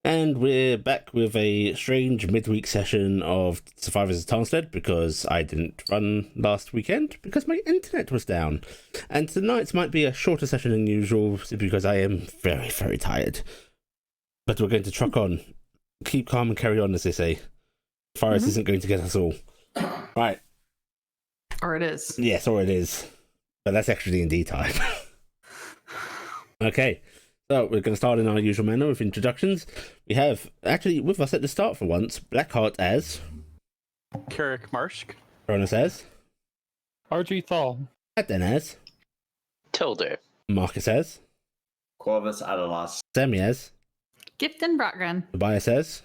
And we're back with a strange midweek session of Survivors of Tarnstead because I didn't run last weekend because my internet was down. And tonight might be a shorter session than usual simply because I am very, very tired. But we're going to truck on. Keep calm and carry on, as they say. Forest isn't going to get us all. Right. Or it is. Yes, or it is. But that's actually D&D time. Okay. So we're going to start in our usual manner with introductions. We have, actually, with us at the start for once, Blackheart as... Carrick Marsh. Cronus as... RG Thal. Adden as... Tilde. Marcus as... Corvus Adalas. Sammy as... Gifton Brotgren. Tobias as...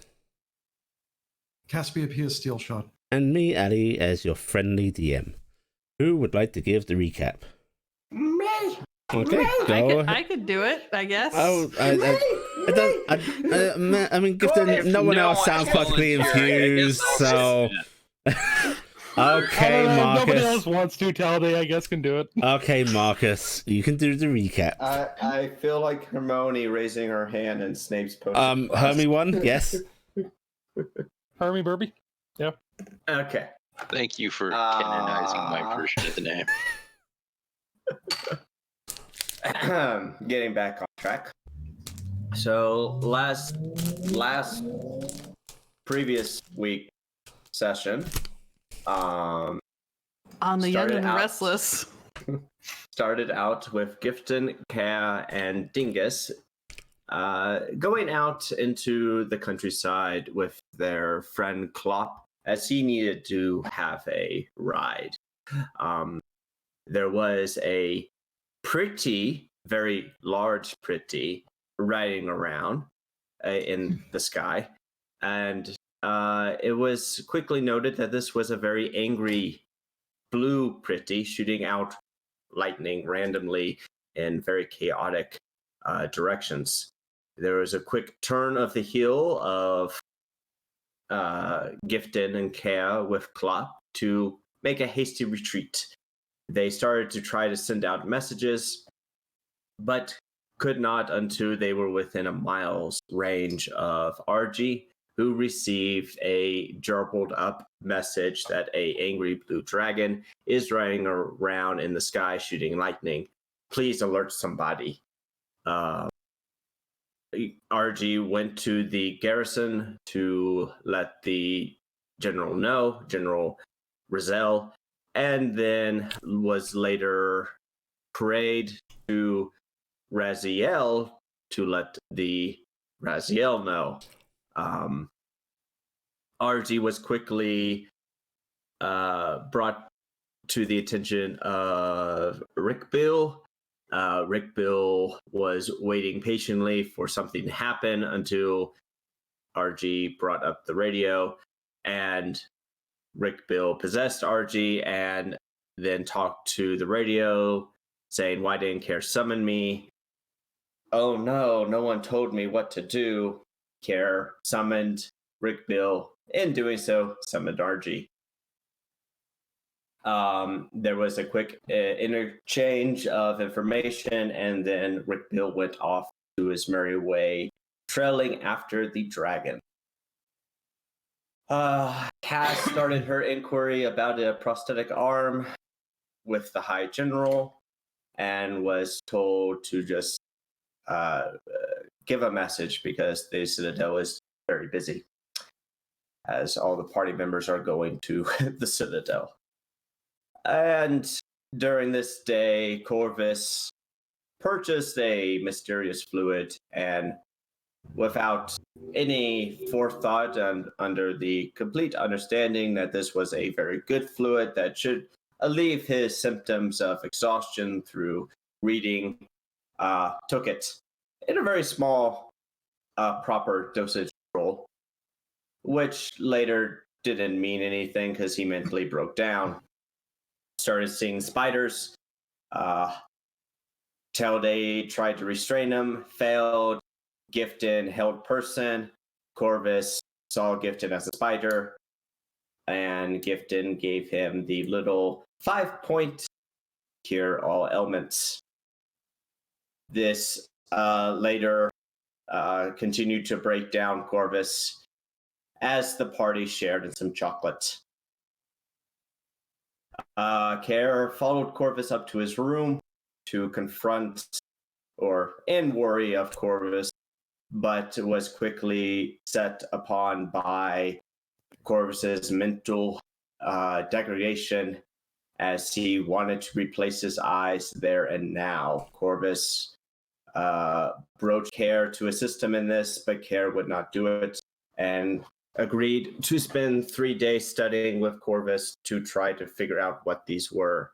Caspia Pia Steel Shot. And me, Ali, as your friendly DM. Who would like to give the recap? Me! Okay, go I could do it, I guess. Oh, I mean, Gifton, no one else sounds particularly infused, so... Okay, Marcus. Nobody else wants to. Talday, I guess, can do it. Okay, Marcus, you can do the recap. I feel like Hermione raising her hand in Snape's potion. Hermie one, yes. Hermie Burby? Yeah. Okay. Thank you for canonizing my version of the name. Getting back on track. So previous week session, On the Young and the Restless. started out with Gifton, Kaya, and Dingus going out into the countryside with their friend Klopp as he needed to have a ride. There was a very large pretty riding around in the sky, and it was quickly noted that this was a very angry blue pretty shooting out lightning randomly in very chaotic directions. There was a quick turn of the heel of Gifton and Kea with Klopp to make a hasty retreat. They started to try to send out messages, but could not until they were within a mile's range of RG, who received a jumbled up message that a angry blue dragon is riding around in the sky shooting lightning. Please alert somebody. RG went to the garrison to let the general know, General Rizal, and then was later prayed to Raziel to let the Raziel know. RG was quickly brought to the attention of Rick Bill. Rick Bill was waiting patiently for something to happen until RG brought up the radio, and Rick Bill possessed RG and then talked to the radio saying, "Why didn't Care summon me?" "Oh no, no one told me what to do." Care summoned Rick Bill. In doing so, summoned RG. There was a quick interchange of information, and then Rick Bill went off to his merry way, trailing after the dragon. Cass started her inquiry about a prosthetic arm with the High General and was told to just give a message because the Citadel is very busy, as all the party members are going to the Citadel. And during this day, Corvus purchased a mysterious fluid, and without any forethought and under the complete understanding that this was a very good fluid that should alleviate his symptoms of exhaustion through reading, took it in a very small, proper dosage roll, which later didn't mean anything because he mentally broke down. Started seeing spiders. Talday tried to restrain him, failed. Gifton held person. Corvus saw Gifton as a spider, and Gifton gave him the little 5-point cure all ailments. This later continued to break down Corvus as the party shared in some chocolate. Care followed Corvus up to his room to confront and worry of Corvus, but was quickly set upon by Corvus's mental degradation as he wanted to replace his eyes there and now. Corvus broached Care to assist him in this, but Care would not do it and agreed to spend 3 days studying with Corvus to try to figure out what these were.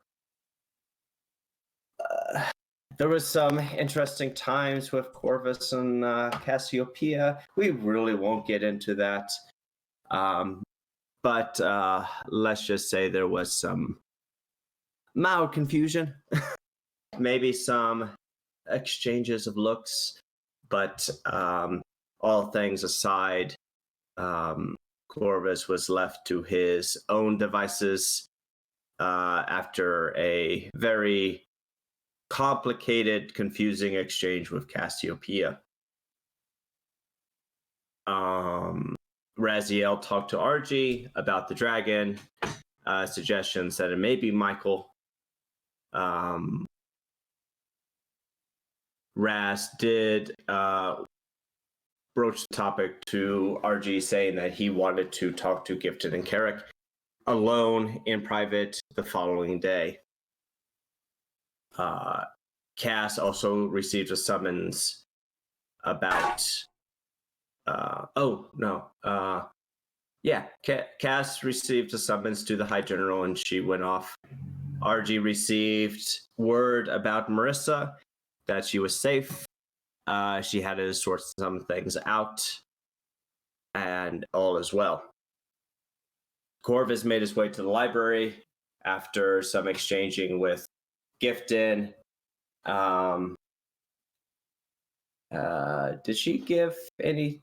There was some interesting times with Corvus and Cassiopeia. We really won't get into that. But let's just say there was some mild confusion, maybe some exchanges of looks, but all things aside, Corvus was left to his own devices after a very complicated, confusing exchange with Cassiopeia. Raziel talked to Archie about the dragon, suggestions that it may be Michael. Raz did broach the topic to RG, saying that he wanted to talk to Gifted and Carrick alone in private the following day. Cass also received a summons about Cass received a summons to the High General and she went off. RG received word about Marissa, that she was safe. She had to sort some things out, and all is well. Corvus made his way to the library after some exchanging with Gifton. Did she give any?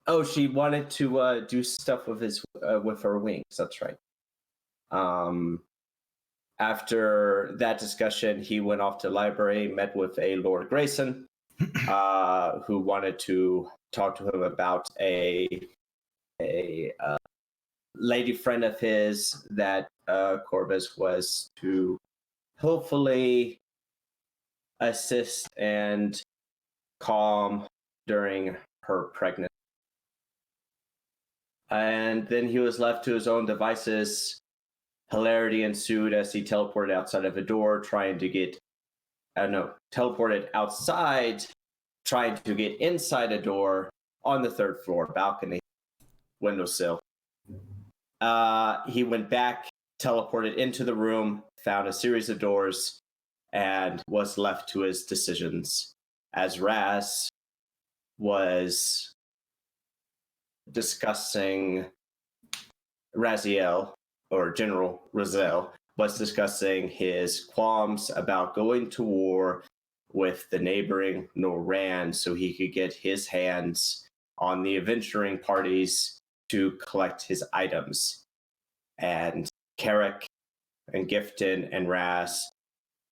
Oh, she wanted to do stuff with her wings. That's right. After that discussion, he went off to the library, met with a Lord Grayson, who wanted to talk to him about a lady friend of his that Corvus was to hopefully assist and calm during her pregnancy. And then he was left to his own devices. Hilarity ensued as he teleported outside of a door, teleported outside, trying to get inside a door on the 3rd floor balcony, windowsill. He went back, teleported into the room, found a series of doors, and was left to his decisions. As Raz was discussing, Raziel, or General Raziel, was discussing his qualms about going to war with the neighboring Noran so he could get his hands on the adventuring parties to collect his items. And Carrick and Gifton and Raz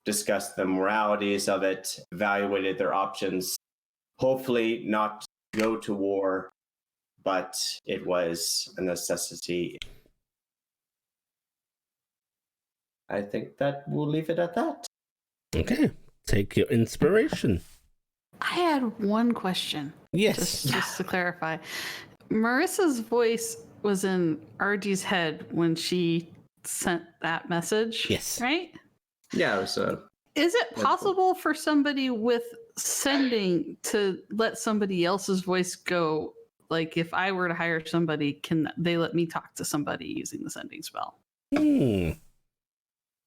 discussed the moralities of it, evaluated their options, hopefully not go to war, but it was a necessity. I think that we'll leave it at that. Okay, take your inspiration. I had one question. Yes. Just to clarify. Marissa's voice was in RG's head when she sent that message. Yes. Right? Yeah, it was Is it possible for somebody with sending to let somebody else's voice go? Like if I were to hire somebody, can they let me talk to somebody using the sending spell?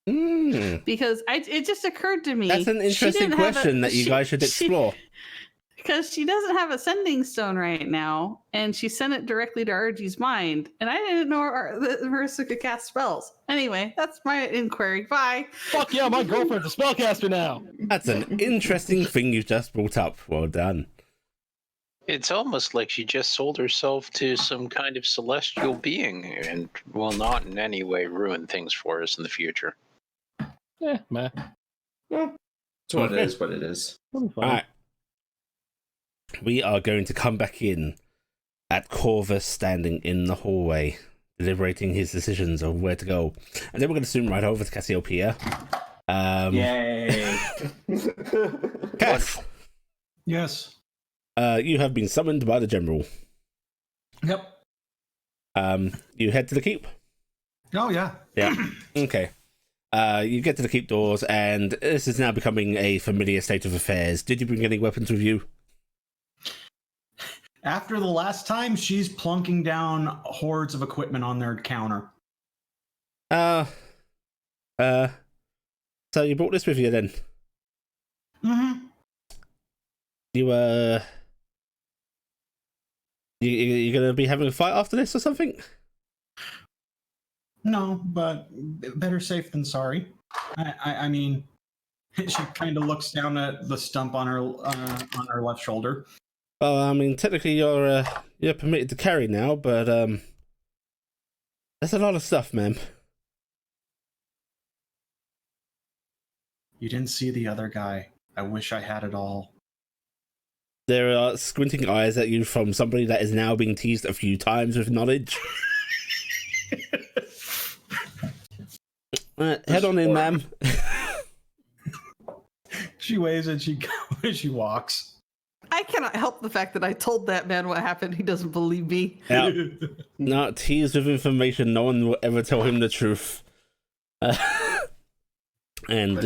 Because it just occurred to me. That's an interesting question that you guys should explore. Because she doesn't have a sending stone right now, and she sent it directly to RG's mind, and I didn't know that Marissa could cast spells. Anyway, that's my inquiry. Bye. Fuck yeah, my girlfriend's a spellcaster now. That's an interesting thing you just brought up. Well done. It's almost like she just sold herself to some kind of celestial being and will not in any way ruin things for us in the future. Yeah, man. It's what it is, what it is. All right. we are going to come back in at Corvus standing in the hallway, deliberating his decisions of where to go. And then we're going to zoom right over to Cassiopeia. Yay! Cass, Yes. you have been summoned by the General. Yep. You head to the keep? Oh, yeah. Yeah. Okay. You get to the keep doors, and this is now becoming a familiar state of affairs. Did you bring any weapons with you? After the last time, she's plunking down hordes of equipment on their counter. So you brought this with you then? Mm-hmm. You gonna be having a fight after this or something? No, but better safe than sorry. I mean, she kind of looks down at the stump on her left shoulder. Well, I mean, technically you're permitted to carry now, but that's a lot of stuff, ma'am. You didn't see the other guy. I wish I had it all. There are squinting eyes at you from somebody that is now being teased a few times with knowledge. Head on in, ma'am. She waves and she walks. I cannot help the fact that I told that man what happened. He doesn't believe me. Yeah. Not teased with information. No one will ever tell him the truth. And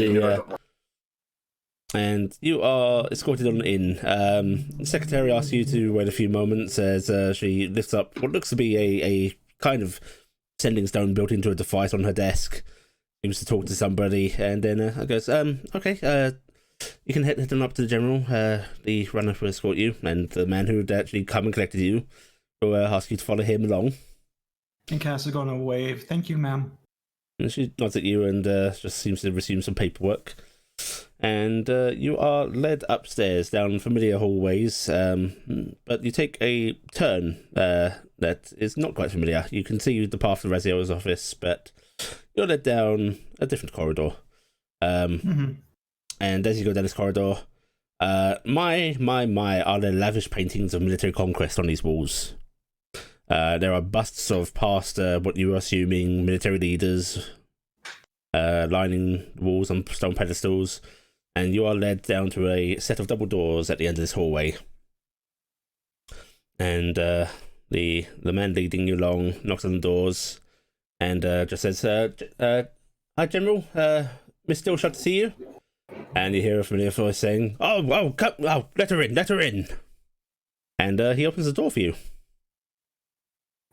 you are escorted on in. The secretary asks you to wait a few moments as she lifts up what looks to be a kind of sending stone built into a device on her desk. Seems to talk to somebody, and then I goes, okay, you can head on up to the General. The runner will escort you, and the man who had actually come and collected you will ask you to follow him along. And Cass is going to wave. Thank you, ma'am. And she nods at you and just seems to resume some paperwork. And you are led upstairs down familiar hallways, but you take a turn that is not quite familiar. You can see the path to Razio's office, but you're led down a different corridor. And as you go down this corridor, my, are there lavish paintings of military conquest on these walls. There are busts of past, what you were assuming, military leaders, lining walls on stone pedestals, and you are led down to a set of double doors at the end of this hallway. And the man leading you along knocks on the doors and just says, "Hi, General. Miss Stillshot to see you." And you hear a familiar voice saying, "Oh, come, let her in." And he opens the door for you.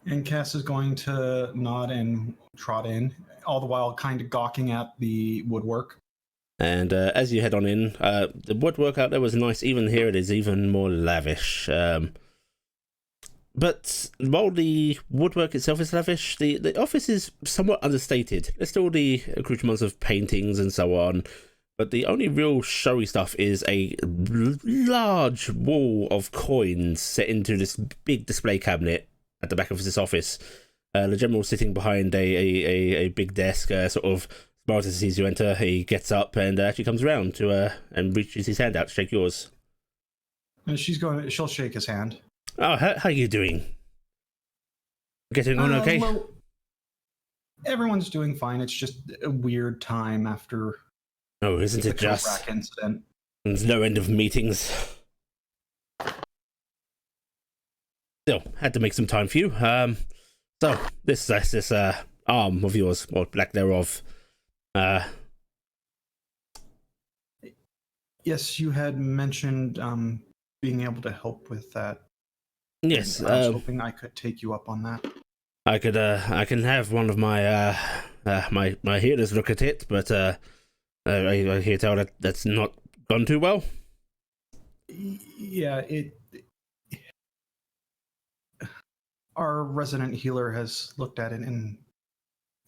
And Cass is going to nod and trot in, all the while kind of gawking at the woodwork. And as you head on in, the woodwork out there was nice. Even here it is even more lavish. But while the woodwork itself is lavish, the office is somewhat understated. There's still the accoutrements of paintings and so on, but the only real showy stuff is a large wall of coins set into this big display cabinet at the back of this office. The General sitting behind a big desk, sort of smiles as he sees you enter. He gets up and actually comes around to and reaches his hand out to shake yours. And she'll shake his hand. Oh, how are you doing? Getting on okay? Well, everyone's doing fine. It's just a weird time after Oh, isn't the it just? Cobrak incident. There's no end of meetings. Still, had to make some time for you. So this arm of yours, or lack thereof. Yes, you had mentioned being able to help with that. Yes, I was hoping I could take you up on that. I can have one of my my healers look at it, but I hear tell that that's not gone too well. Yeah, our resident healer has looked at it, and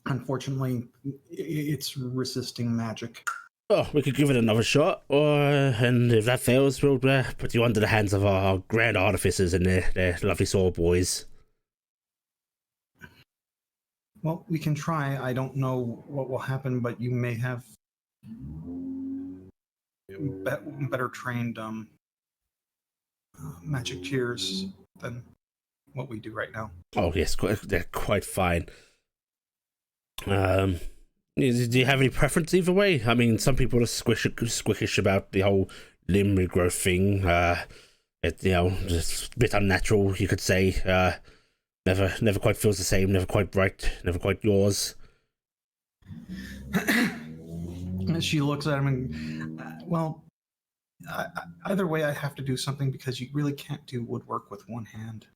unfortunately, it's resisting magic. Oh, we could give it another shot, and if that fails, we'll put you under the hands of our grand artificers and their lovely sword boys. Well, we can try. I don't know what will happen, but you may have better trained magic tiers than what we do right now. Oh yes, they're quite fine. Do you have any preference either way? I mean, some people are squishish about the whole limb regrowth thing. It, just a bit unnatural, you could say. Never quite feels the same. Never quite right. Never quite yours. She looks at him and, either way, I have to do something because you really can't do woodwork with one hand.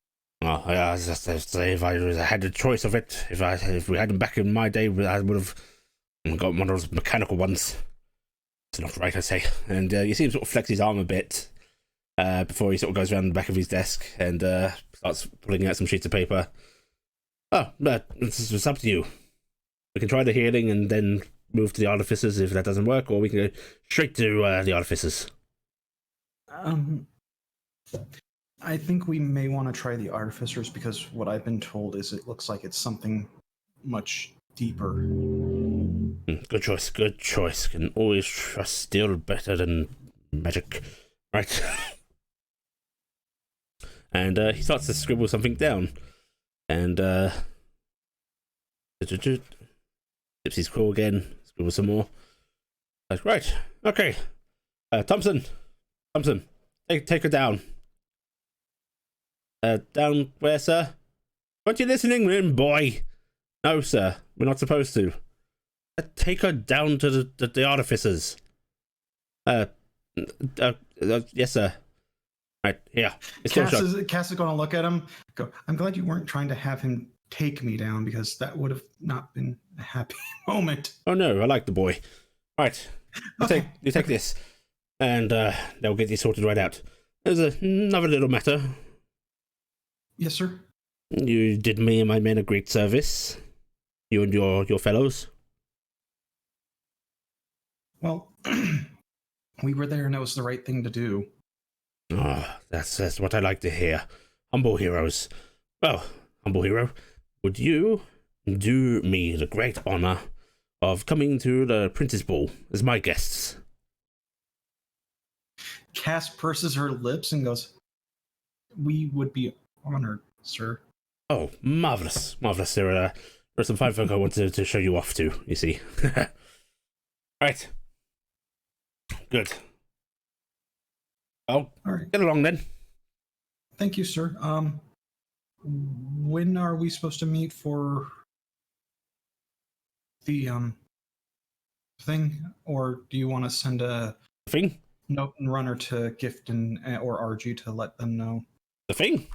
Oh, yeah, I was just to say, if I had a choice of it, if we had them back in my day, I would have got one of those mechanical ones. It's not right, I say. And you see him sort of flex his arm a bit before he sort of goes around the back of his desk and starts pulling out some sheets of paper. Oh, but it's up to you. We can try the healing and then move to the artificers if that doesn't work, or we can go straight to the artificers. I think we may want to try the artificers because what I've been told is it looks like it's something much deeper. Good choice. Can always trust steel better than magic. Right. And he starts to scribble something down. And dips his quill again, scribble some more. Like, right, okay. Thompson, take her down. Down where, sir? Weren't you listening, in, boy? No, sir, we're not supposed to. Take her down to the artificers. Yes, sir. Right, here. Cass is going to look at him. Go, I'm glad you weren't trying to have him take me down because that would have not been a happy moment. Oh no, I like the boy. Right, you take this, and they'll get you sorted right out. There's another little matter. Yes, sir. You did me and my men a great service. You and your fellows. Well, we were there and it was the right thing to do. Oh, that's what I like to hear. Humble heroes. Well, humble hero, would you do me the great honor of coming to the Prince's Ball as my guests? Cass purses her lips and goes, "We would be honored, sir." Oh, marvelous. There are some fine folk I want to show you off to, you see. Right. Good. Oh, all right. Get along then. Thank you, sir. When are we supposed to meet for the thing, or do you want to send a thing note and runner to Gift and or RG to let them know? The thing?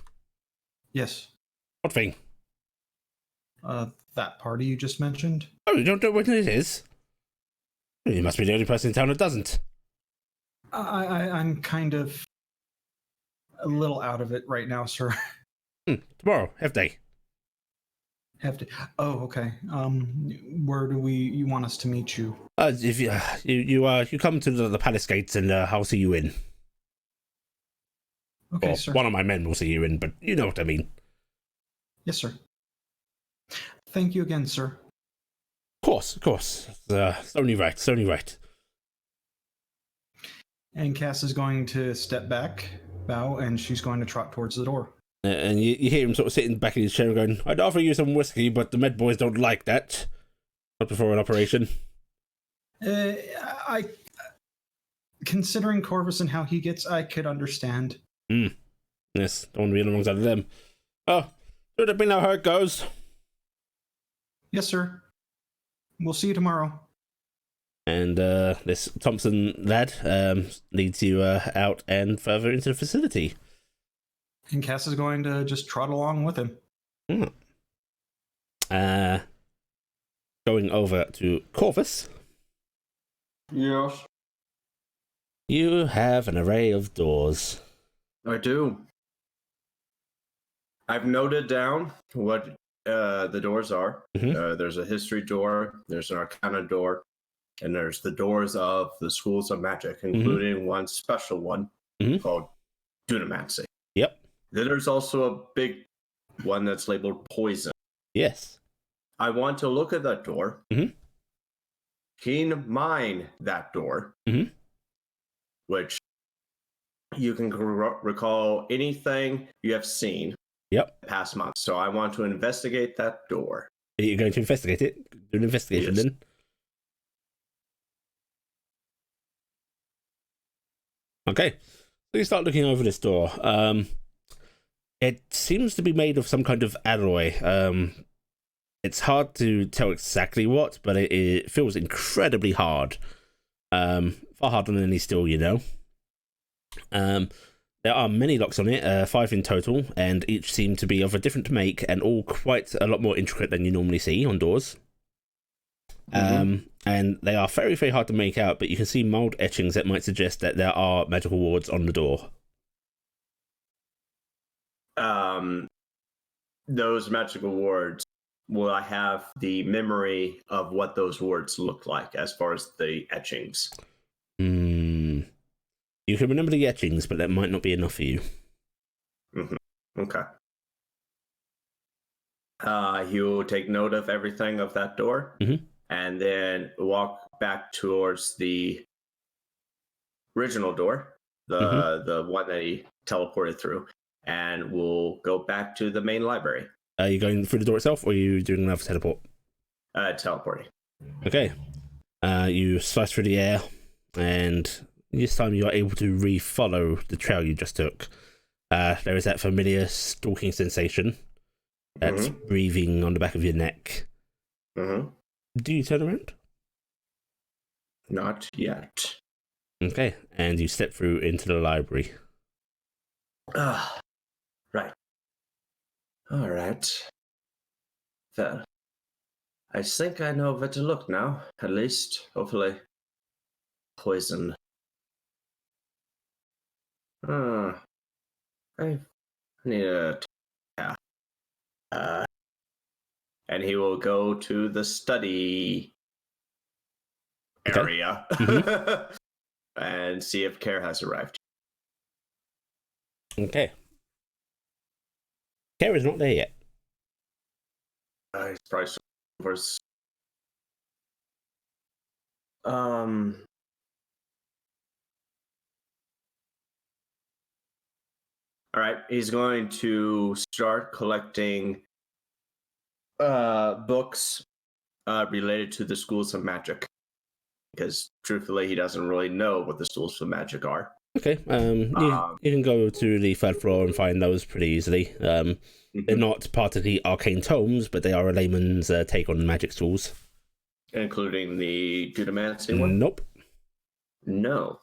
Yes. What thing? That party you just mentioned. Oh, you don't know what it is? You must be the only person in town that doesn't. I'm kind of a little out of it right now, sir. Tomorrow, half day. Have to. Oh, okay. Where do you want us to meet you? If you come to the palace gates and I'll see you in. Okay, or sir. One of my men will see you in, but you know what I mean. Yes, sir. Thank you again, sir. Of course. It's only right. And Cass is going to step back, bow, and she's going to trot towards the door. And you hear him sort of sitting back in his chair and going, I'd offer you some whiskey, but the med boys don't like that. Not before an operation. Considering Corvus and how he gets, I could understand. Yes, don't want to be alongside of them. Oh, let me know how it goes. Yes, sir. We'll see you tomorrow. And this Thompson lad leads you out and further into the facility. And Cass is going to just trot along with him. Going over to Corvus. Yes. You have an array of doors. I do. I've noted down what the doors are. Mhm. There's a history door, there's an arcana door, and there's the doors of the schools of magic, including one special one called Dunamancy. Yep. Then there's also a big one that's labeled poison. Yes. I want to look at that door. Keen mine that door, which you can recall anything you have seen Yep. the past month. So I want to investigate that door. Are you going to investigate it? Do an investigation Yes. then. Okay. So you start looking over this door. It seems to be made of some kind of alloy. It's hard to tell exactly what, but it feels incredibly hard. Far harder than any steel, you know. There are many locks on it, 5 in total, and each seem to be of a different make and all quite a lot more intricate than you normally see on doors. And they are very, very hard to make out, but you can see mild etchings that might suggest that there are magical wards on the door. Those magical wards, will I have the memory of what those wards look like as far as the etchings? You can remember the etchings, but that might not be enough for you. Okay. He'll take note of everything of that door, and then walk back towards the original door, the one that he teleported through, and we'll go back to the main library. Are you going through the door itself, or are you doing another teleport? Teleporting. Okay. You slice through the air, and this time you are able to re-follow the trail you just took. There is that familiar stalking sensation. That's breathing on the back of your neck. Do you turn around? Not yet. Okay, and you step through into the library. Right. All right. Well, I think I know where to look now, at least. Hopefully. Poison. I need a... Yeah. And he will go to the study area and see if Care has arrived. Okay. Kara's not there yet. He's probably for... All right, he's going to start collecting books related to the schools of magic, because truthfully, he doesn't really know what the schools of magic are. Okay, you can go to the 3rd floor and find those pretty easily. They're not part of the arcane tomes, but they are a layman's take on magic schools. Including the Dudamancy one? Nope. No.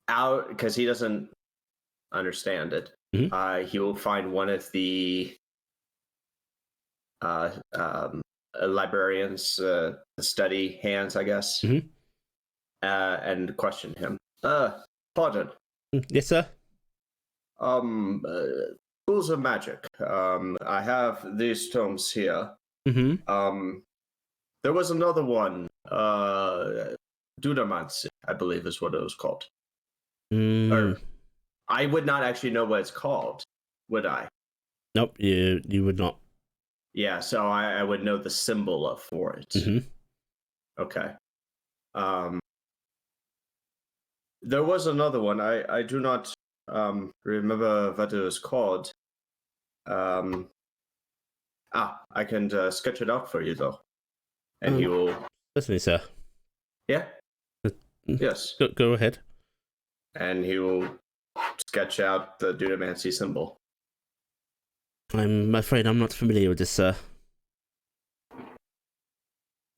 Out, because he doesn't understand it. He will find one of the librarians, study hands, I guess, and question him. Pardon. Yes, sir. Schools of magic. I have these tomes here. There was another one, Dudamancy, I believe is what it was called. Or, I would not actually know what it's called, would I? Nope, you would not. Yeah, so I would know the symbol for it. Okay. There was another one. I do not remember what it was called. I can sketch it out for you, though. And he will... Certainly, sir. Yeah? Yes. Go ahead. And he will sketch out the Dudamancy symbol. I'm afraid I'm not familiar with this, sir.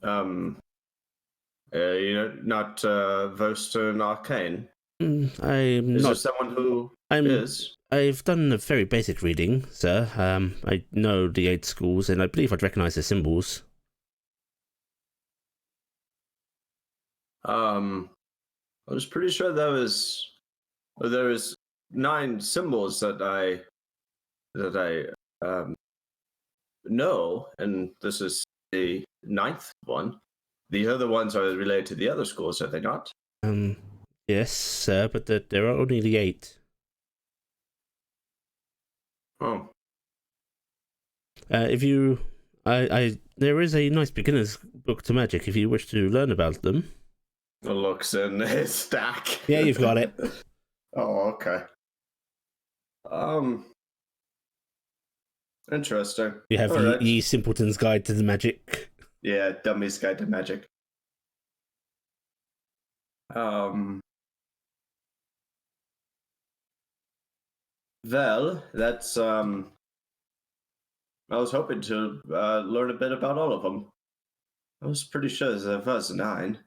Not versed in arcane. I'm Is not. there someone who is? I've done a very basic reading, sir. I know the 8 schools, and I believe I'd recognise the symbols. I was pretty sure there was 9 symbols that I know, and this is the 9th one. The other ones are related to the other schools, are they not? Yes, sir, but there are only the 8. Oh. If you, there is a nice beginner's book to magic if you wish to learn about them. Looks in his stack. Yeah, you've got it. Oh, okay. Interesting. You have All right. Ye Simpleton's Guide to the Magic. Yeah, Dummy's Guide to Magic. Well, that's I was hoping to learn a bit about all of them. I was pretty sure there was 9.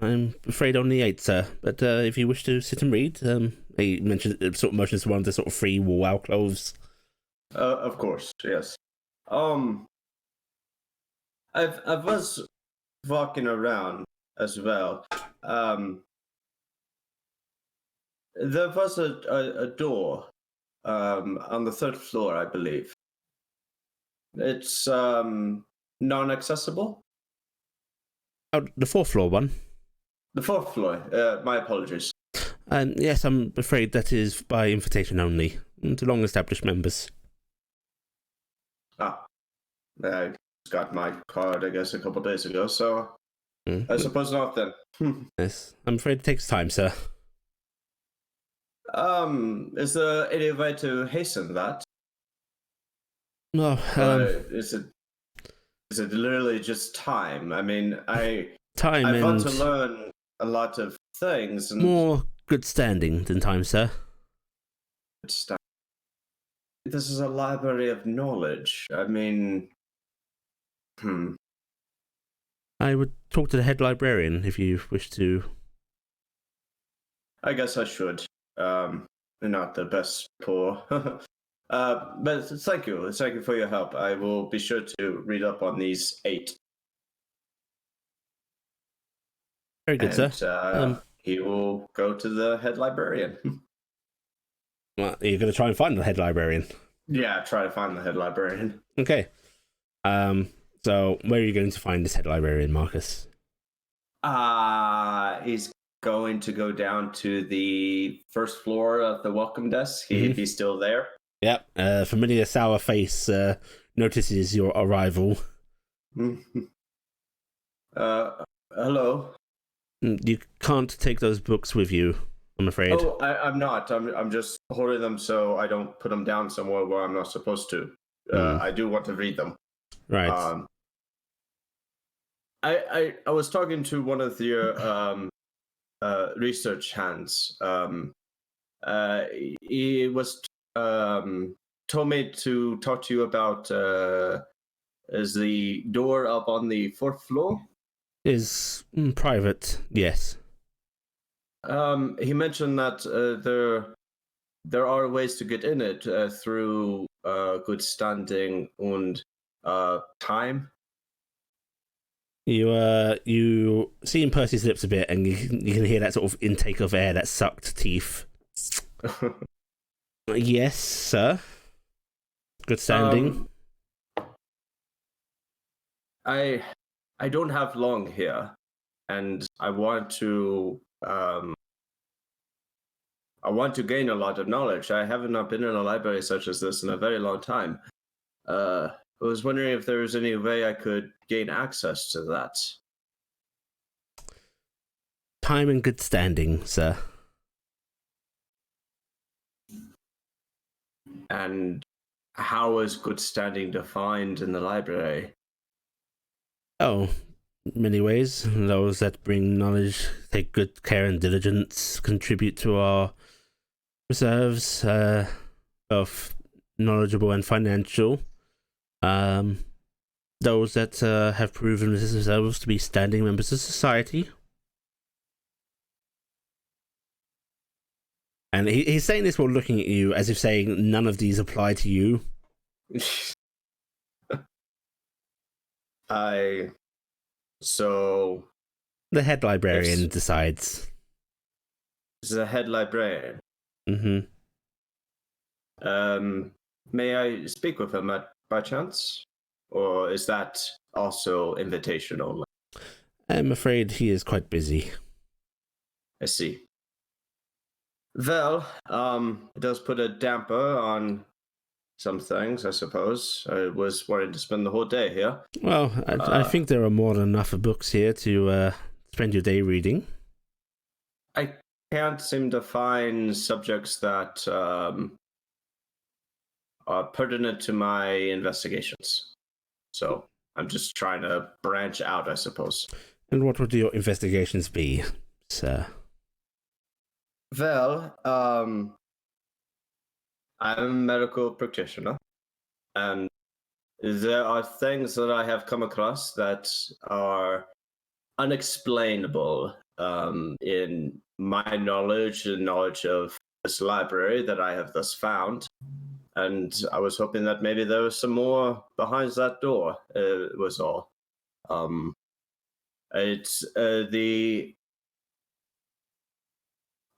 I'm afraid only 8, sir. But if you wish to sit and read, he mentioned sort of motions to one of the sort of free wall alcoves. Of course, yes. I was walking around as well. There was a door on the 3rd floor, I believe. It's non-accessible. Oh, the 4th floor one. The 4th floor. My apologies. Yes, I'm afraid that is by invitation only to long-established members. Ah, I got my card, I guess, a couple days ago, so I suppose not then. Yes, I'm afraid it takes time, sir. Is there any way to hasten that? No, Is it literally just time? I mean, I time want and to learn a lot of things. And more good standing than time, sir. this is a library of knowledge. I mean, I would talk to the head librarian if you wish to. I guess I should. Not the best for. But thank you. Thank you for your help. I will be sure to read up on these 8. Very good, sir. He will go to the head librarian. Well, you're going to try and find the head librarian. Yeah, try to find the head librarian. Okay. So where are you going to find this head librarian, Marcus? He's going to go down to the 1st floor of the welcome desk. If he's still there. Yep. Familiar sour face notices your arrival. Hello. You can't take those books with you, I'm afraid. Oh, I'm not. I'm just holding them so I don't put them down somewhere where I'm not supposed to. I do want to read them. Right. I was talking to one of your research hands. He was told me to talk to you about is the door up on the 4th floor? Is private, yes. He mentioned that there are ways to get in it through good standing and time. You see in Percy's lips a bit, and you can hear that sort of intake of air, that sucked teeth. Yes, sir. Good standing. I don't have long here, and I want to gain a lot of knowledge. I have not been in a library such as this in a very long time. I was wondering if there was any way I could gain access to that. Time and good standing, sir. And how is good standing defined in the library? Oh, many ways. Those that bring knowledge, take good care and diligence, contribute to our reserves, both knowledgeable and financial. Those that have proven themselves to be standing members of society. And he's saying this while looking at you as if saying none of these apply to you. So the head librarian decides. The head librarian. Mm-hmm. May I speak with him by chance? Or is that also invitation only? I'm afraid he is quite busy. I see. Well, it does put a damper on some things, I suppose. I was wanting to spend the whole day here. Well, I think there are more than enough books here to spend your day reading? I can't seem to find subjects that are pertinent to my investigations. So I'm just trying to branch out, I suppose. And what would your investigations be, sir? Well, I'm a medical practitioner, and there are things that I have come across that are unexplainable in my knowledge and knowledge of this library that I have thus found. And I was hoping that maybe there was some more behind that door, was all. It's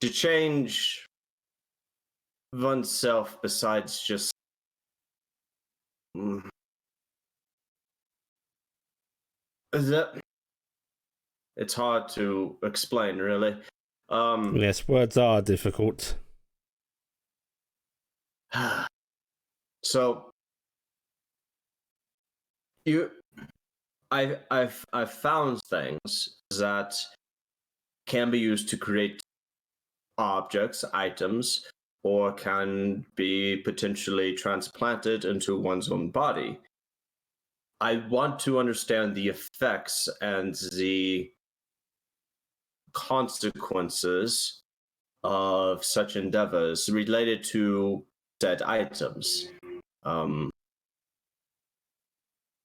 to change oneself besides just it's hard to explain, really. Yes, words are difficult. So I've found things that can be used to create objects, items, or can be potentially transplanted into one's own body. I want to understand the effects and the consequences of such endeavors related to said items. Kind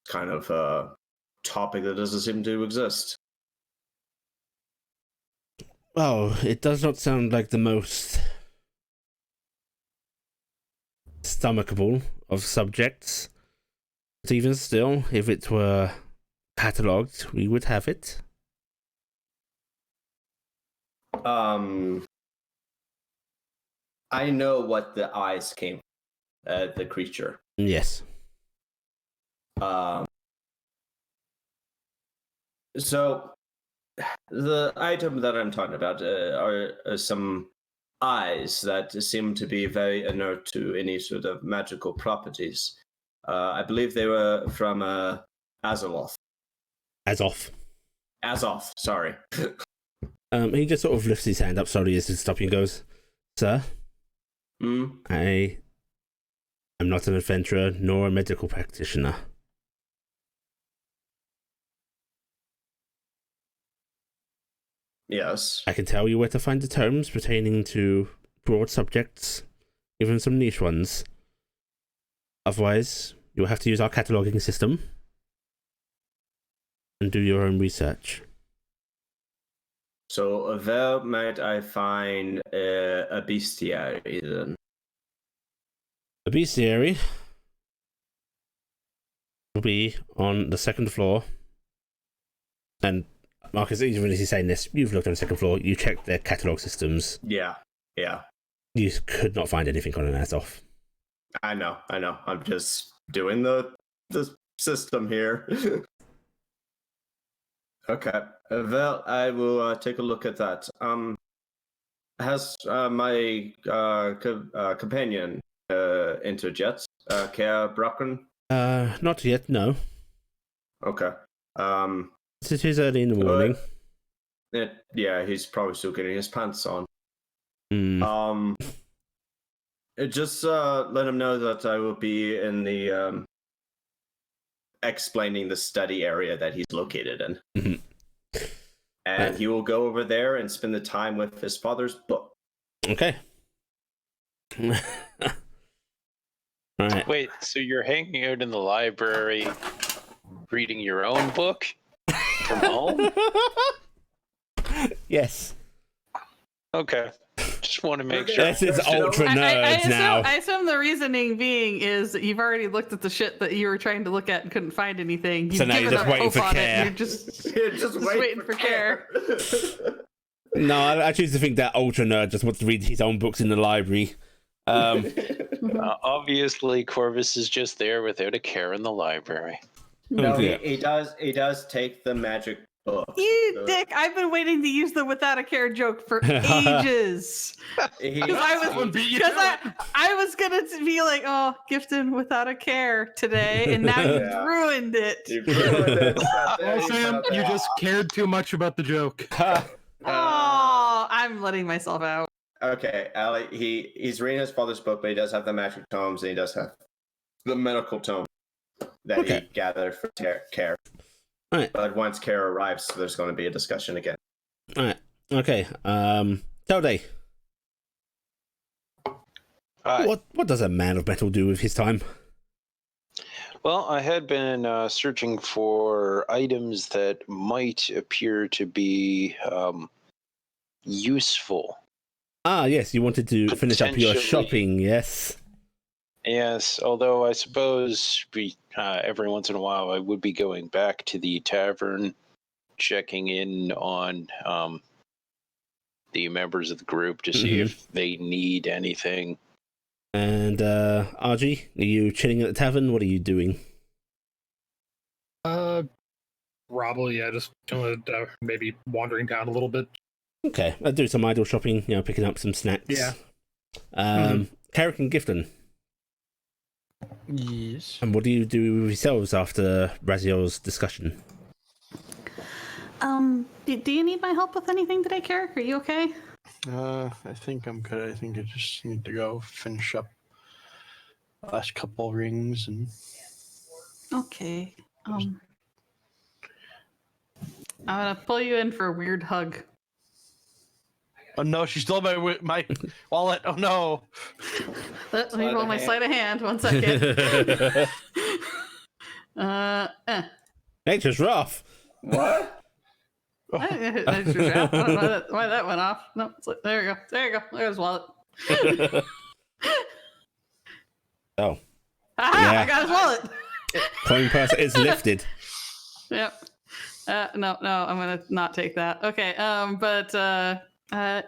of a topic that doesn't seem to exist. Well, it does not sound like the most stomachable of subjects. But even still, if it were catalogued, we would have it. I know what the eyes came from, the creature. Yes. So the item that I'm talking about are some eyes that seem to be very inert to any sort of magical properties. I believe they were from Azeroth. Azoth, sorry. He just sort of lifts his hand up slowly as he's stopping and goes, "Sir, I am not an adventurer nor a medical practitioner. Yes. I can tell you where to find the terms pertaining to broad subjects, even some niche ones. Otherwise, you'll have to use our cataloguing system and do your own research." So where might I find a bestiary then? The bestiary will be on the second floor. And Marcus, even as he's saying this, you've looked on the second floor, you checked their catalogue systems. Yeah. You could not find anything on an Azoth. I know. I'm just doing the system here. Okay. Well, I will take a look at that. Has my companion entered yet? Care Brocken? Not yet, no. Okay. It is early in the morning. Yeah, he's probably still getting his pants on. Just let him know that I will be in the explaining the study area that he's located in. Mm-hmm. And he will go over there and spend the time with his father's book. Okay. Alright. Wait, so you're hanging out in the library reading your own book from home? Yes. Okay. Just want to make sure. This is ultra nerds now. I assume the reasoning being is that you've already looked at the shit that you were trying to look at and couldn't find anything. You've So now you're given just up waiting hope for on it, care. and you're just waiting for care. No, I choose to think that ultra nerd just wants to read his own books in the library. Obviously, Corvus is just there without a care in the library. No, yeah. he does take the magic book. You dick! I've been waiting to use the without a care joke for ages. Because I was gonna be like, oh, Gifton without a care today, and now you've Yeah. ruined it. You ruined it. Well, Sam, you just cared too much about the joke. Oh, I'm letting myself out. Okay, Allie, he's reading his father's book, but he does have the magic tomes, and he does have the medical tome that he gathered for Care. All right. But once Care arrives, there's going to be a discussion again. All right. Okay. Telde. What does a man of metal do with his time? Well, I had been searching for items that might appear to be useful. Ah, yes, you wanted to finish up your shopping, yes? Yes, although I suppose every once in a while I would be going back to the tavern, checking in on the members of the group to see if they need anything. And RG, are you chilling at the tavern? What are you doing? Probably, yeah, just maybe wandering down a little bit. Okay, I'll do some idle shopping, picking up some snacks. Yeah. Carrick and Gifton. Yes. And what do you do with yourselves after Raziel's discussion? Do you need my help with anything today, Carrick? Are you okay? I think I'm good. I think I just need to go finish up the last couple rings and. Okay. I'm gonna pull you in for a weird hug. Oh no, she stole my wallet. Oh no. Let me roll my sleight of hand. 1 second. Nature's rough. What? I don't know why that went off. No, there you go. There you go. There's his wallet. Oh. Aha! Yeah. I got his wallet. Coin purse is lifted. Yep. No, I'm gonna not take that. Okay. I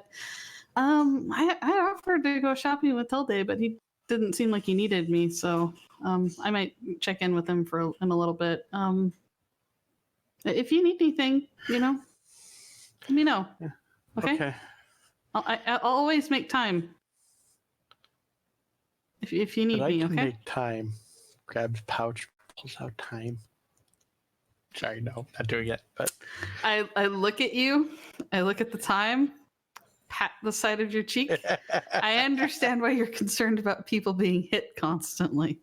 offered to go shopping with Tilde, but he didn't seem like he needed me, so I might check in with him in a little bit. If you need anything, let me know. Yeah. Okay. I'll always make time. If you need But me, I can okay. make time. Grabs pouch, pulls out time. Sorry, no, not doing it. But I look at you. I look at the time. Pat the side of your cheek. I understand why you're concerned about people being hit constantly.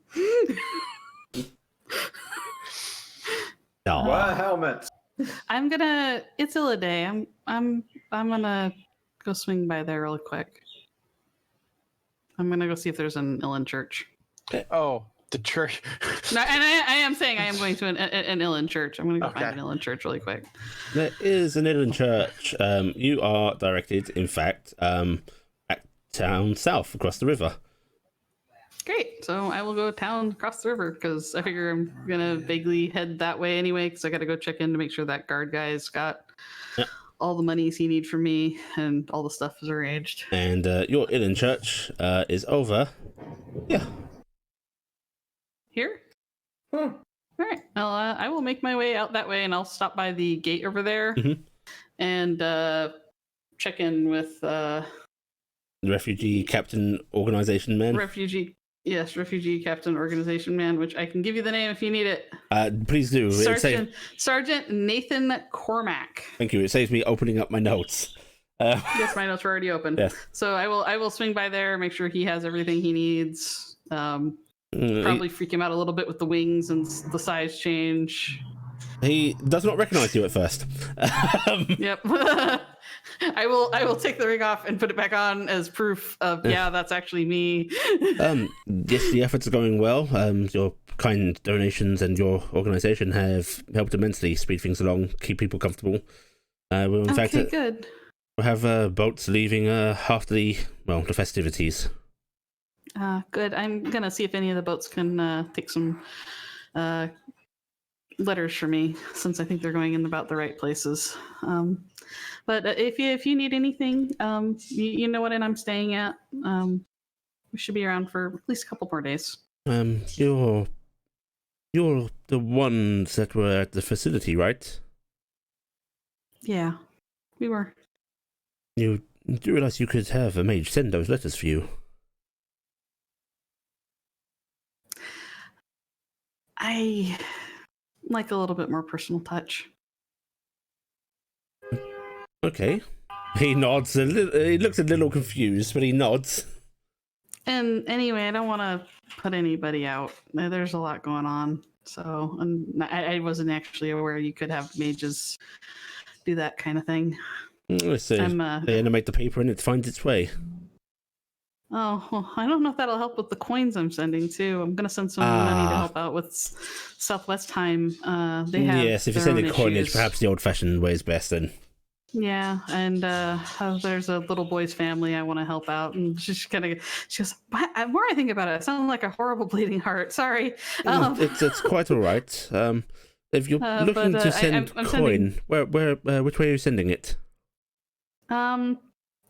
What helmets? It's Illa Day. I'm gonna go swing by there real quick. I'm gonna go see if there's an Illan church. oh, the church. No, and I am saying I am going to an Illan church. I'm gonna go Okay. find an Illan church really quick. There is an Illan church. You are directed, in fact, at town south across the river. Great. So I will go town across the river because I figure I'm gonna vaguely head that way anyway because I got to go check in to make sure that guard guy's got all the monies he needs from me and all the stuff is arranged. And your Illan church is over. Yeah. Here? All right. Well, I will make my way out that way and I'll stop by the gate over there and check in with The refugee captain organization man. refugee captain organization man, which I can give you the name if you need it. Please do. Sergeant Nathan Cormack. Thank you. It saves me opening up my notes. Yes, my notes were already open. Yes. So I will swing by there, make sure he has everything he needs. Probably freak him out a little bit with the wings and the size change. He does not recognize you at first. Yep. I will take the ring off and put it back on as proof of that's actually me. Yes, the efforts are going well. Your kind donations and your organization have helped immensely speed things along, keep people comfortable. In fact, Good. we'll have boats leaving after the festivities. Good. I'm gonna see if any of the boats can take some letters for me, since I think they're going in about the right places. But if you need anything, you know what inn I'm staying at. We should be around for at least a couple more days. You're the ones that were at the facility, right? Yeah, we were. You do realize you could have a mage send those letters for you? I like a little bit more personal touch. Okay. He nods. He looks a little confused, but he nods. And anyway, I don't want to put anybody out. There's a lot going on. So and I wasn't actually aware you could have mages do that kind of thing. So they animate the paper and it finds its way. Oh, well, I don't know if that'll help with the coins I'm sending too. I'm going to send some money to help out with Southwest Time. They have yes, if you're sending coinage, perhaps the old-fashioned way is best then. Yeah, and there's a little boy's family I want to help out, and she goes, the more I think about it, I sound like a horrible bleeding heart. Sorry. It's quite all right. If you're looking to send I'm coin, which way are you sending it?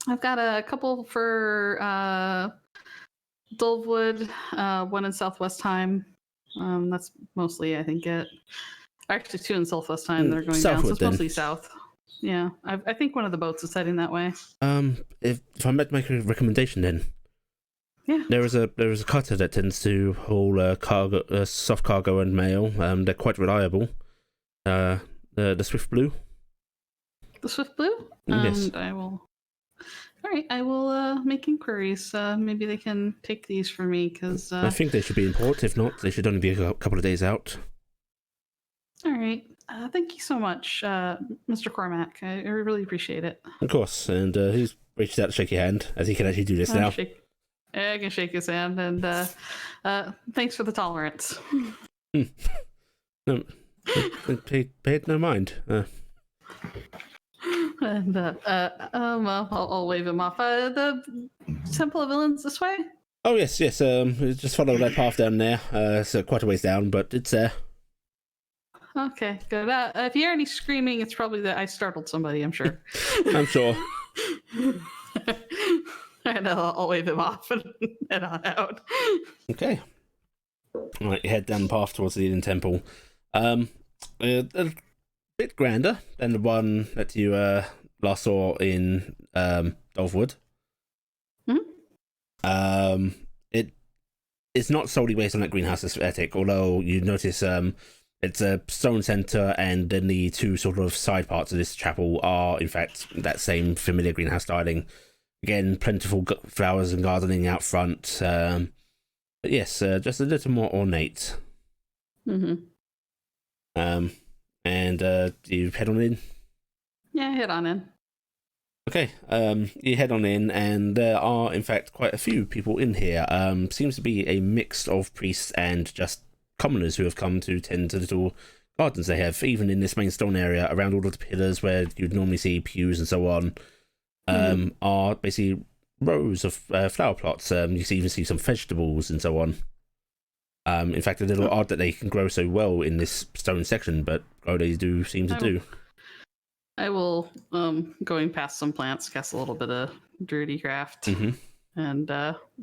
I've got a couple for Dulwood, one in Southwest Time. That's mostly, I think, it. Actually, two in Southwest Time that are going down, so it's mostly south. Yeah, I think one of the boats is heading that way. If I might make a recommendation, then. Yeah. There is a cutter that tends to haul cargo, soft cargo and mail. They're quite reliable. The Swift Blue. The Swift Blue. Yes. I will. All right, I will make inquiries. Maybe they can take these for me because I think they should be in port. If not, they should only be a couple of days out. All right. Thank you so much, Mr. Cormac. I really appreciate it. Of course, and he's reached out to shake your hand, as he can actually do this now. I can shake his hand, and thanks for the tolerance. No, paid no mind. And well, I'll wave him off. The Temple of Villains this way? Oh yes. Just follow that path down there. It's quite a ways down, but it's there. Okay, good. If you hear any screaming, it's probably that I startled somebody, I'm sure. I'm sure. And I'll wave him off and head on out. Okay. All right, you head down the path towards the Eden Temple. A bit grander than the one that you last saw in Dulwood. Mm-hmm. It's not solely based on that greenhouse aesthetic, although you notice it's a stone center, and then the two sort of side parts of this chapel are, in fact, that same familiar greenhouse styling. Again, plentiful flowers and gardening out front. But yes, just a little more ornate. Mm-hmm. And you head on in? Yeah, head on in. Okay, you head on in, and there are, in fact, quite a few people in here. Seems to be a mix of priests and just commoners who have come to tend to little gardens they have, even in this main stone area, around all of the pillars where you'd normally see pews and so on, are basically rows of flower plots. You even see some vegetables and so on. In fact, a little odd that they can grow so well in this stone section, but they do seem to do. I will, going past some plants, cast a little bit of druidy craft and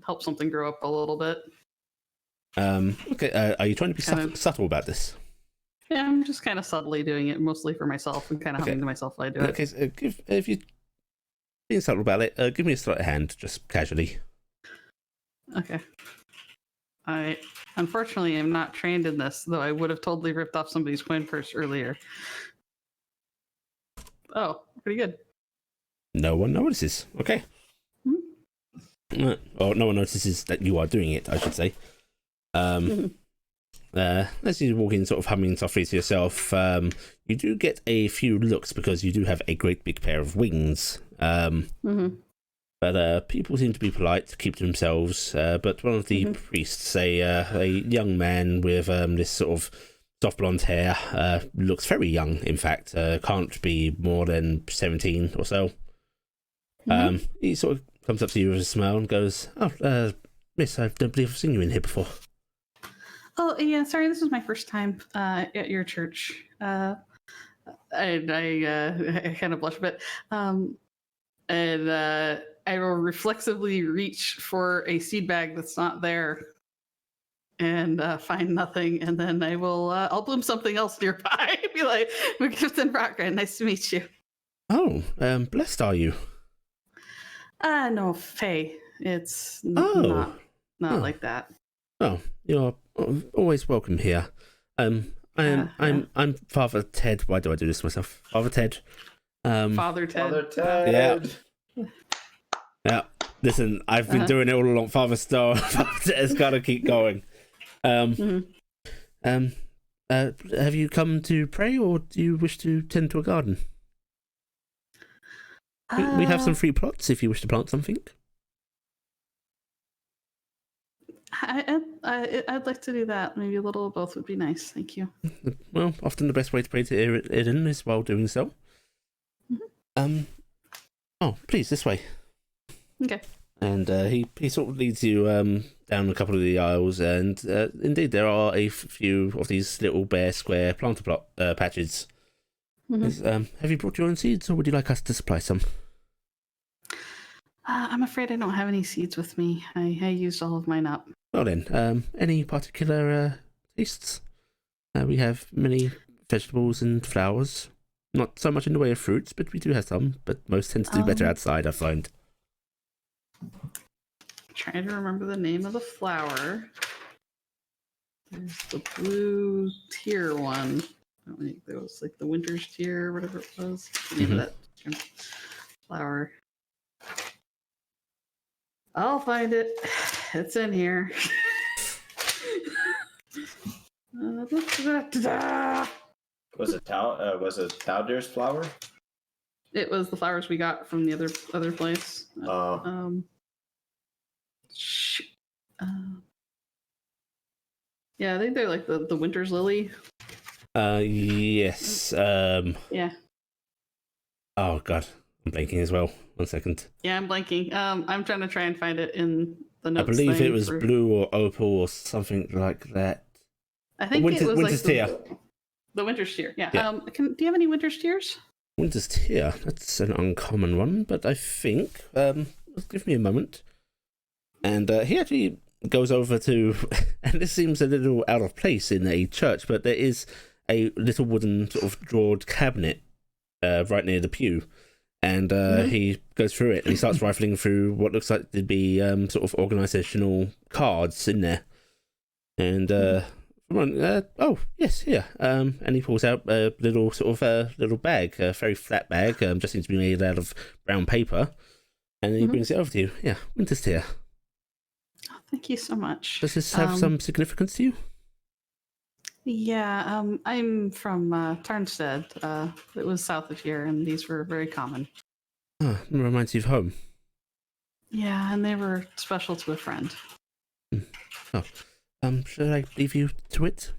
help something grow up a little bit. Okay, are you trying to be subtle about this? Yeah, I'm just kind of subtly doing it, mostly for myself, and kind of humming to myself while I do it. Okay, if you're being subtle about it, give me a sleight of hand, just casually. Okay. I unfortunately am not trained in this, though I would have totally ripped off somebody's coin purse earlier. Oh, pretty good. No one notices. Okay. Or no one notices that you are doing it, I should say. As you walk in, sort of humming softly to yourself, you do get a few looks because you do have a great big pair of wings. But people seem to be polite, keep to themselves. But one of the priests, a young man with this sort of soft blonde hair, looks very young, in fact. Can't be more than 17 or so. He sort of comes up to you with a smile and goes, "Oh, miss, I don't believe I've seen you in here before." Oh, yeah, sorry, this is my first time at your church. I kind of blush a bit. And I will reflexively reach for a seed bag that's not there and find nothing. And then I'll bloom something else nearby. Be like, Captain Brockgren, nice to meet you. Oh, blessed are you? No, Faye. It's Oh. not Oh. like that. Oh, you're always welcome here. I'm Father Ted. Why do I do this to myself? Father Ted. Father Ted. Father Ted. Yeah. Listen, I've been doing it all along. Father Star. It's gotta keep going. Have you come to pray, or do you wish to tend to a garden? We have some free plots if you wish to plant something. I'd like to do that. Maybe a little of both would be nice. Thank you. Well, often the best way to pray to Eden is while doing so. Oh, please, this way. Okay. And he sort of leads you down a couple of the aisles, and indeed there are a few of these little bare square planter plot patches. Have you brought your own seeds, or would you like us to supply some? I'm afraid I don't have any seeds with me. I used all of mine up. Well then, any particular tastes? We have many vegetables and flowers. Not so much in the way of fruits, but we do have some. But most tend to do better outside, I find. Trying to remember the name of the flower. There's the blue tear one. I don't think there was like the winter's tear or whatever it was. The name of that flower. I'll find it. It's in here. Was it Taldir's flower? It was the flowers we got from the other place. Yeah, I think they're like the winter's lily. Yes. Yeah. Oh god, I'm blanking as well. 1 second. Yeah, I'm blanking. I'm trying to find it in the notes. I believe it was blue or opal or something like that. I think it was winter's like tear. The winter's tear. Yeah. Yeah. Do you have any winter's tears? Winter's tear. That's an uncommon one, but I think. Give me a moment. And he actually goes over to, and this seems a little out of place in a church, but there is a little wooden sort of drawed cabinet right near the pew. And he goes through it and he starts rifling through what looks like to be sort of organisational cards in there. And oh yes, here. And he pulls out a little sort of little bag, a very flat bag, just seems to be made out of brown paper. And he brings it over to you. Yeah, winter's tear. Oh, thank you so much. Does this have some significance to you? Yeah, I'm from Tarnstead. It was south of here, and these were very common. Ah, it reminds you of home. Yeah, and they were special to a friend. Oh, should I leave you to it?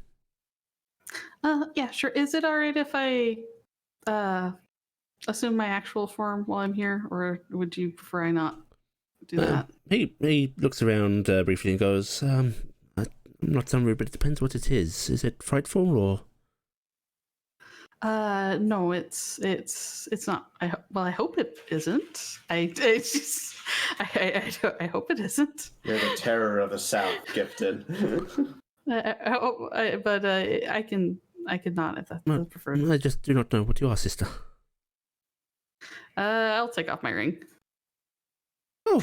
Yeah, sure. Is it all right if I assume my actual form while I'm here, or would you prefer I not do that? He looks around briefly and goes, I'm not so rude, but it depends what it is. Is it frightful or? No, it's not. I hope it isn't. I hope it isn't. You're the terror of the South, Gifted. I could not if that's preferred. I just do not know what you are, sister. I'll take off my ring. Oh,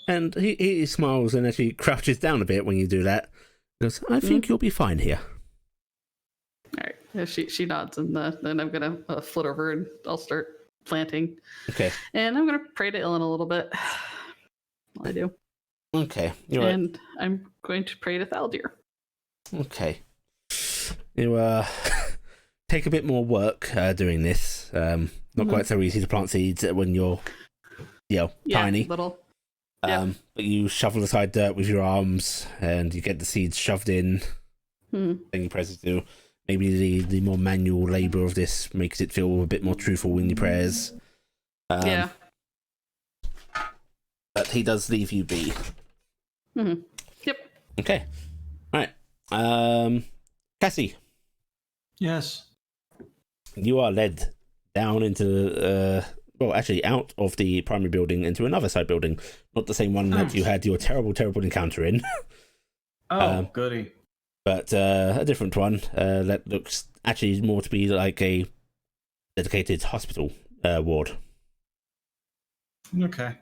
and he smiles and actually crouches down a bit when you do that. He goes, I think you'll be fine here. All right. Yeah, she nods, and then I'm gonna flit over and I'll start planting. Okay. And I'm gonna pray to Ilyn a little bit. I do. Okay. And I'm going to pray to Thaldir. Okay. You take a bit more work doing this. Not quite so easy to plant seeds when you're, tiny. Little. But you shovel aside dirt with your arms, and you get the seeds shoved in. Then you press it through. Maybe the more manual labour of this makes it feel a bit more truthful in your prayers. Yeah. But he does leave you be. Yep. Okay. All right. Cassie. Yes. You are led down into, actually out of the primary building into another side building. Not the same one that you had your terrible, terrible encounter in. Oh, goody. But a different one that looks actually more to be like a dedicated hospital ward. Okay.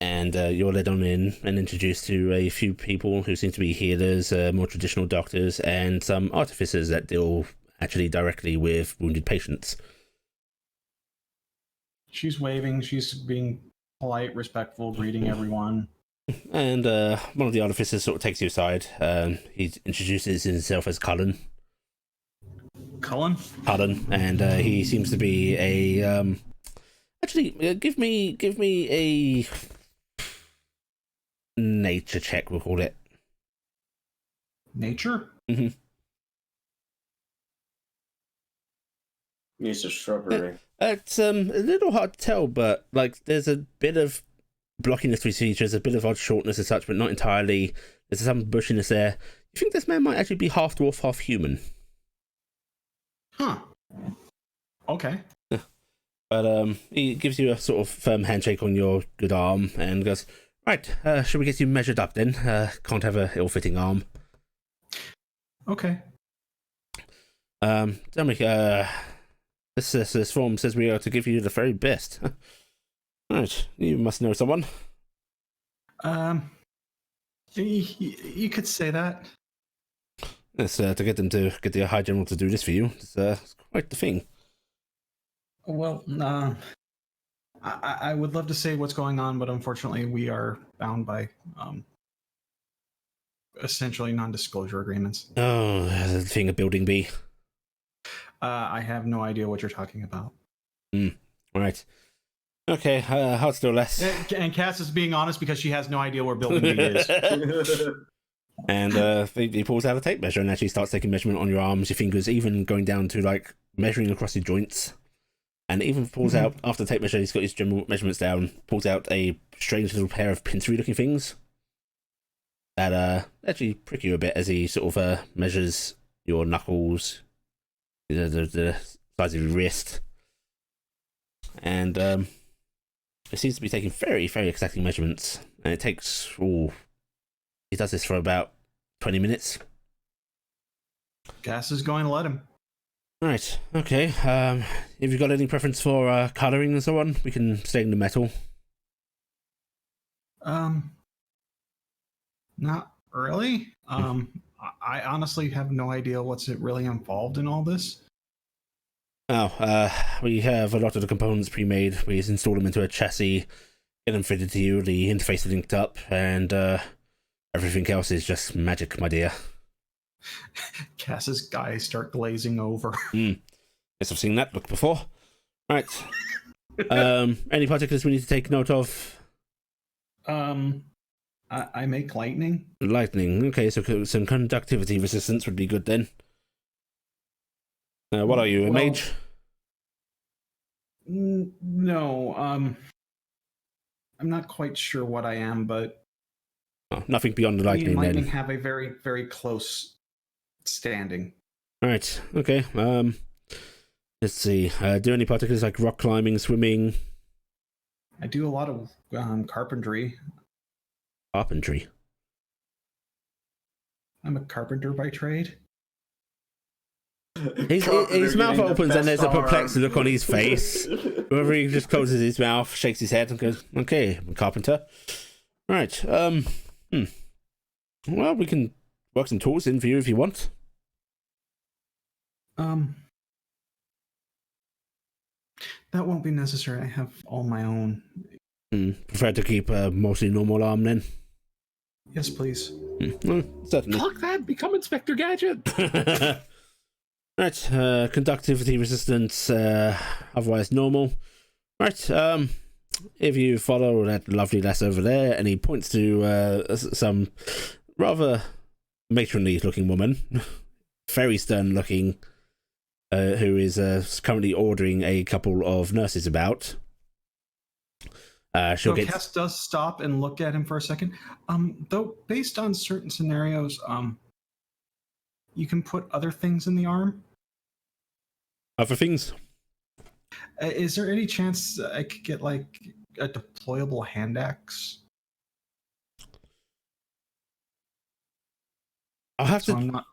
And you're led on in and introduced to a few people who seem to be healers, more traditional doctors, and some artificers that deal actually directly with wounded patients. She's waving. She's being polite, respectful, greeting everyone. And one of the artificers sort of takes you aside. He introduces himself as Cullen. Cullen? Cullen, and he seems to be a actually give me a nature check, we'll call it. Nature? Mm-hmm. Use a shrubbery. It's a little hard to tell, but like there's a bit of blockiness to his features, a bit of odd shortness and such, but not entirely. There's some bushiness there. You think this man might actually be half dwarf, half human? Huh. Okay. But he gives you a sort of firm handshake on your good arm and goes, "Right, should we get you measured up then? Can't have a ill-fitting arm." Okay. Tell me, this form says we are to give you the very best. Right, you must know someone. You could say that. Yes, to get them to get the High General to do this for you, it's quite the thing. Well, I would love to say what's going on, but unfortunately, we are bound by essentially non-disclosure agreements. Oh, the thing a building bee. I have no idea what you're talking about. Right. Okay, how's still less? And Cass is being honest because she has no idea where building B is. And he pulls out a tape measure and actually starts taking measurement on your arms, your fingers, even going down to like measuring across your joints. And even pulls out, after the tape measure, he's got his general measurements down, pulls out a strange little pair of pincery looking things that actually prick you a bit as he sort of measures your knuckles, the size of your wrist. And it seems to be taking very, very exacting measurements. And it takes, he does this for about 20 minutes. Cass is going to let him. Right, okay. Have you got any preference for colouring and so on? We can stain the metal. Not really. I honestly have no idea what's really involved in all this. Oh, we have a lot of the components pre-made. We just install them into a chassis, get them fitted to you, the interface is linked up, and everything else is just magic, my dear. Cass's eyes start glazing over. Guess I've seen that look before. Right. Any particulars we need to take note of? I make lightning. Lightning. Okay, so some conductivity resistance would be good then. What are you, a mage? No. I'm not quite sure what I am, but Oh, nothing beyond the me lightning and lightning then. have a very, very close standing. Right. Okay. Let's see. Do any particulars like rock climbing, swimming, I do a lot of carpentry. carpentry? I'm a carpenter by trade. His mouth opens and there's a perplexed look on his face. Whoever he just closes his mouth, shakes his head, and goes, "Okay, I'm a carpenter." Right. Well, we can work some tools in for you if you want. That won't be necessary. I have all my own. Prefer to keep a mostly normal arm then? Yes, please. Well, certainly. Fuck that! Become Inspector Gadget. Right, conductivity resistance, otherwise normal. Right, if you follow that lovely lass over there, and he points to some rather matronly looking woman, very stern looking, who is currently ordering a couple of nurses about. She'll get. Cass does stop and look at him for a second. Though, based on certain scenarios, you can put other things in the arm. Other things? Is there any chance I could get like a deployable hand axe? I'll have So to. I'm not.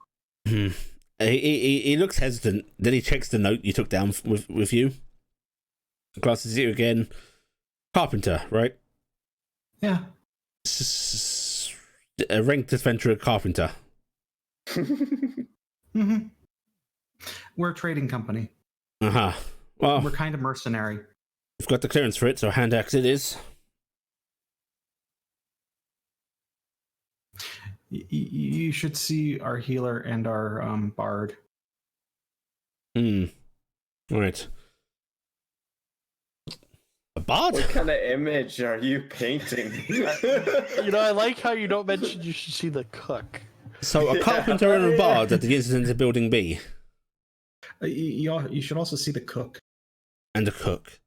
He looks hesitant. Then he checks the note you took down with you. Glances at you again. Carpenter, right? Yeah. A ranked adventurer carpenter. Mm-hmm. We're a trading company. Uh-huh. Well, We're kind of mercenary. we've got the clearance for it, so hand axe it is. You should see our healer and our bard. Right. A bard? What kind of image are you painting? I like how you don't mention you should see the cook. So a carpenter and a bard at the incident of Building B. You should also see the cook. And a cook.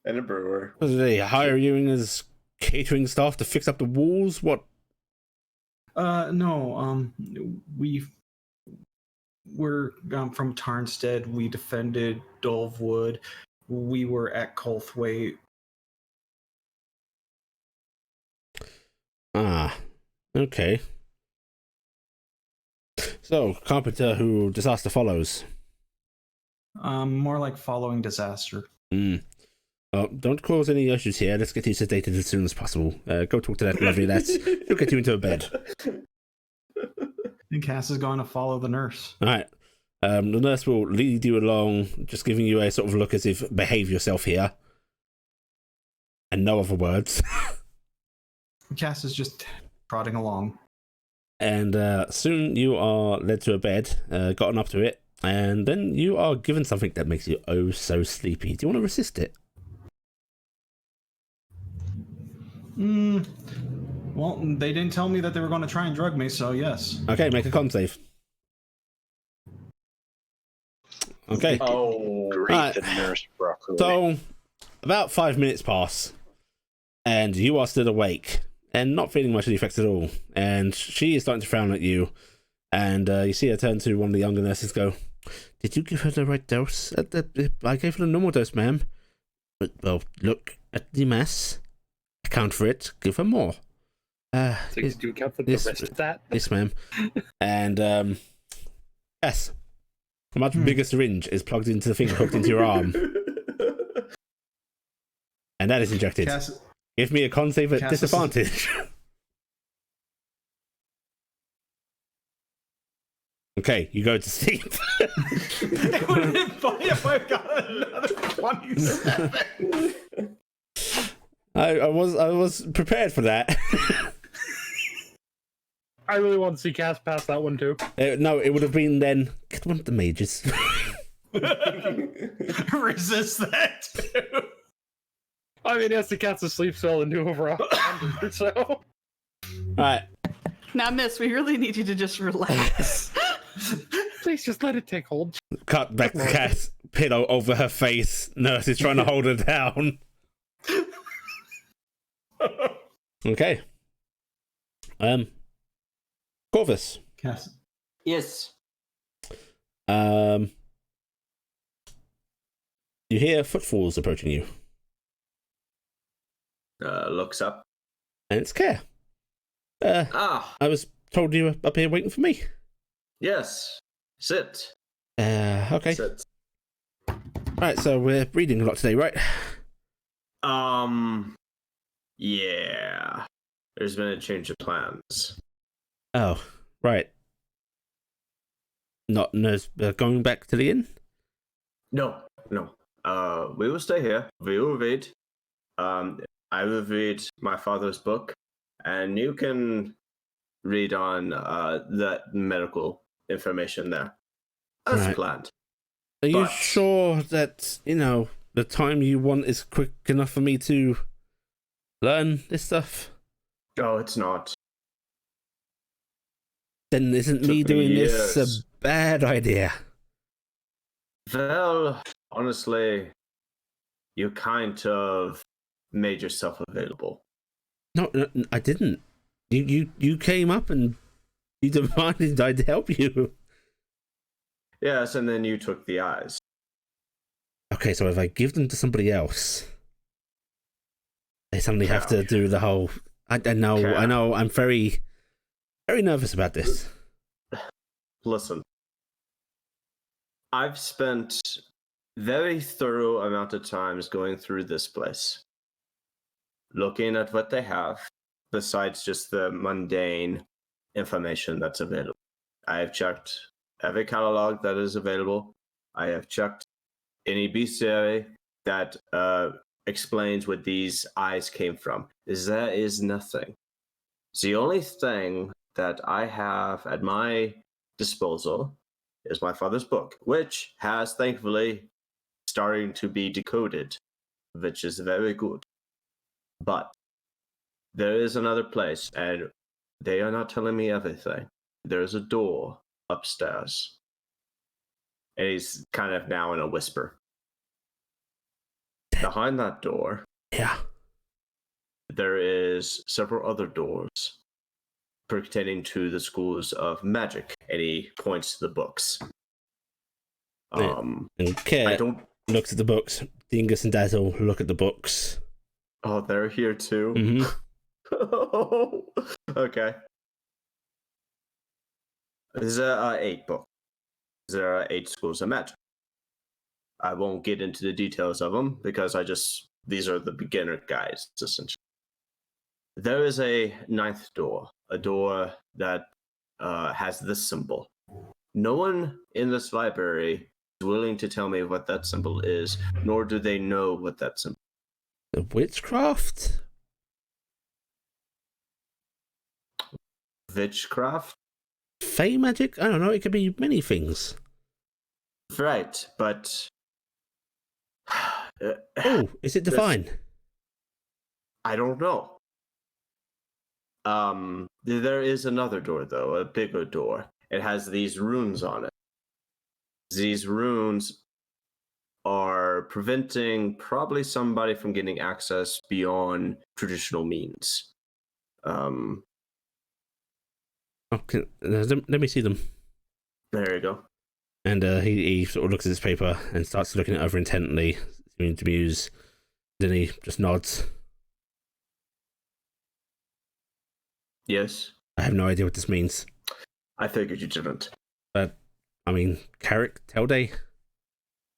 And a brewer. Was they hire you as catering staff to fix up the walls? What? No. We're from Tarnstead. We defended Dulvewood. We were at Colthwaite. Ah, okay. So, carpenter who disaster follows. More like following disaster. Don't cause any issues here. Let's get you sedated as soon as possible. Go talk to that lovely lass. She'll get you into a bed. And Cass is going to follow the nurse. All right. The nurse will lead you along, just giving you a sort of look as if behave yourself here. And no other words. Cass is just trotting along. And soon you are led to a bed, gotten up to it, and then you are given something that makes you oh so sleepy. Do you want to resist it? Well, they didn't tell me that they were going to try and drug me, so yes. Okay, make a con save. Okay. Oh, Great, Alright. the nurse broccoli. So, about 5 minutes pass, and you are still awake, and not feeling much of the effects at all. And she is starting to frown at you, and you see her turn to one of the younger nurses, go, "Did you give her the right dose? I gave her the normal dose, ma'am. Well, look at the mess. Account for it. Give her more. So did you account for the yes, rest of that? Yes, ma'am. And yes, a much bigger syringe is plugged into the thing hooked into your arm, and that is injected. Cass, Give me a con save at Cass, disadvantage. Okay, you go to sleep. it would have been funny if I got another 27. I was prepared for that. I really want to see Cass pass that one too. No, it would have been then. Get one of the mages. Resist that too. I mean, yes, the cat's asleep still and do over 100, so. All right. Now, miss, we really need you to just relax. Please just let it take hold. Cut back to Cass. Pillow over her face. Nurse is trying to hold her down. Okay. Corvus. Cass. yes. You hear footfalls approaching you, Looks up. and it's Care. I was told you were up here waiting for me. Yes. Sit. Okay. Sit. Right, so we're reading a lot today, right? Yeah. There's been a change of plans. Oh, right. Not nurse going back to the inn? No. We will stay here. We will read. I will read my father's book, and you can read on that medical information there. As Right. planned. Are you But- sure that, the time you want is quick enough for me to learn this stuff? Oh, it's not. Then isn't me Took me doing this a years. bad idea? Well, honestly, you kind of made yourself available. No, I didn't. You came up and you demanded I'd help you. Yes, and then you took the eyes. Okay, so if I give them to somebody else, they suddenly have to do the whole. I know. Okay. I'm very, very nervous about this. Listen, I've spent very thorough amount of times going through this place, looking at what they have, besides just the mundane information that's available. I have checked every catalog that is available. I have checked any bestiary that explains where these eyes came from. There is nothing. The only thing that I have at my disposal is my father's book, which has thankfully starting to be decoded, which is very good. But there is another place, and they are not telling me everything. There's a door upstairs. And he's kind of now in a whisper. Behind that door, Yeah. there is several other doors pertaining to the schools of magic, and he points to the books. And I Kit don't. looks at the books. Dingus and Dazzle look at the books. Oh, they're here too. Mm-hmm. Okay. There are 8 books. There are 8 schools of magic. I won't get into the details of them because these are the beginner guides, essentially. There is a 9th door, a door that has this symbol. No one in this library is willing to tell me what that symbol is, nor do they know what that symbol The witchcraft? is. Witchcraft? Fey magic? I don't know. It could be many things. Right, but... Oh, is it divine? I don't know. There is another door, though, a bigger door. It has these runes on it. These runes are preventing probably somebody from getting access beyond traditional means. Okay, let me see them. There you go. And he sort of looks at his paper and starts looking it over intently, seeming to muse. Then he just nods. Yes, I have no idea what this means. I figured you didn't. But, I mean, Carrick, Telday?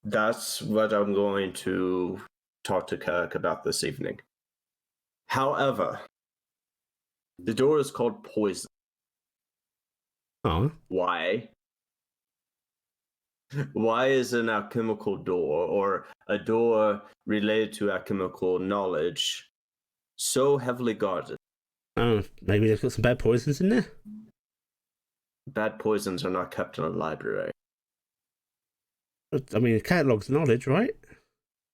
That's what I'm going to talk to Kirk about this evening. However, the door is called Poison. Oh. Why? Why is an alchemical door, or a door related to alchemical knowledge, so heavily guarded? Oh, maybe they've got some bad poisons in there? Bad poisons are not kept in a library. I mean, it catalogues knowledge, right?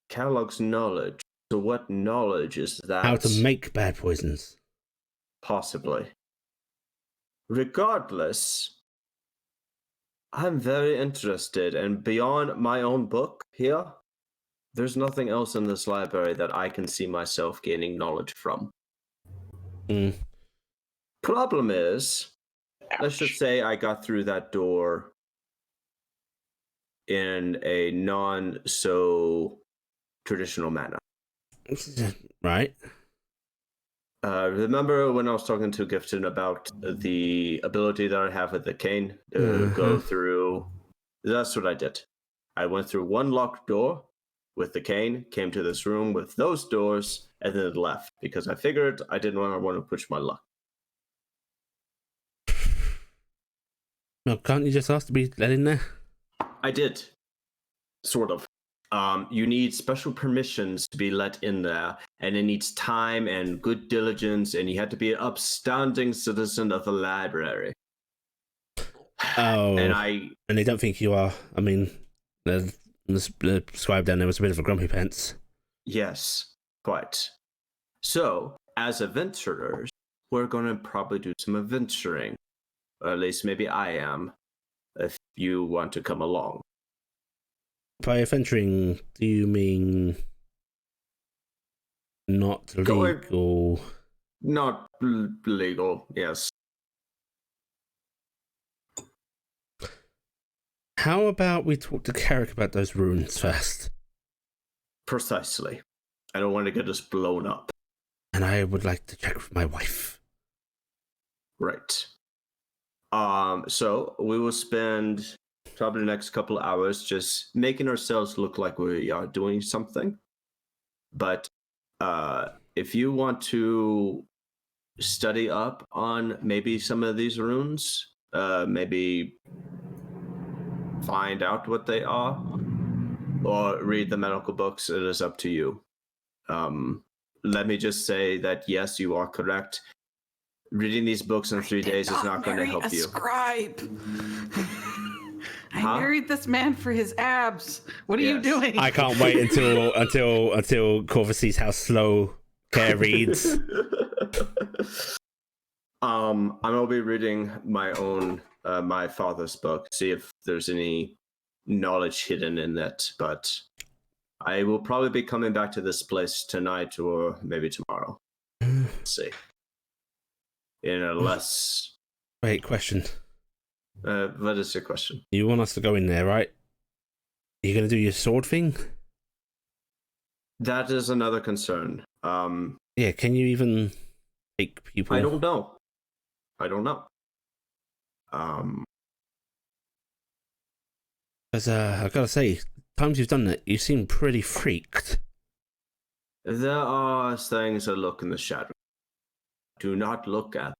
Catalogs knowledge. So what knowledge is that? How to make bad poisons. Possibly. Regardless, I'm very interested, and beyond my own book here, there's nothing else in this library that I can see myself gaining knowledge from. Problem is, let's just say I got through that door in a non-so-traditional manner. Right. Remember when I was talking to Gifton about the ability that I have with the cane to go through? That's what I did. I went through one locked door with the cane, came to this room with those doors, and then left because I figured I didn't want to push my luck. Well, can't you just ask to be let in there? I did. Sort of. You need special permissions to be let in there, and it needs time and good diligence, and you have to be an upstanding citizen of the library. Oh, and they don't think you are. I mean, the scribe down there was a bit of a grumpy pants. Yes, quite. So, as adventurers, we're going to probably do some adventuring. Or at least maybe I am, if you want to come along. By adventuring, do you mean not legal? Not legal, yes. How about we talk to Carrick about those runes first? Precisely. I don't want to get us blown up. And I would like to check with my wife. Right. So we will spend probably the next couple of hours, just making ourselves look like we are doing something. But if you want to study up on maybe some of these runes, maybe find out what they are, or read the medical books, it is up to you. Let me just say that yes, you are correct. Reading these books in 3 days is not going to help you. Scribe. I Huh? married this man for his abs. What are you Yes. doing? I can't wait until Corvus sees how slow Care reads. I'm gonna be reading my own my father's book, see if there's any knowledge hidden in it, but I will probably be coming back to this place tonight or maybe tomorrow. Let's see. In a less Wait, question. what is your question? You want us to go in there, right? Are you going to do your sword thing? That is another concern. Yeah, can you even take people? I don't know. Because I gotta say, times you've done it, you seem pretty freaked. There are things that look in the shadow. Do not look at.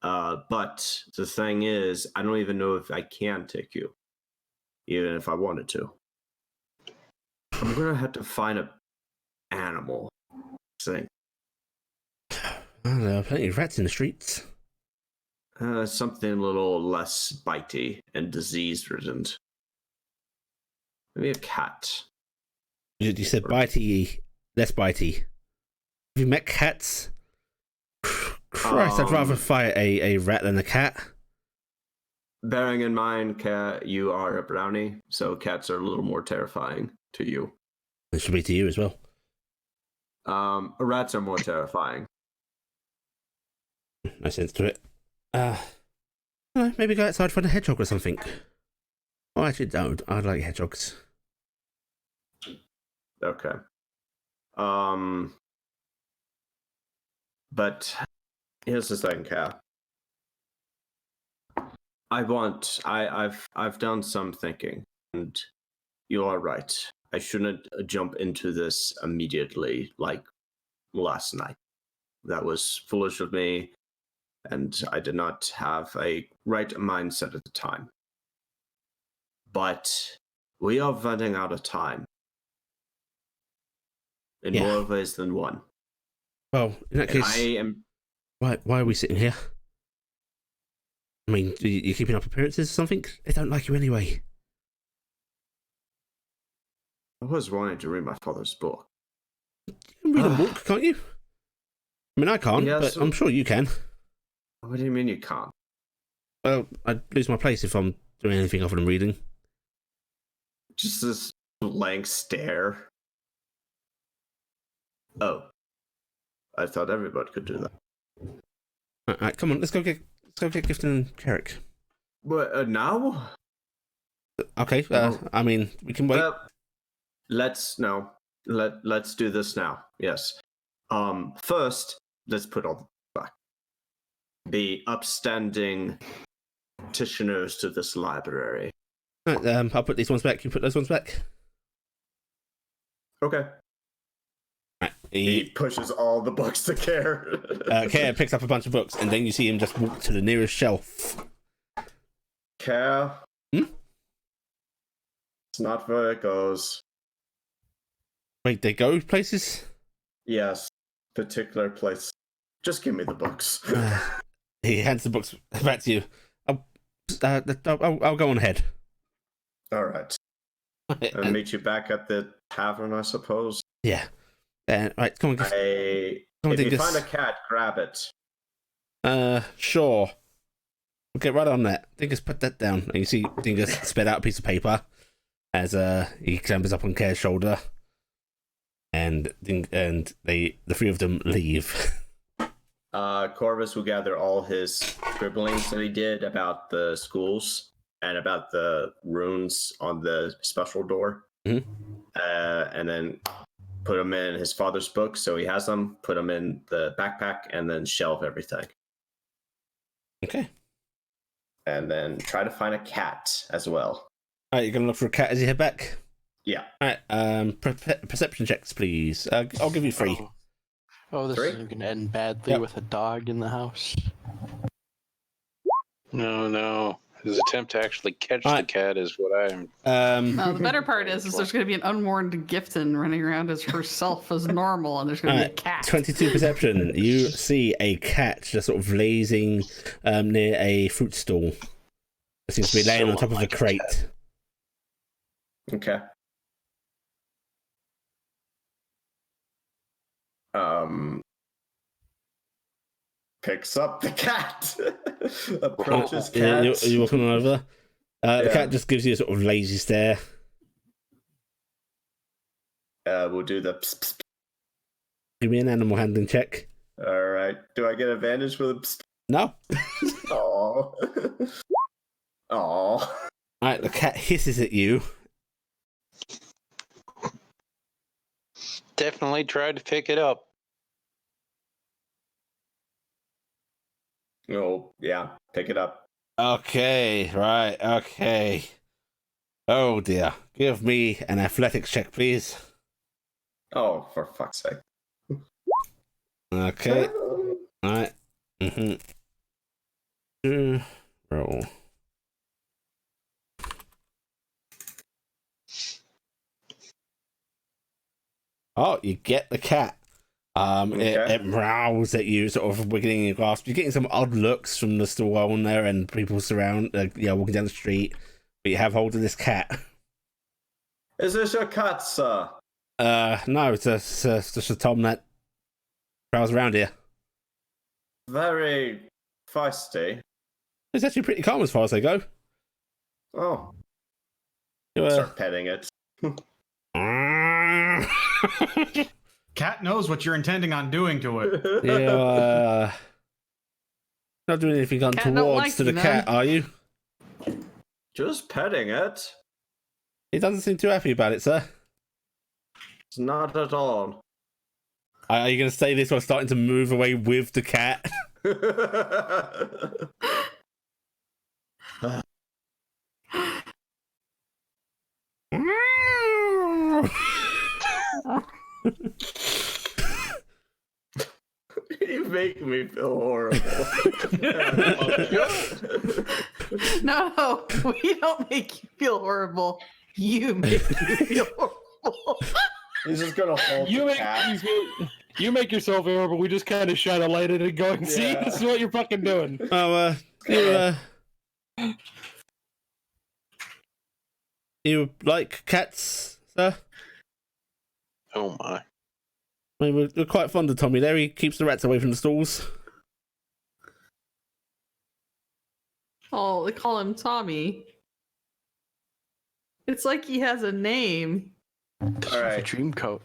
But the thing is, I don't even know if I can take you, even if I wanted to. I'm gonna have to find an animal thing. Oh, there are plenty of rats in the streets. Something a little less bitey and disease-ridden. Maybe a cat. You said bitey, less bitey. Have you met cats? Christ, I'd rather fight a rat than a cat. Bearing in mind, cat, you are a brownie, so cats are a little more terrifying to you. It should be to you as well. Rats are more terrifying. No sense to it. Maybe go outside for a hedgehog or something. Oh, actually, don't. I like hedgehogs. Okay. But here's the thing, Cal. I've done some thinking, and you are right. I shouldn't jump into this immediately like last night. That was foolish of me, and I did not have a right mindset at the time. But we are running out of time. In more ways than one. Well, in that case, why are we sitting here? I mean, you keeping up appearances or something? They don't like you anyway. I was wanting to read my father's book. You can read a book, can't you? I mean, I can't, but I'm sure you can. What do you mean you can't? Well, I'd lose my place if I'm doing anything other than reading. Just this blank stare. Oh. I thought everybody could do that. Alright, come on, let's go get Gifton and Carrick. But now? Okay, I mean, we can wait. Let's do this now. Yes. First, let's put all back. Be upstanding petitioners to this library. Right, I'll put these ones back. You put those ones back. Okay. Right, he pushes all the books to Care. Care picks up a bunch of books, and then you see him just walk to the nearest shelf. Care? It's not where it goes. Wait, they go places? Yes, particular place. Just give me the books. He hands the books back to you. I'll go on ahead. All right. I'll meet you back at the tavern, I suppose. Yeah. Right, come on. If you find a cat, grab it. Sure. We'll get right on that. Dingus, put that down. And you see Dingus spit out a piece of paper as he clambers up on Care's shoulder. And the three of them leave. Corvus will gather all his scribblings that he did about the schools and about the runes on the special door. Mm-hmm. And then put them in his father's book, so he has them, put them in the backpack, and then shelve everything. Okay. and then try to find a cat as well. All right, you're gonna look for a cat as you head back. Yeah. All right. Perception checks, please. I'll give you 3. Oh, this 3? is going to end badly Yep. with a dog in the house. No. His attempt to actually catch the Alright. cat is what I'm. No, the better part is there's going to be an unwarned Gifton running around as herself as normal, and there's going to be a cat. 22 perception. You see a cat just sort of lazing near a fruit stall. It seems to be laying So on top of a unlike a crate. Okay. Picks up the cat. Approaches cat. You're walking on over. The Yeah. cat just gives you a sort of lazy stare. We'll do the. Pss, pss, pss. Give me an animal handling check. All right. Do I get advantage with the? Pss, No. oh. Oh. Alright, the cat hisses at you. Definitely tried to pick it up. Oh, yeah. Pick it up. Okay, right, okay. Oh dear. Give me an athletics check, please. Oh, for fuck's sake. Okay. Alright. Roll. Oh, you get the cat. It meows at you, sort of wiggling your grasp. You're getting some odd looks from the stall owner and people walking down the street. But you have hold of this cat. Is this your cat, sir? No, it's just a Tom that prowls around here. Very feisty. It's actually pretty calm as far as they go. Oh, You, start petting it. Cat knows what you're intending on doing to it. You're not doing anything Cat don't untoward like to the you, cat, man. are you? Just petting it. He doesn't seem too happy about it, sir. It's not at all. Are you going to say this while starting to move away with the cat? You make me feel horrible. No, we don't make you feel horrible. You make you feel horrible. He's just gonna hold You the make cat. you make yourself horrible. We just kind of shine a light at it and going, see, Yeah. this is what you're fucking doing. You like cats, sir? Oh my. I mean, we're quite fond of Tommy there. He keeps the rats away from the stalls. Oh, they call him Tommy. It's like he has a name. This All is a right. dream coat.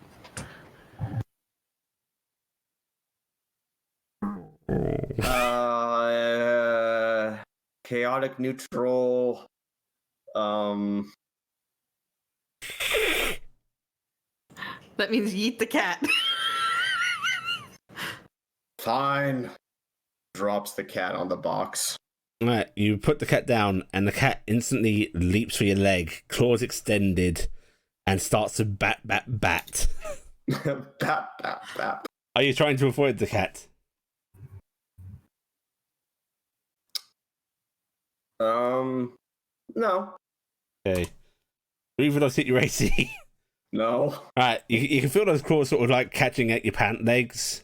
Chaotic neutral. That means you eat the cat. Fine. Drops the cat on the box. Right, you put the cat down, and the cat instantly leaps for your leg, claws extended, and starts to bat. Bap, bap, bap. Are you trying to avoid the cat? No. Okay. Even though hit your AC. No. Right, you can feel those claws sort of like catching at your pant legs,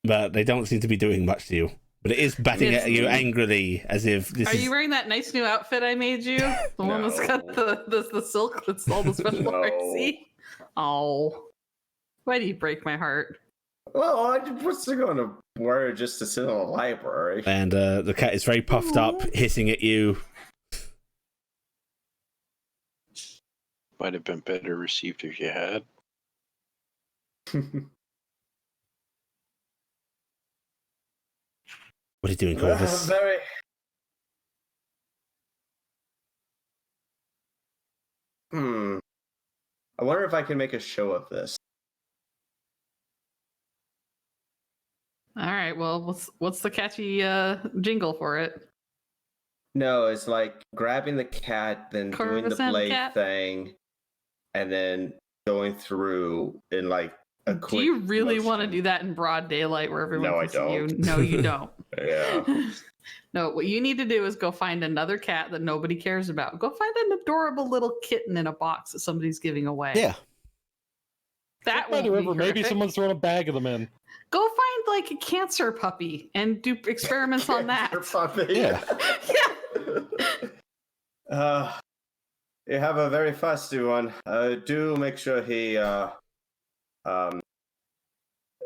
but they don't seem to be doing much to you. But it is batting at you angrily, as if this Are is... you wearing that nice new outfit I made you? The one that's got the silk that's all the special No. RC? Oh. Why do you break my heart? Well, I was going to wear it just to sit in the library. And the cat is very puffed up, hissing at you. Might have been better received if you had. What are you doing, Corvus? Very. I wonder if I can make a show of this. All right, well, what's the catchy jingle for it? No, it's like grabbing the cat, then doing the Coruscant blade cat? thing, and then going through in like a Do quick. you really want to motion. do that in broad daylight where everyone No, can I see you? don't. No, you don't. Yeah. No, what you need to do is go find another cat that nobody cares about. Go find an adorable little kitten in a box that somebody's giving away. Yeah. That By won't the be river, maybe horrific. someone's throwing a bag of them in. Go find like a cancer puppy and do experiments on that. Puppy. Yeah. Yeah. You have a very feisty one. Do make sure he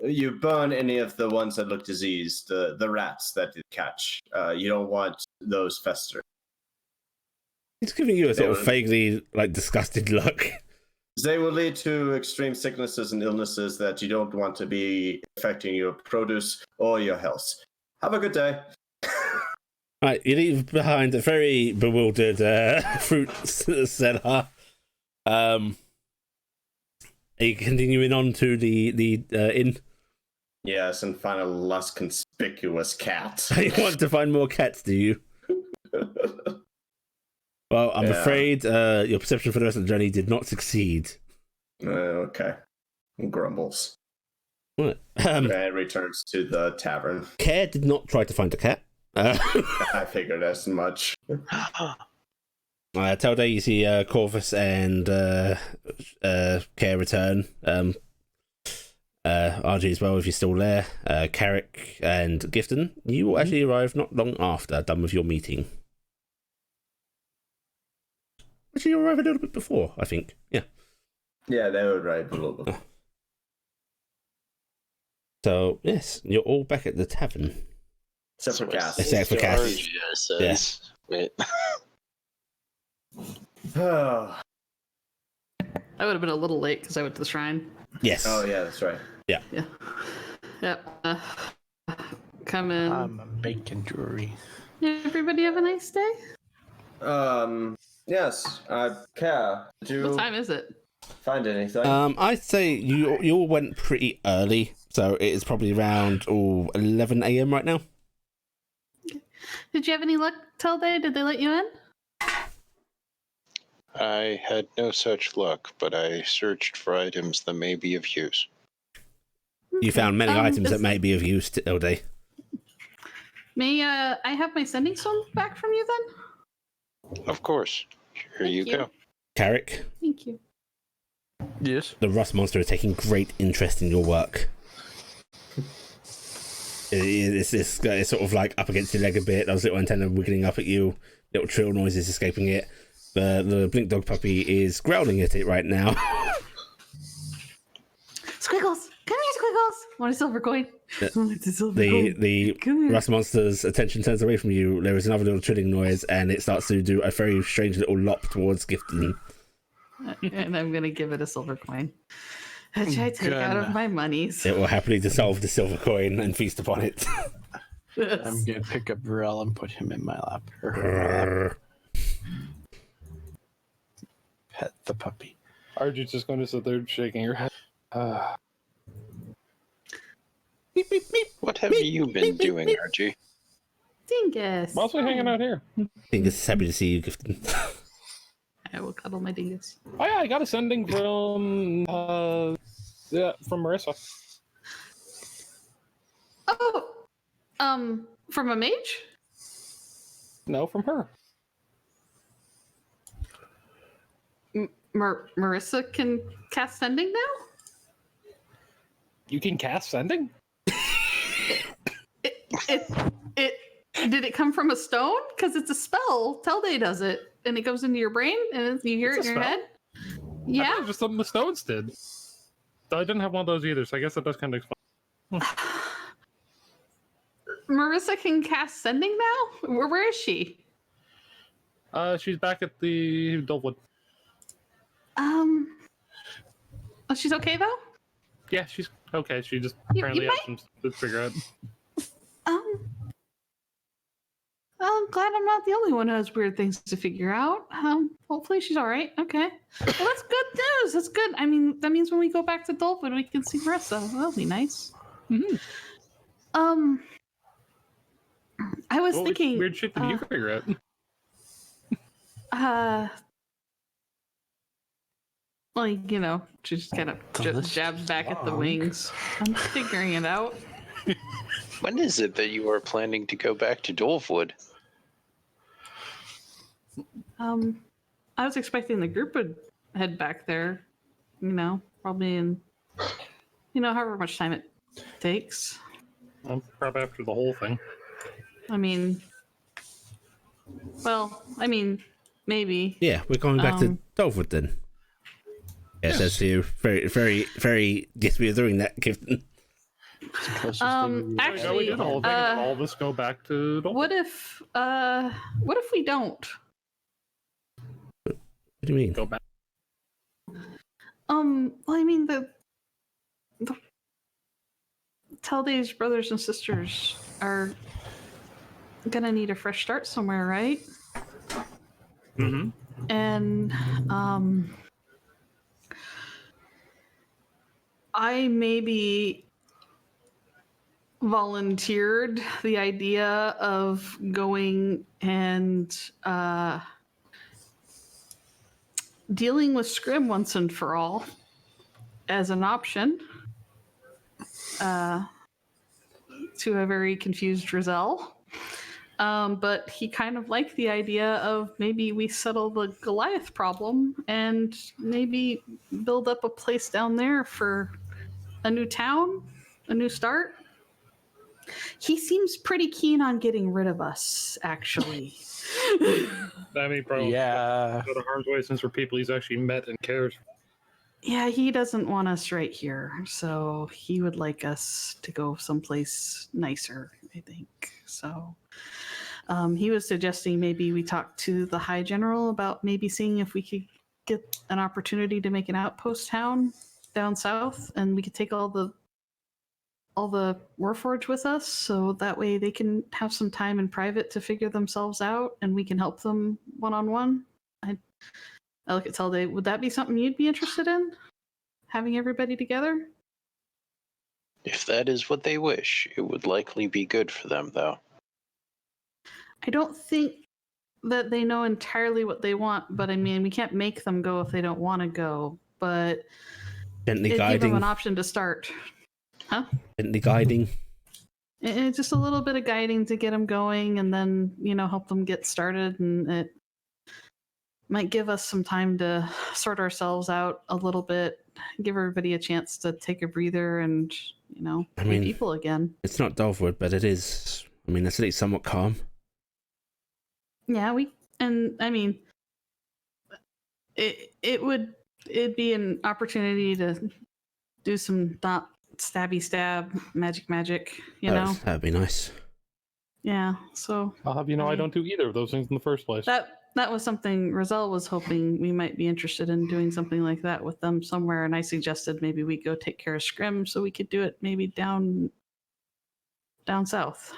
you burn any of the ones that look diseased, the rats that did catch. You don't want those fester. He's giving you a sort of Yeah. vaguely like disgusted look. They will lead to extreme sicknesses and illnesses that you don't want to be affecting your produce or your health. Have a good day. Right, you leave behind a very bewildered fruit seller. Are you continuing on to the inn? Yes, and find a less conspicuous cat. You want to find more cats, do you? Well, I'm Yeah. afraid your perception for the rest of the journey did not succeed. Okay. Grumbles. What? And returns to the tavern. Care did not try to find a cat. I figured as much. Telday, you see Corvus and Care return. RG as well, if you're still there. Carrick and Gifton, you will actually arrive not long after done with your meeting. Actually, you arrive a little bit before, I think. Yeah. Yeah, they would write a little bit. So, yes, you're all back at the tavern. Except for Cass. Except for Cass. Georgia says. Wait. Oh, I would have been a little late because I went to the shrine. Yes. yeah, that's right. Yeah. Yep. Come in. I'm a bacon jewelry. Everybody have a nice day. Yes. Kat, did you What time is it? find anything? I'd say you all went pretty early, so it is probably around 11 a.m. right now. Did you have any luck till day? Did they let you in? I had no such luck, but I searched for items that may be of use. You found many items is- that may be of use to Ilday. May I have my sending stone back from you then? Of course. Here Thank you you. go. Carrick, Thank you. Yes. the rust monster is taking great interest in your work. It's sort of like up against your leg a bit. Those little antennae wiggling up at you, little trill noises escaping it. The blink dog puppy is growling at it right now. Squiggles! Come here, Squiggles! Want a silver coin? Yeah. Want a silver coin? The Come here. rust monster's attention turns away from you. There is another little trilling noise, and it starts to do a very strange little lop towards Gifton. And I'm going to give it a silver coin. Which I take out of Gonna. my monies. It will happily dissolve the silver coin and feast upon it. I'm gonna pick up Varel and put him in my lap. Or her in my lap. Pet the puppy. Arju's just going to sit there shaking her head. What have you been doing, Archie? Dingus. Mostly hanging out here. Dingus is happy to see you, Gifton. I will cuddle my dingus. Oh yeah, I got a sending from Marissa. Oh, from a mage? No, from her. Marissa can cast sending now? You can cast sending? It did it come from a stone? Because it's a spell. Telday does it, and it goes into your brain, and you hear It's it in a your spell? head. I thought Yeah. it was just something the stones did. So I didn't have one of those either, so I guess that does kind of explain. Marissa can cast sending now. Where is she? She's back at the Dulwood. Oh, she's okay though. Yeah, she's okay. She just You apparently has might- some to figure out. Well, I'm glad I'm not the only one who has weird things to figure out. Hopefully she's all right. Okay. Well, that's good news. That's good. I mean, that means when we go back to Dolphin, we can see Marissa. That'll be nice. Mm-hmm. I was What thinking. weird shit did you figure out? Like, she just kind of The list jabs is back at the long. wings. I'm figuring it out. When is it that you are planning to go back to Dolpwood? I was expecting the group would head back there, probably in, however much time it takes. Probably after the whole thing. Maybe. Yeah, we're going back to Dolpwood then. Yes, says to you. Very, very, very. Yes, we are doing that, Gifton. Closest thing we actually, Yeah, we do the whole thing, and all of us go back to Dolphin. What if we don't? What do you mean? Go back. Well, the Telday's brothers and sisters are gonna need a fresh start somewhere, right? Mm-hmm. And I maybe volunteered the idea of going and dealing with Scrim once and for all as an option to a very confused Rizal. But he kind of liked the idea of maybe we settle the Goliath problem and maybe build up a place down there for a new town, a new start. He seems pretty keen on getting rid of us, actually. Probably Yeah. go to harm's way since we're people he's actually met and cares. Yeah, he doesn't want us right here, so he would like us to go someplace nicer, I think. So he was suggesting maybe we talk to the High General about maybe seeing if we could get an opportunity to make an outpost town down south, and we could take all the Warforged with us, so that way they can have some time in private to figure themselves out, and we can help them one-on-one. I look at Telday. Would that be something you'd be interested in? Having everybody together? If that is what they wish, it would likely be good for them, though. I don't think that they know entirely what they want, but we can't make them go if they don't want to go. But Gently it'd give them guiding. an option to start. Huh? Gently guiding. It's just a little bit of guiding to get them going, and then help them get started, and it might give us some time to sort ourselves out a little bit, give everybody a chance to take a breather and be people again. It's not Dolpwood, but it is. It's at least somewhat calm. Yeah, it'd be an opportunity to do some not stabby stab magic, That'd be nice. Yeah, so I'll have you know I don't do either of those things in the first place. that was something Rizal was hoping we might be interested in doing something like that with them somewhere, and I suggested maybe we go take care of Scrim so we could do it maybe down south.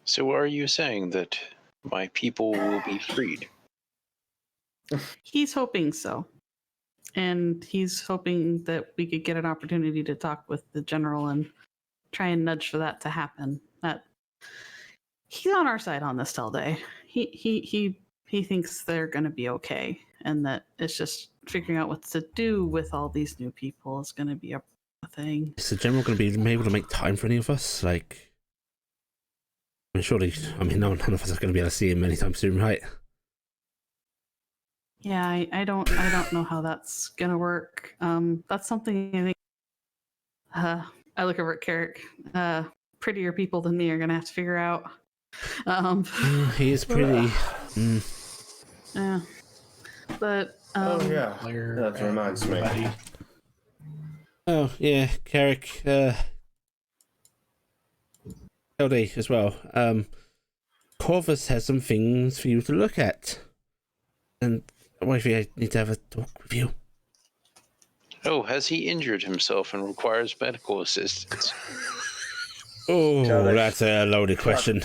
So are you saying that my people will be freed? He's hoping so. And he's hoping that we could get an opportunity to talk with the general and try and nudge for that to happen. That he's on our side on this Telday. He thinks they're going to be okay, and that it's just figuring out what to do with all these new people is going to be a thing. Is the general going to be able to make time for any of us? Surely, none of us are going to be able to see him anytime soon, right? Yeah, I don't know how that's gonna work. That's something I think. I look over at Carrick. Prettier people than me are gonna have to figure out. He is pretty. Yeah, but that reminds me. Oh yeah, Carrick. Howdy as well. Corvus has some things for you to look at, and wifey, I need to have a talk with you. Oh, has he injured himself and requires medical assistance? Oh, that's a loaded question.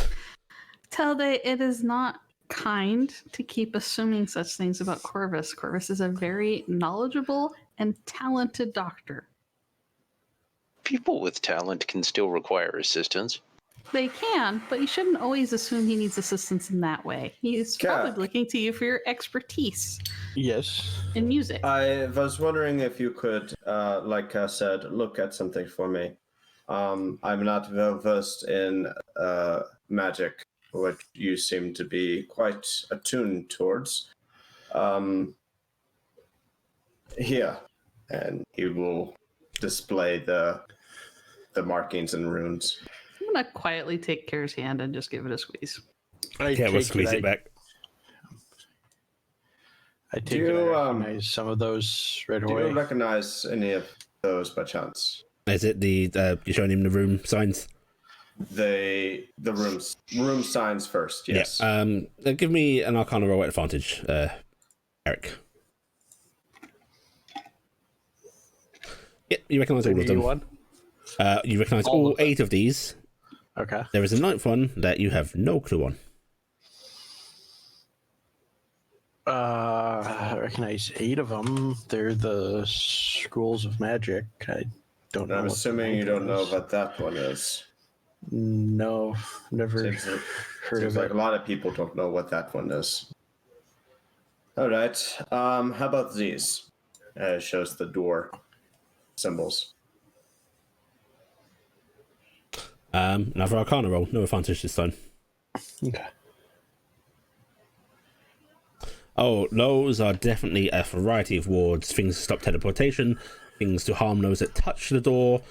Telday, it is not kind to keep assuming such things about Corvus. Corvus is a very knowledgeable and talented doctor. People with talent can still require assistance. They can, but you shouldn't always assume he needs assistance in that way. He's probably Cat. looking to you for your expertise Yes. in music. I was wondering if you could, like I said, look at something for me. I'm not well versed in magic, which you seem to be quite attuned towards. Here, and he will display the markings and runes. I'm gonna quietly take Kara's hand and just give it a squeeze. Yeah, we'll squeeze it back. I take Do it you, I recognize some of those right Do away. you recognize any of those by chance? Is it the you're showing him the room signs? The room signs first. Yes. Yeah. Give me an Arcana roll at advantage, Eric. Yep, you recognise all of them. One? You recognise All all of them. 8 of these. Okay. There is a 9th one that you have no clue on. I recognize 8 of them. They're the Scrolls of Magic. I don't know. I'm what the assuming you don't know is. what that one is. No, never Seems, heard seems of like it. a lot of people don't know what that one is. All right. How about these? Shows the door symbols. Another Arcana roll, no advantage this time. Okay. Oh, those are definitely a variety of wards. Things to stop teleportation, things to harm those that touch the door,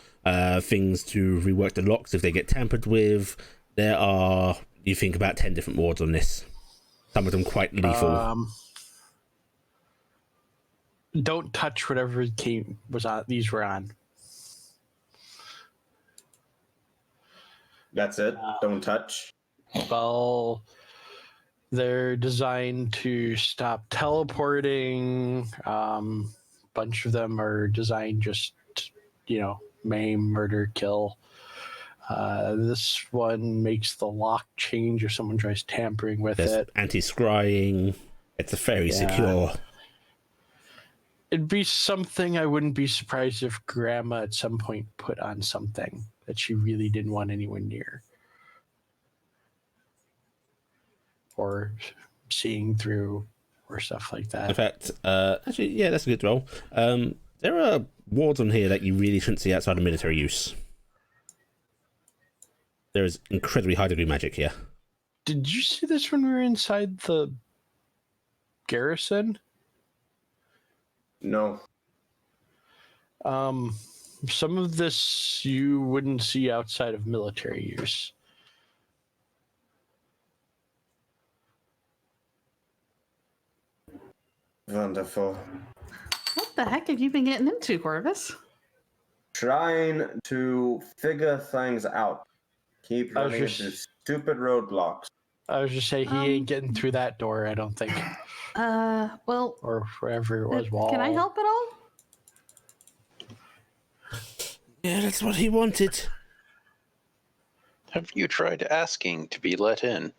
things to rework the locks if they get tampered with. There are, you think, about 10 different wards on this. Some of them quite lethal. Don't touch whatever was on. These were on. That's it. Don't touch. Well, they're designed to stop teleporting. Bunch of them are designed just, maim, murder, kill. This one makes the lock change if someone tries tampering with There's it. anti-scrying. It's very secure. It'd be something I wouldn't be surprised if Grandma at some point put on something that she really didn't want anyone near. Or seeing through or stuff like that. In fact, actually, yeah, that's a good roll. There are wards on here that you really shouldn't see outside of military use. There is incredibly high degree magic here. Did you see this when we were inside the garrison? No. Some of this you wouldn't see outside of military use. Wonderful. What the heck have you been getting into, Corvus? Trying to figure things out. Keep I was running just- into stupid roadblocks. I was just saying he ain't getting through that door, I don't think. Well, Or wherever it was. Wall. can I help at all? Yeah, that's what he wanted. Have you tried asking to be let in?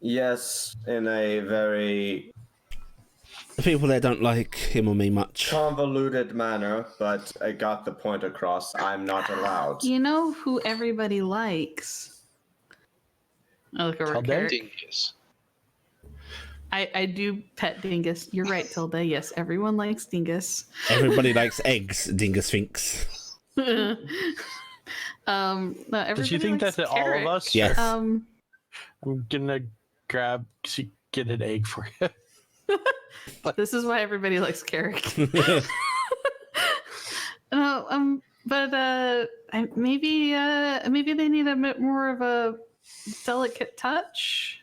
Yes, in a very The people there don't like him or me much. convoluted manner, but I got the point across. I'm not allowed. You know who everybody likes? I look over at Tilde? Carrick. Dingus. I do pet Dingus. You're right, Tilda. Yes, everyone likes Dingus. Everybody likes eggs, Dingus thinks. No, Does she think likes that to all of Carrick. us? Yes. I'm gonna get an egg for you. This is why everybody likes Carrick. No, but maybe they need a bit more of a delicate touch.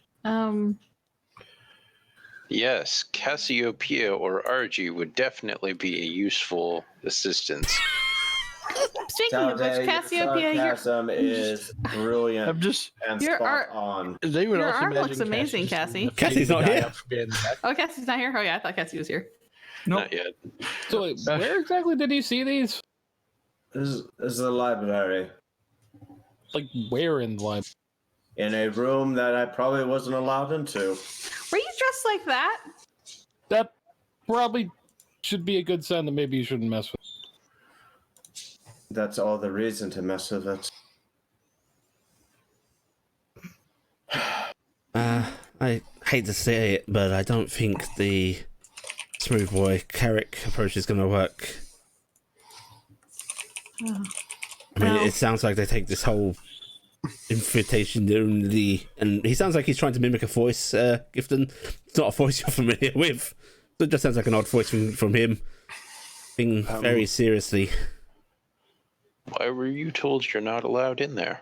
Yes, Cassiopeia or Argy would definitely be a useful assistance. Speaking of which, Cassiopeia, sarcasm is brilliant I'm just. and your spot art- on. They would Your also arm imagine looks amazing, Cassie just Cassie. lifting Cassie's the not guy here. up from behind the back. oh, Cassie's not here. Oh yeah, I thought Cassie was here. Not yet. So wait, where exactly did you see these? This is the library. Like where in the library? In a room that I probably wasn't allowed into. Were you dressed like that? That probably should be a good sign that maybe you shouldn't mess with. That's all the reason to mess with it. hate to say it, but I don't think the smooth boy Carrick approach is going to work. Oh. I mean, Well. it sounds like they take this whole invitation only, and he sounds like he's trying to mimic a voice, Gifton. It's not a voice you're familiar with. So it just sounds like an odd voice from him, being very seriously. Why were you told you're not allowed in there?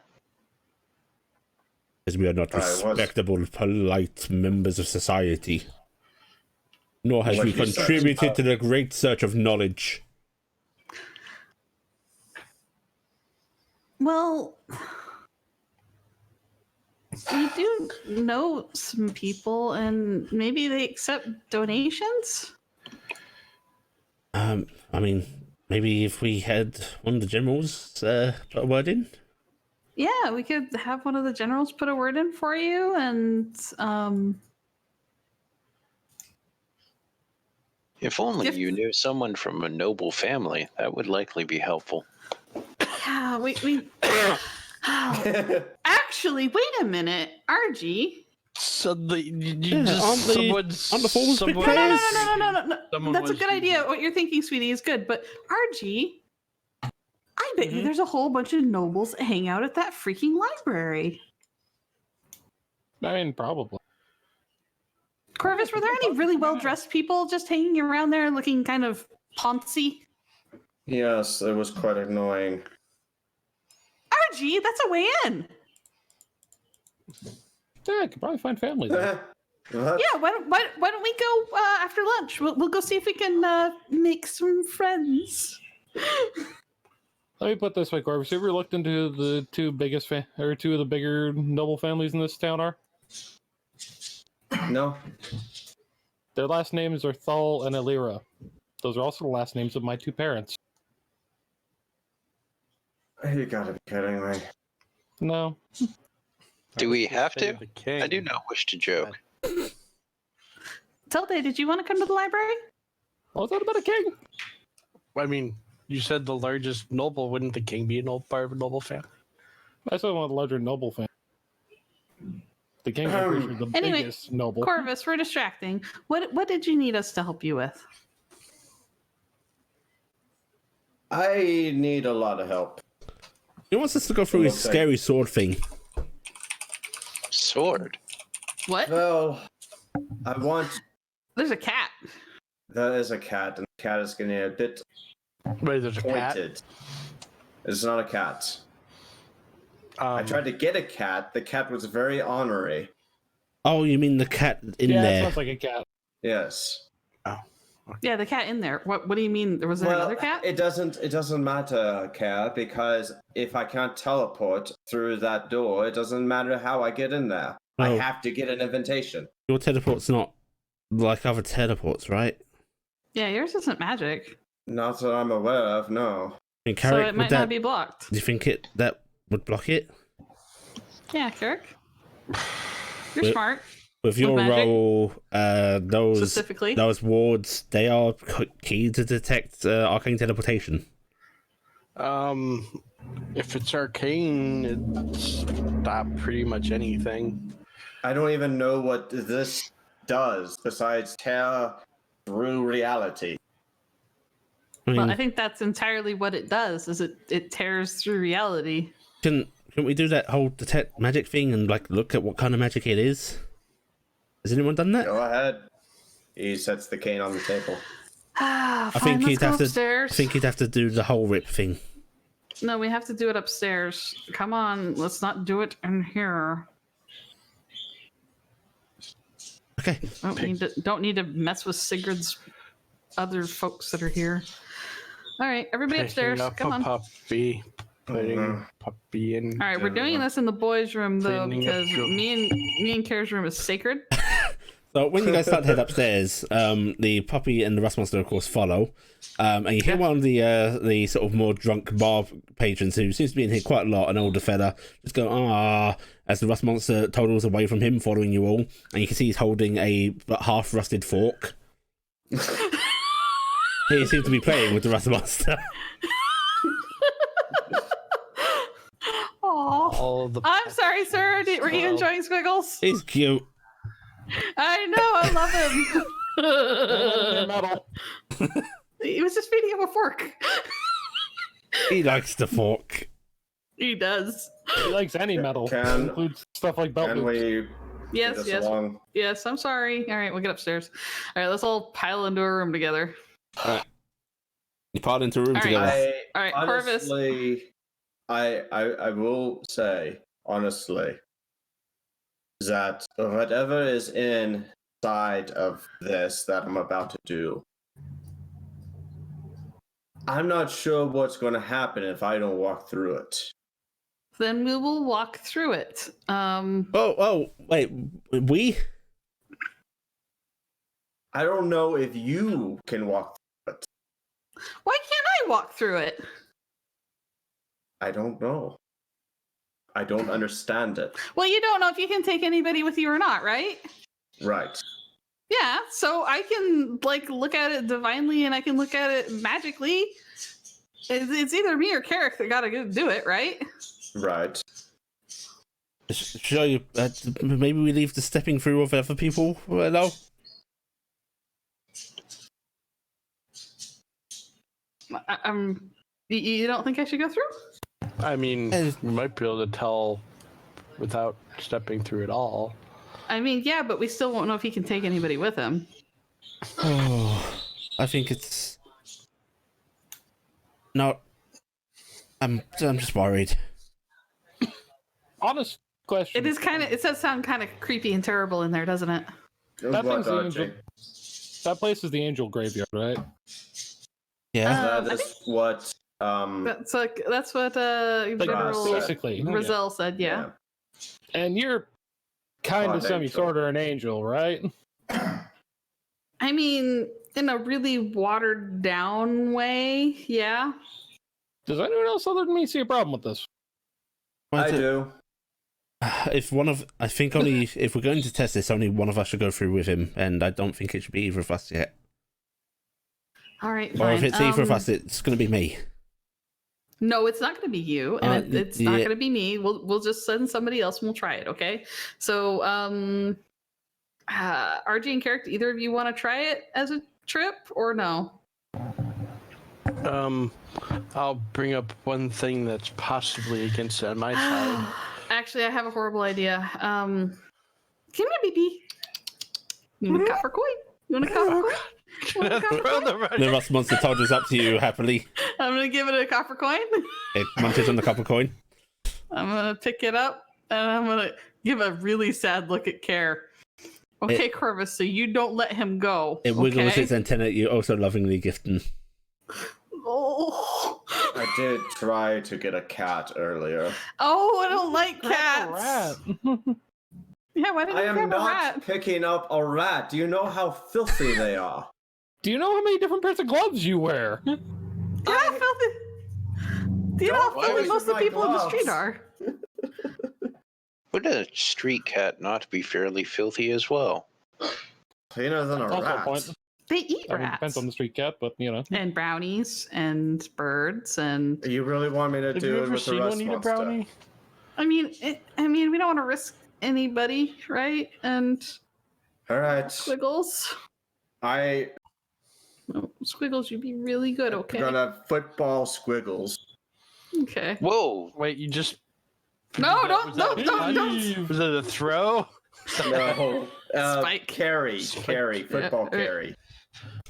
Because we are not respectable, polite members of society. Nor has we contributed to the great search of knowledge. Well, we do know some people, and maybe they accept donations. I mean, maybe if we had one of the generals put a word in. Yeah, we could have one of the generals put a word in for you, and If only you knew someone from a noble family, that would likely be helpful. yeah, we actually, wait a minute, RG. So the aren't the forms big No, players? no. That's a good idea. What you're thinking, sweetie, is good. But RG, I bet you there's a whole bunch of nobles that hang out at that freaking library. I mean, probably. Corvus, were there any really well-dressed people just hanging around there looking kind of poncy? Yes, it was quite annoying. RG, that's a way in. Yeah, I could probably find family there. What? Yeah, why don't we go after lunch? We'll go see if we can make some friends. Let me put it this way, Corvus. You ever looked into the two of the bigger noble families in this town are? No. Their last names are Thal and Elira. Those are also the last names of my two parents. You gotta be kidding me. No. Do we have to? The king. I do not wish to joke. Tilde, did you want to come to the library? What's that about a king? I mean, you said the largest noble. Wouldn't the king be a part of a noble family? I said one of the larger noble families. The king, I'm pretty sure, the Anyway, biggest noble. Corvus, we're distracting. What did you need us to help you with? I need a lot of help. He wants us to go through his Looks like- scary sword thing. Sword. What? Well, I want. There's a cat. That is a cat, and the cat is getting a bit Wait, there's a cat. pointed. It's not a cat. I tried to get a cat. The cat was very ornery. Oh, you mean the cat in Yeah, it there? sounds like a cat. Yes. Yeah, the cat in there. What do you mean? Was there another cat? It doesn't matter, cat, because if I can't teleport through that door, it doesn't matter how I get in there. I Oh. have to get an invitation. Your teleport's not like other teleports, right? Yeah, yours isn't magic, Not that I'm aware of, no. I mean, so Carrick, it would might that, not be blocked. do you think that would block it? Yeah, Kirk. You're But- smart. With your magic? role, those Specifically. wards, they are key to detect arcane teleportation. If it's arcane, it's stop pretty much anything. I don't even know what this does besides tear through reality. I mean, Well, I think that's entirely what it does. Is it tears through reality. can we do that whole detect magic thing and like look at what kind of magic it is? Has anyone done that? Go ahead. He sets the cane on the table. Ah, I fine, think let's you'd go have to. upstairs. I think you'd have to do the whole rip thing. No, we have to do it upstairs. Come on, let's not do it in here. Okay. Don't need to mess with Sigurd's other folks that are here. All right, everybody upstairs. Picking up Come a on. Puppy. Putting Mhm. puppy in. All right, we're doing this in the boys' room though Cleaning up because your- me and Kara's room is sacred. So when you guys start to head upstairs, the puppy and the rust monster, of course, follow. And you hear one of the sort of more drunk bar patrons who seems to be in here quite a lot, an older fella, just go as the rust monster toddles away from him, following you all. And you can see he's holding a half rusted fork. He seems to be playing with the rust monster. Aw. All the I'm sorry, sir. Were you Well- enjoying Squiggles? He's cute. I know, I love him. Metal. He was just feeding him a fork. He likes the fork. He does. He likes any metal. Can- Includes stuff like belt Can loops. we get Yes, this yes, along? yes. I'm sorry. All right, we'll get upstairs. All right, let's all pile into a room together. You pile into a room All right. together. All right, Corvus. Honestly, I will say honestly that whatever is inside of this that I'm about to do, I'm not sure what's going to happen if I don't walk through it. Then we will walk through it. Wait, we? I don't know if you can walk through it. Why can't I walk through it? I don't know. I don't understand it. Well, you don't know if you can take anybody with you or not, right? Right. Yeah, so I can like look at it divinely and I can look at it magically. It's either me or Carrick that gotta go do it, right? Right. Show you. Maybe we leave the stepping through of other people. No. You don't think I should go through? I mean, we might be able to tell without stepping through it all. I mean, yeah, but we still won't know if he can take anybody with him. Oh, I think it's not. I'm just worried. Honest question. It is kind of. It does sound kind of creepy and terrible in there, doesn't it? That What, thing's the Archie? angel. That place is the angel graveyard, right? Yeah. That I is what. That's what General said. Basically. Rizal said. Yeah. And you're kind of Odd sort of an angel, right? I mean, in a really watered down way, yeah. Does anyone else other than me see a problem with this? I do. If I think only if we're going to test this, only one of us should go through with him, and I don't think it should be either of us yet. All right, Or fine. if it's either of us, it's going to be me. No, it's not going to be you, and it's not going to be me. We'll just send somebody else, and we'll try it. Okay. So, RG and Carrick, either of you want to try it as a trip or no? I'll bring up one thing that's possibly against it on my side. Actually, I have a horrible idea. Come here, baby. You want a copper coin? You want a copper coin? You want a copper coin? The Rust Monster told us up to you happily. I'm gonna give it a copper coin. It munches on the copper coin. I'm gonna pick it up and I'm gonna give a really sad look at Care. Okay, Corvus, so you don't let him go. It wiggles okay? its antenna at you, also lovingly gifting. Oh. I did try to get a cat earlier. Oh, I don't like Grab a cats. Yeah, why didn't I you am grab a not rat? picking up a rat. Do you know how filthy they are? Do you know how many different pairs of gloves you wear? Do you know how filthy? Do you know how Don't filthy waste most of the my people in the street gloves. are? Would a street cat not be fairly filthy as well? Cleaner than a That's also a rat. point. They eat I mean, rats. depends on the street cat, but you know. And brownies and birds and You really want me to Have do you it ever with the seen rust one eat a monster? brownie? I mean we don't want to risk anybody, right? And All right. Squiggles. I No, Squiggles, you'd be really good, okay? gonna football Squiggles. Okay. Whoa! Wait, you just. No, Was don't, that don't, a don't, punch? don't. Was it a throw? No. Spike. Carry. Football Yeah, carry.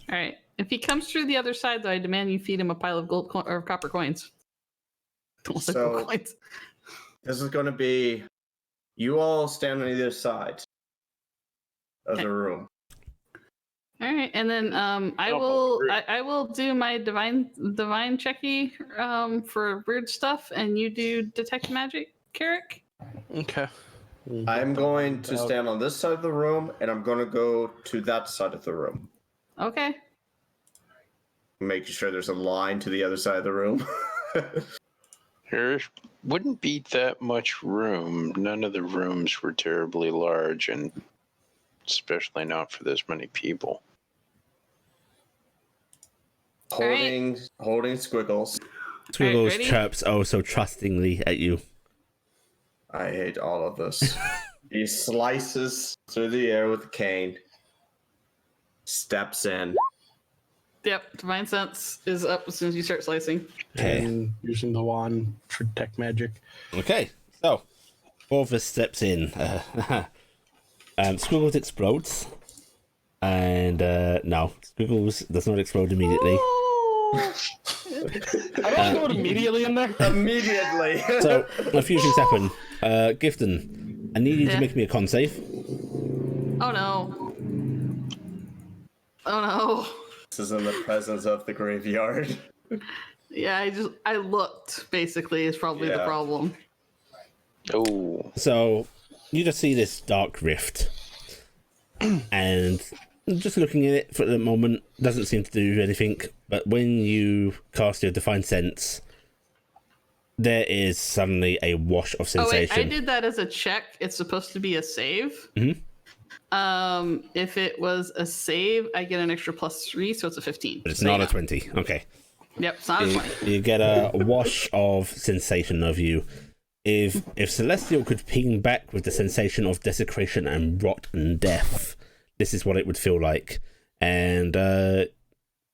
All right. If he comes through the other side, though, I demand you feed him a pile of gold or copper coins. Don't say So- gold coins. This is gonna be you all stand on either side of the room. All right, and then I Oh, will great. I will do my divine checky for weird stuff, and you do detect magic, Carrick. Okay. I'm going to About- stand on this side of the room, and I'm going to go to that side of the room, Okay. making sure there's a line to the other side of the room. There wouldn't be that much room. None of the rooms were terribly large, and especially not for this many people. holding Squiggles. Squiggles ready? chirps oh so trustingly at you. I hate all of this. He slices through the air with the cane, steps in. Yep, Divine Sense is up as soon as you start slicing. Okay. And using the wand for detect magic. Okay, so Corvus steps in. Squiggles explodes. And no, Squiggles does not explode immediately. Oh! I don't know immediately in there. Immediately. So a few things happen. Gifton, I need you to Yeah. make me a con save. Oh no. Oh no. This is in the presence of the graveyard. Yeah, I looked, basically, is probably the Yeah. problem. Oh, So you just see this dark rift, and just looking at it for the moment doesn't seem to do anything. But when you cast your Divine Sense, there is suddenly a wash of Oh wait, sensation. I did that as a check. It's supposed to be a save. Mhm. If it was a save, I get an extra +3, so it's a 15. But it's So not yeah. a 20. Okay. Yep, it's not a 20. You get a wash of sensation of you. If Celestial could ping back with the sensation of desecration and rot and death, this is what it would feel like. And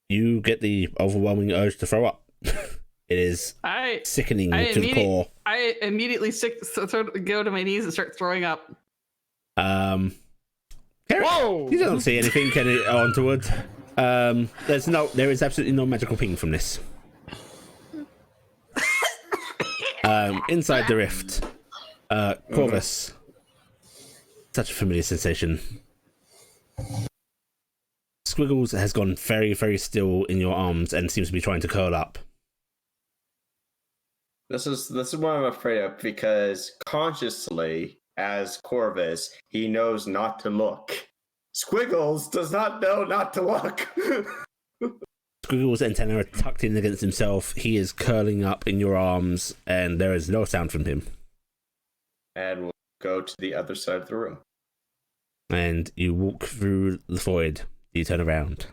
you get the overwhelming urge to throw up. It is sickening to the core. I immediately go to my knees and start throwing up. Whoa! You don't see anything onward. There is absolutely no magical ping from this. Inside the rift, Corvus. Such a familiar sensation. Squiggles has gone very, very still in your arms and seems to be trying to curl up. This is what I'm afraid of, because consciously, as Corvus, he knows not to look. Squiggles does not know not to look. Squiggles' antenna are tucked in against himself. He is curling up in your arms, and there is no sound from him. And we'll go to the other side of the room. And you walk through the void. You turn around.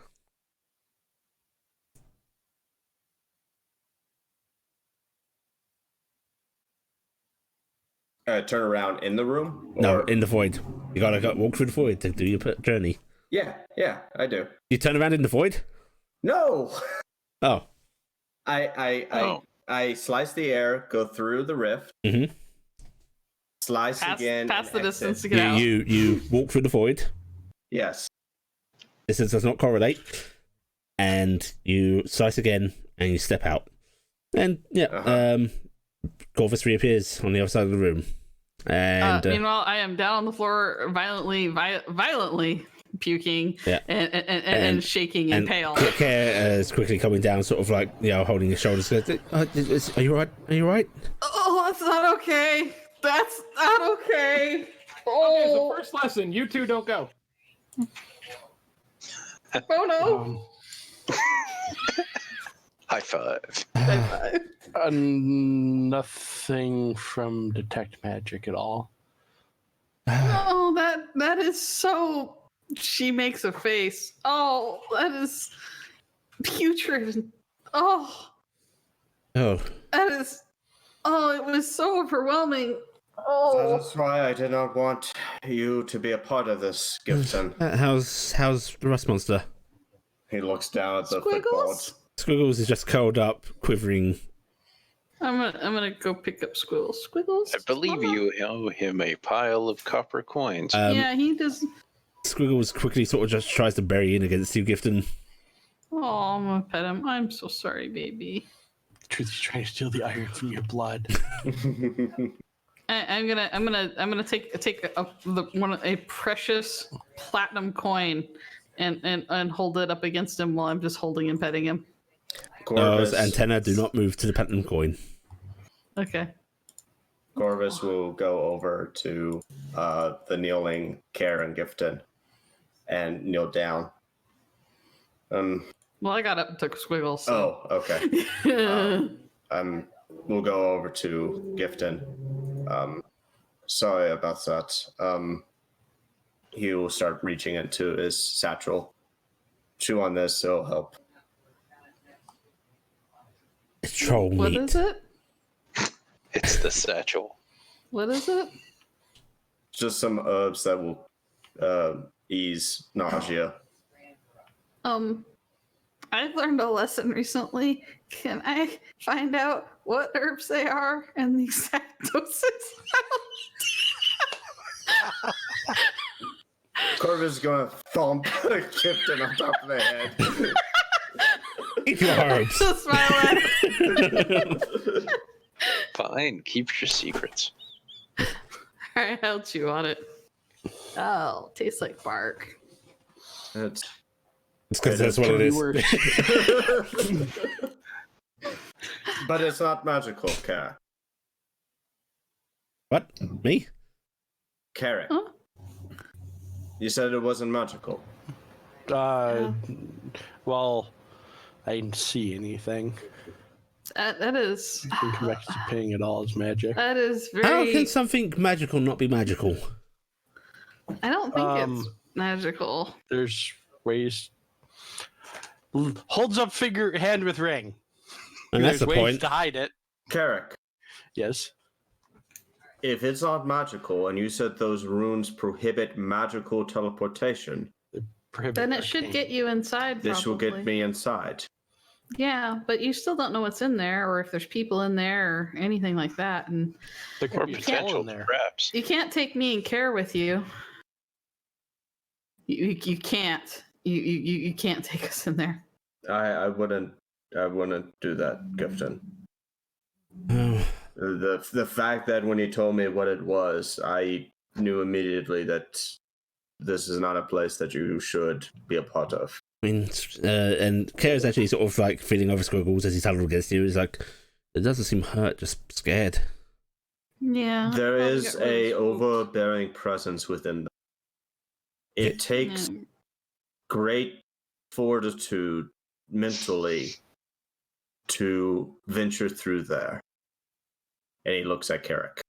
Turn around in the room? No, in the void. You gotta walk through the void to do your journey. Yeah, I do. You turn around in the void? No! Oh. I slice the air, go through the rift, Mm-hmm. slice again. Pass and the exit. distance to get out. You walk through the void. Yes. Distance does not correlate. And you slice again, and you step out. And, Corvus reappears on the other side of the room. And meanwhile, I am down on the floor, violently puking, and shaking and pale. Care is quickly coming down, sort of like, holding his shoulders. Are you right? Are you right? Oh, that's not okay. That's not okay. Okay, so first lesson, you two don't go. Oh no. high five. Nothing from detect magic at all. Oh, that is so. She makes a face. Oh, that is putrid. Oh, that is. Oh, it was so overwhelming. Oh, That's why I did not want you to be a part of this, Gibson. How's the rust monster? He looks down at the Squiggles? footboard. Squiggles is just curled up, quivering. I'm gonna go pick up Squiggles. Squiggles. I believe you owe him a pile of copper coins. Yeah, he does. Squiggles quickly sort of just tries to bury in against you, Gifton. Oh, I'm gonna pet him. I'm so sorry, baby. The truth is trying to steal the iron from your blood. I'm gonna take a precious platinum coin and hold it up against him while I'm just holding and petting him. Those antenna do not move to the platinum coin. Okay. Corvus will go over to the kneeling Care and Gifton and kneel down. Well, I got up and took Squiggles. So. Oh, okay. We'll go over to Gifton. Sorry about that. He will start reaching into his satchel. Chew on this, it'll help. It's troll What meat. is it? It's the satchel. What is it? Just some herbs that will ease nausea. I've learned a lesson recently. Can I find out what herbs they are and the exact doses? Corvus is going to thump Kipton on top of the head. Eat your herbs. Just smile at it. Fine, keep your secrets. Alright, I'll chew on it. Oh, tastes like bark. It's because that's what it is. but it's not magical, Carrick. What? Me? Carrick. Huh? You said it wasn't magical. Well, I didn't see anything. That is. You can come back to paying it all as magic. That is very. How can something magical not be magical? I don't think it's magical. There's ways. Holds up hand with ring. And that's There's the ways point. to hide it. Carrick, Yes. if it's not magical, and you said those runes prohibit magical teleportation, Then it should get you inside. this will get probably. me inside. Yeah, but you still don't know what's in there, or if there's people in there, or anything like that. And There Or could be can't- people potential in there. traps. you can't take me and Care with you. You can't. You can't take us in there. I wouldn't do that, Gifton. Oh, The fact that when you told me what it was, I knew immediately that this is not a place that you should be a part of. I mean, and Kair's actually sort of like feeling over Squiggles as he's huddled against you. He's like, it doesn't seem hurt, just scared. Yeah. There probably is got really a spooked. overbearing presence within them. It takes Yeah. great fortitude mentally to venture through there. And he looks at Carrick.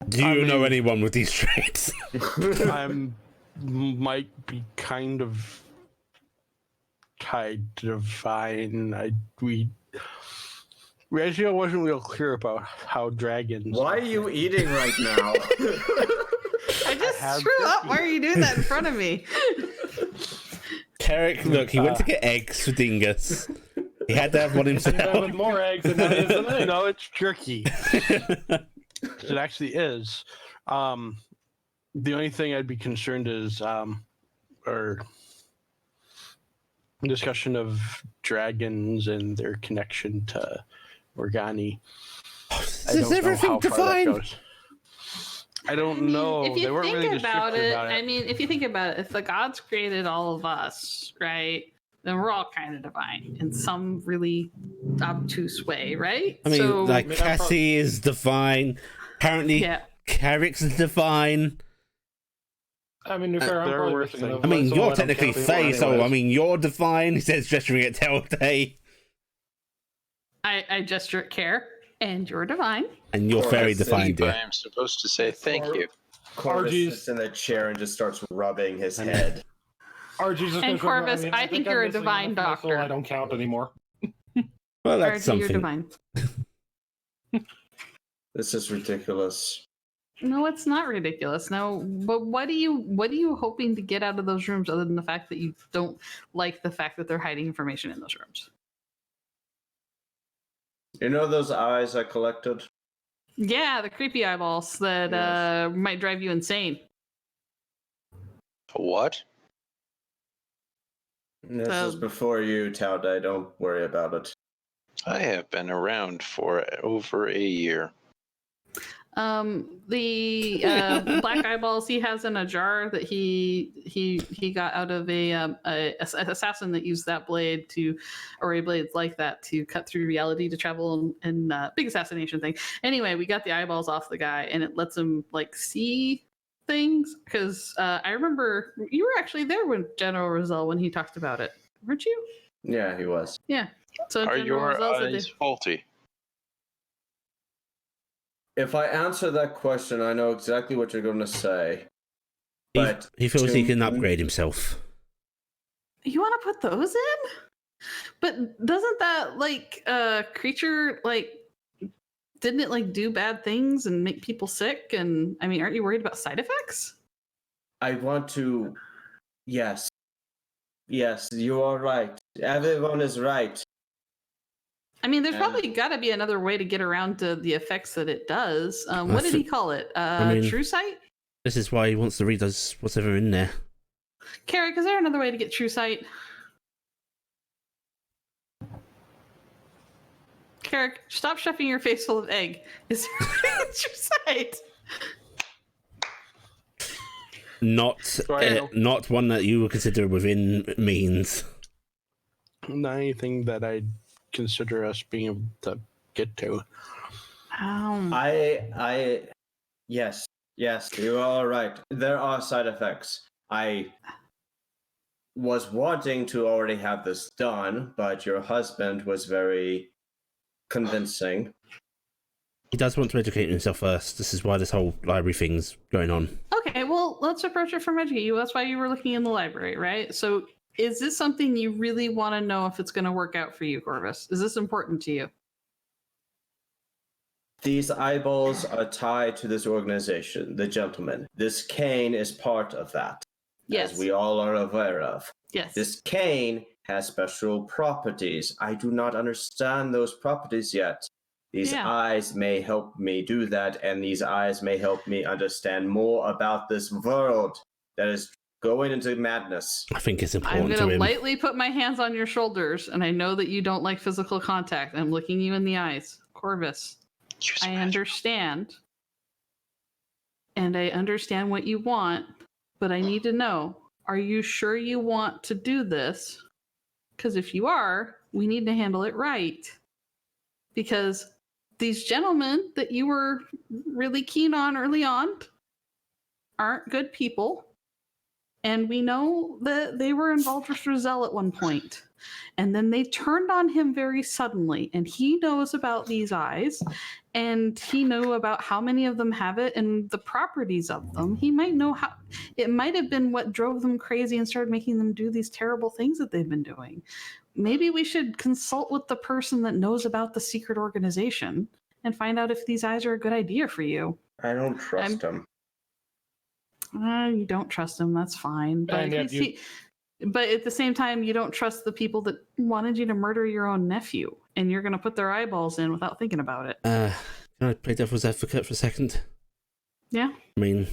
Do you know anyone with these traits? Might be kind of tied to divine. Reggio wasn't real clear about how dragons. Why are you eating right now? I just have screw up. turkey. Why are you doing that in front of me? Carrick, look, he went to get eggs for Dingus. He had to have one With himself. more eggs than that is than eggs. No, it's jerky. It actually is. The only thing I'd be concerned is, or discussion of dragons and their connection to Organi. Is everything divine? I don't know. If They you weren't think really about descriptive it, about I mean, if you think about it, if the gods created all of us, right, then we're all kind of divine in some really obtuse way, right? I mean, so, like, Cassie is divine. Apparently, yeah. Carrick's divine. I mean, to be fair, I'm There probably were missing things- the I mean, so I you're don't technically count the Fae, so, anyways. I mean, you're divine. He says, gesturing at Telltale. I gesture at Care, and you're divine. And you're Or very I said divine, I dear. am supposed to say thank you. Corvus RG's sits in the chair and just starts rubbing his head. RG's just And gonna Corvus, I think I'm you're a missing divine enough muscle, doctor. I don't count anymore. Well, that's Archie, you're something. divine. This is ridiculous. No, it's not ridiculous. No, but what are you hoping to get out of those rooms other than the fact that you don't like the fact that they're hiding information in those rooms? You know those eyes I collected? Yeah, the creepy eyeballs that Yes. might drive you insane. What? This is before you, Tauday. Don't worry about it. I have been around for over a year. The black eyeballs he has in a jar that he got out of a assassin that used that blade to, or a blade like that to cut through reality to travel and big assassination thing. Anyway, we got the eyeballs off the guy and it lets him like see things because I remember you were actually there when General Rizal when he talked about it, weren't you? Yeah, he was. Yeah. So Are General your Rizal said eyes faulty? If I answer that question, I know exactly what you're going to say. But He feels he to- can upgrade himself. You want to put those in? But doesn't that like creature like didn't it like do bad things and make people sick? And I mean, aren't you worried about side effects? I want to. Yes. Yes, you are right. Everyone is right. I mean, there's probably got to be another way to get around to the effects that it does. What did he call it? True sight? This is why he wants to read us whatever in there. Carrick, is there another way to get true sight? Carrick, stop stuffing your face full of egg. Is there a way to get true sight? Not one that you would consider within means. Not anything that I'd consider us being able to get to. Yes, you are right. There are side effects. I was wanting to already have this done, but your husband was very convincing. He does want to educate himself first. This is why this whole library thing's going on. Okay, well, let's approach it from educate you. That's why you were looking in the library, right? So is this something you really want to know if it's going to work out for you, Corvus? Is this important to you? These eyeballs are tied to this organization, the gentleman. This cane is part of that. Yes. As we all are aware of. Yes. This cane has special properties. I do not understand those properties yet. These eyes may help me do that, and these eyes may help me understand more about this world that is going into madness. I think it's important I'm going to lightly put my hands on your shoulders, and I know that you don't like physical contact. I'm looking you in the eyes. Corvus, I understand. And I understand what you want, but I need to know, are you sure you want to do this? Because if you are, we need to handle it right. Because these gentlemen that you were really keen on early on aren't good people. And we know that they were involved with Rizal at one point. And then they turned on him very suddenly. And he knows about these eyes. And he knew about how many of them have it and the properties of them. He might know how it might have been what drove them crazy and started making them do these terrible things that they've been doing. Maybe we should consult with the person that knows about the secret organization and find out if these eyes are a good idea for you. I don't trust him. You don't trust him. That's fine. But, but at the same time, you don't trust the people that wanted you to murder your own nephew, and you're going to put their eyeballs in without thinking about it. Can I play devil's advocate for a second? Yeah. I mean,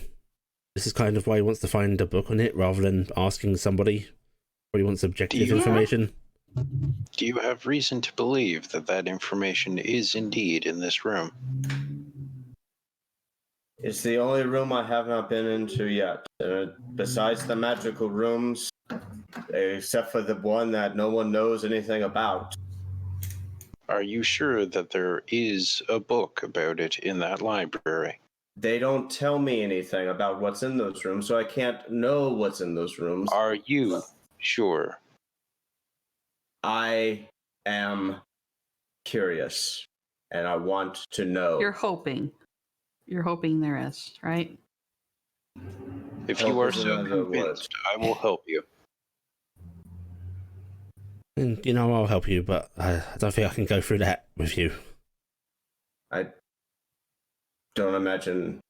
this is kind of why he wants to find a book on it rather than asking somebody. Or he wants objective information. Do you have reason to believe that that information is indeed in this room? It's the only room I have not been into yet. Besides the magical rooms, except for the one that no one knows anything about. Are you sure that there is a book about it in that library? They don't tell me anything about what's in those rooms, so I can't know what's in those rooms. Are you sure? I am curious, and I want to know. You're hoping. You're hoping there is, right? If you are so convinced, I will help you. And, I'll help you, but I don't think I can go through that with you. I don't imagine,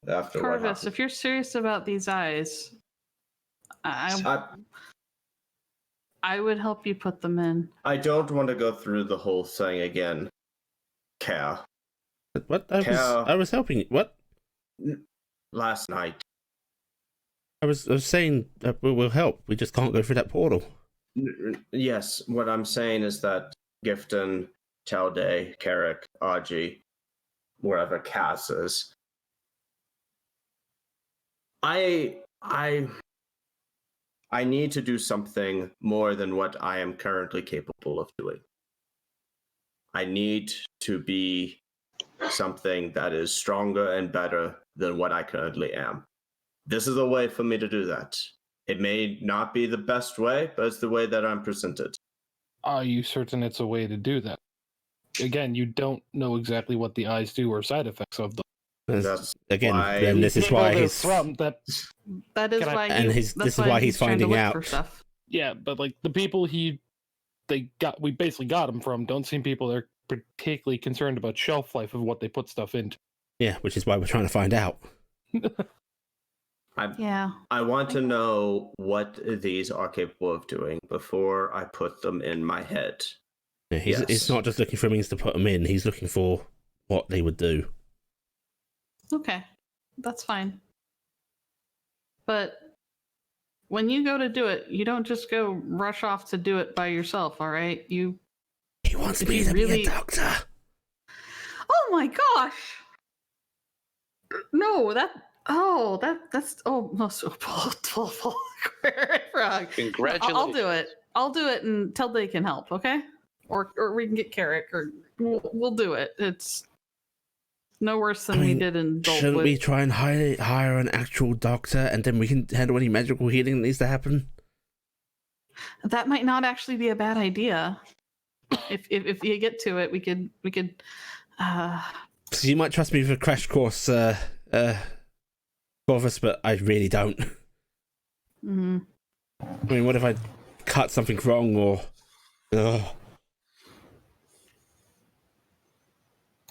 after Corvus, if you're serious about these eyes, I would help you put them in. I don't want to go through the whole thing again. Cal. What? I was helping you. What? Last night. I was saying that we'll help. We just can't go through that portal. Yes, what I'm saying is that Gifton, Talday, Carrick, Aji, wherever Cass is. I need to do something more than what I am currently capable of doing. I need to be something that is stronger and better than what I currently am. This is a way for me to do that. It may not be the best way, but it's the way that I'm presented. Are you certain it's a way to do that? Again, you don't know exactly what the eyes do or side effects of them. That's again, why then this is why he's that is why this is why he's finding out. For stuff. Yeah, but like the people we basically got him from don't seem people they're particularly concerned about shelf life of what they put stuff into. Yeah, which is why we're trying to find out. Yeah. I want to know what these are capable of doing before I put them in my head. Yeah, he's Yes. not just looking for means to put them in, he's looking for what they would do. Okay. That's fine. But when you go to do it, you don't just go rush off to do it by yourself, all right? He wants me to be a doctor. Oh my gosh! No, that's most awful. Frog. Congratulations. I'll do it. I'll do it until they can help, okay? Or we can get Carrick, or we'll do it. It's no worse than we did in Dolpwood. Shouldn't we try and hire an actual doctor, and then we can handle any magical healing that needs to happen? That might not actually be a bad idea. If you get to it, we could. So you might trust me for a crash course, Corvus, but I really don't. Mm-hmm. I mean, what if I cut something wrong or?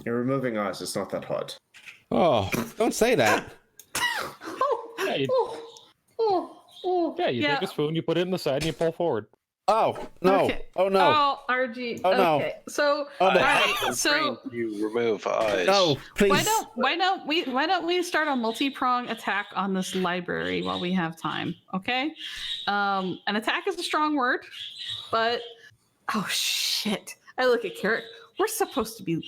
You're removing eyes. It's not that hard. Oh, don't say that. Yeah, you take a spoon, you put it in the side, and you pull forward. Oh no! Okay. Oh no! Oh, RG. Oh no! Okay. So, Oh, no. all right. So You remove eyes. No, please. why don't we start a multi-prong attack on this library while we have time? Okay. An attack is a strong word, but oh shit! I look at Carrot. We're supposed to be.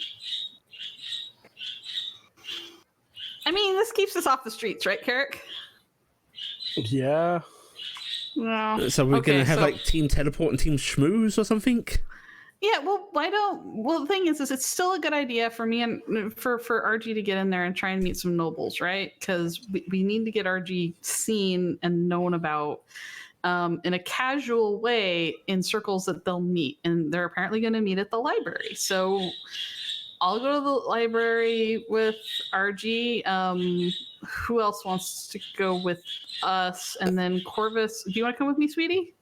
I mean, this keeps us off the streets, right, Carrick? Yeah. No. So we're gonna have like team teleport and team schmooze or something? Yeah, well, the thing is it's still a good idea for me and for RG to get in there and try and meet some nobles, right? Because we need to get RG seen and known about in a casual way in circles that they'll meet. And they're apparently going to meet at the library. So I'll go to the library with RG. Who else wants to go with us? And then Corvus, do you want to come with me, sweetie?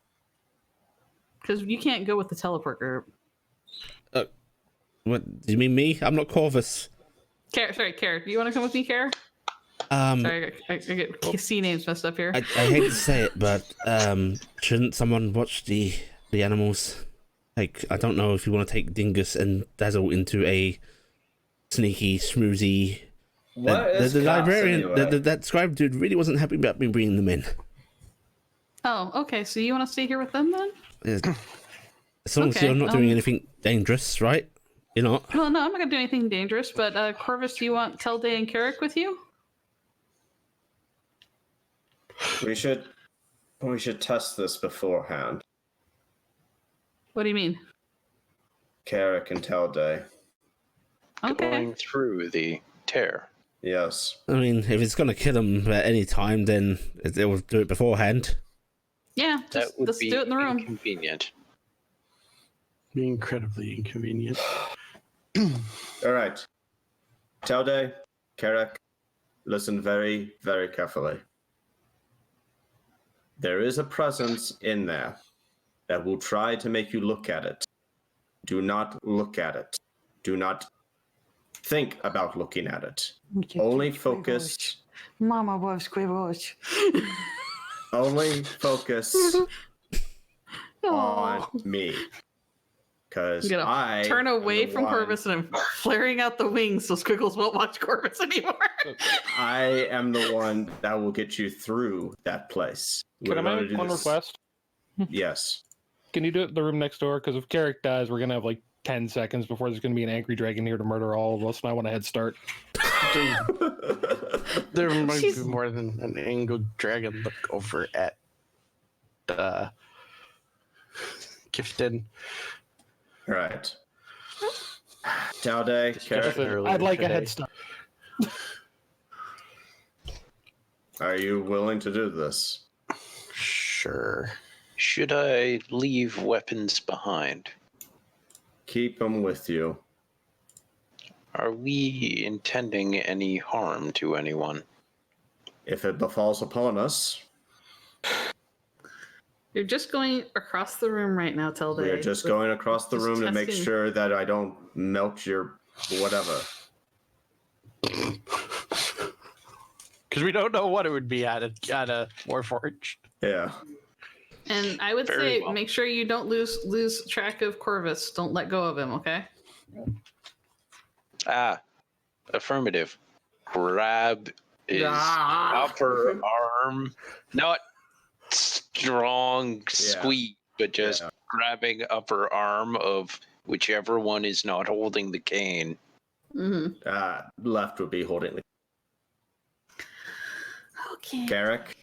Because you can't go with the teleport group. What do you mean, me? I'm not Corvus. Carrot. Do you want to come with me, Carrot? Sorry, I get C names messed up here. I hate to say it, but shouldn't someone watch the animals? Like, I don't know if you want to take Dingus and Dazzle into a sneaky, schmoozy. The librarian, anyway? that scribe dude really wasn't happy about me bringing them in. Oh, okay. So you want to stay here with them then? As long as you're not doing anything dangerous, right? You're not. Well, no, I'm not gonna do anything dangerous. But Corvus, do you want Telday and Carrick with you? We should test this beforehand. What do you mean? Carrick and Telday. Okay. Going through the tear. Yes. I mean, if it's gonna kill them at any time, then they will do it beforehand. Yeah, That just would let's be do it in the room. inconvenient. Be incredibly inconvenient. All right. Telday, Carrick, listen very, very carefully. There is a presence in there that will try to make you look at it. Do not look at it. Do not think about looking at it. Only focus. Mama was squibbles. Only focus on me. Because I turn away am the from one- Corvus and I'm flaring out the wings so Squiggles won't watch Corvus anymore. I am the one that will get you through that place. Can I make one request? Yes. Can you do it in the room next door? Because if Carrick dies, we're gonna have like 10 seconds before there's gonna be an angry dragon here to murder all of us, and I want a head start. There might be more than an angry dragon. Look over at Gifton. Right. Telday, Carrick, I'd like a head start. are you willing to do this? Sure. Should I leave weapons behind? Keep them with you. Are we intending any harm to anyone? If it befalls upon us, You're just going across the room right now, Tilde. We're just going across the just room to make testing. sure that I don't melt your whatever. Because we don't know what it would be at a Warforged. Yeah. And I would Very say well. make sure you don't lose track of Corvus. Don't let go of him, okay? Affirmative. Grab his Ah. upper arm. Not strong squeeze, but just grabbing upper arm of whichever one is not holding the cane. Mm-hmm. Left would be holding the Okay. Garrick.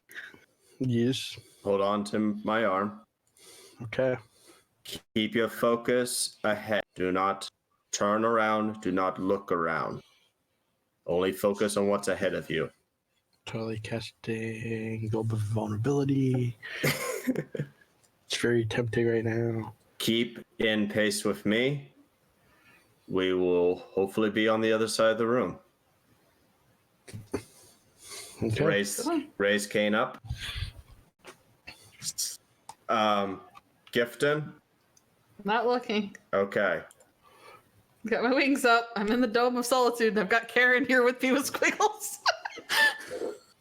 Yes. Hold on to my arm. Okay. Keep your focus ahead. Do not turn around. Do not look around. Only focus on what's ahead of you. Totally casting Globe of Vulnerability. It's very tempting right now. Keep in pace with me. We will hopefully be on the other side of the room. Okay. Raise Kane up. Gifton. Not looking. Okay. Got my wings up. I'm in the Dome of Solitude, and I've got Karen here with me with squiggles.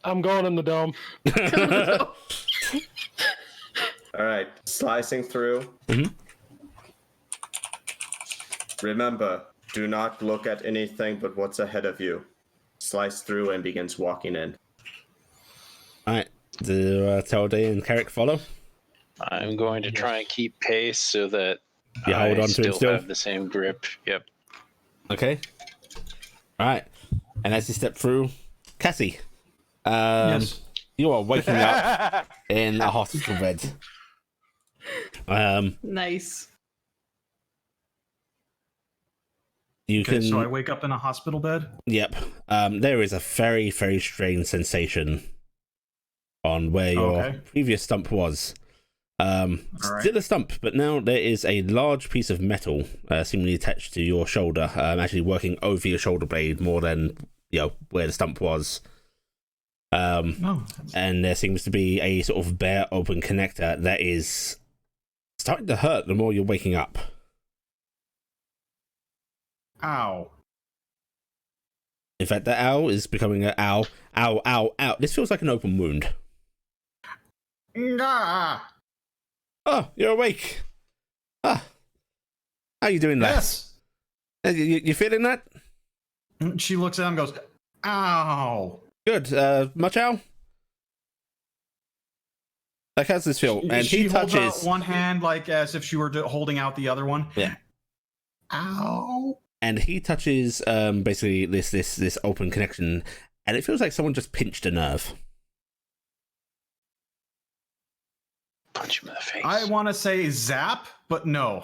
I'm going in the dome. All right. Slicing through. Mhm. Remember, do not look at anything but what's ahead of you. Slice through and begins walking in. Alright, do Tilde and Carrick follow? I'm going to try and keep pace so that You hold on to him still? have the same grip. Yep. Okay. Alright, and as you step through, Cassie, Yes. you are waking up in a hospital bed. Nice. You Okay, can. so I wake up in a hospital bed. Yep. There is a very, very strange sensation on where your previous stump was. right. Still a stump, but now there is a large piece of metal seemingly attached to your shoulder, actually working over your shoulder blade more than where the stump was. And there seems to be a sort of bare open connector that is starting to hurt the more you're waking up. Ow. In fact, the ow is becoming an ow, ow, ow, ow. This feels like an open wound. Ah. Oh, you're awake. Ah, how you doing, lass? Yes. You feeling that? She looks at him and goes, ow. Good. Much ow? Like, how's this feel? And she he holds touches out one hand like as if she were holding out the other one. Yeah. Ow. And he touches basically this open connection, and it feels like someone just pinched a nerve. Punch him in the face. I want to say zap, but no.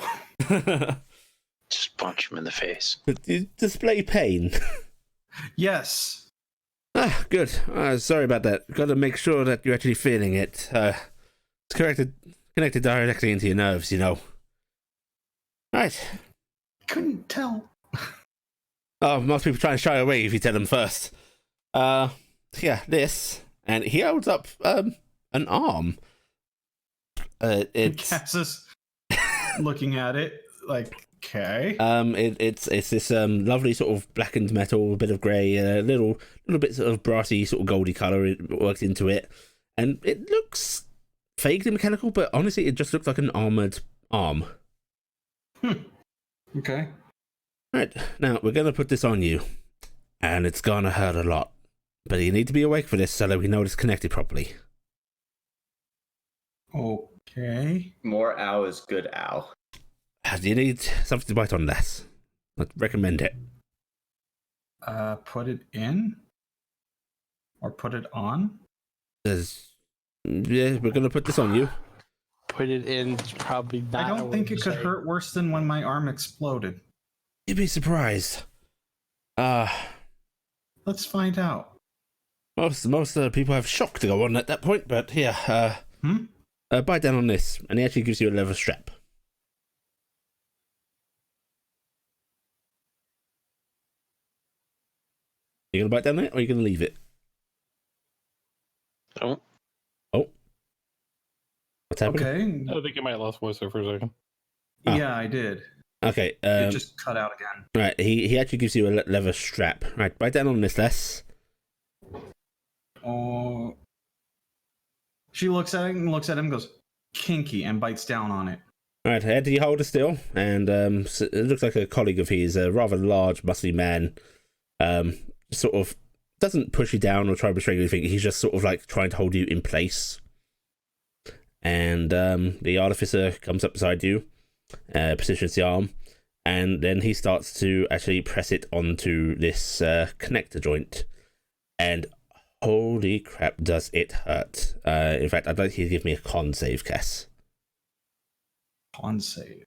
Just punch him in the face. You display pain. Yes. Ah, good. Sorry about that. Got to make sure that you're actually feeling it. It's connected directly into your nerves, you know. Right. Couldn't tell. Oh, most people try and shy away if you tell them first. Yeah, this. And he holds up an arm. It's Cass looking at it like, okay. it's this lovely sort of blackened metal, a bit of grey, little bits of brassy sort of goldy colour worked into it, and it looks vaguely mechanical, but honestly, it just looks like an armoured arm. Okay. Right, now we're gonna put this on you, and it's gonna hurt a lot, but you need to be awake for this so that we know it's connected properly. Okay. More ow is good ow. Do you need something to bite on, less? I'd recommend it. Put it in? Or put it on? Yeah, we're gonna put this on you. Put it in, probably not. I don't think it could hurt worse than when my arm exploded. You'd be surprised. Let's find out. Most people have shock to go on at that point, but here, bite down on this, and he actually gives you a leather strap. You gonna bite down it, or are you gonna leave it? Oh. Oh. What's happening? Okay. I think you might have lost voice there for a second. Ah. Yeah, I did. Okay. It just cut out again. Right. He actually gives you a leather strap. Right. Bite down on this, Les. Oh. She looks at it and looks at him, goes kinky, and bites down on it. Right, Ed, you hold her still, and it looks like a colleague of his, a rather large, muscly man, sort of doesn't push you down or try to restrain anything. He's just sort of like trying to hold you in place. And the artificer comes up beside you, positions the arm, and then he starts to actually press it onto this connector joint. And holy crap, does it hurt. In fact, I'd like you to give me a con save, Cass. Con save.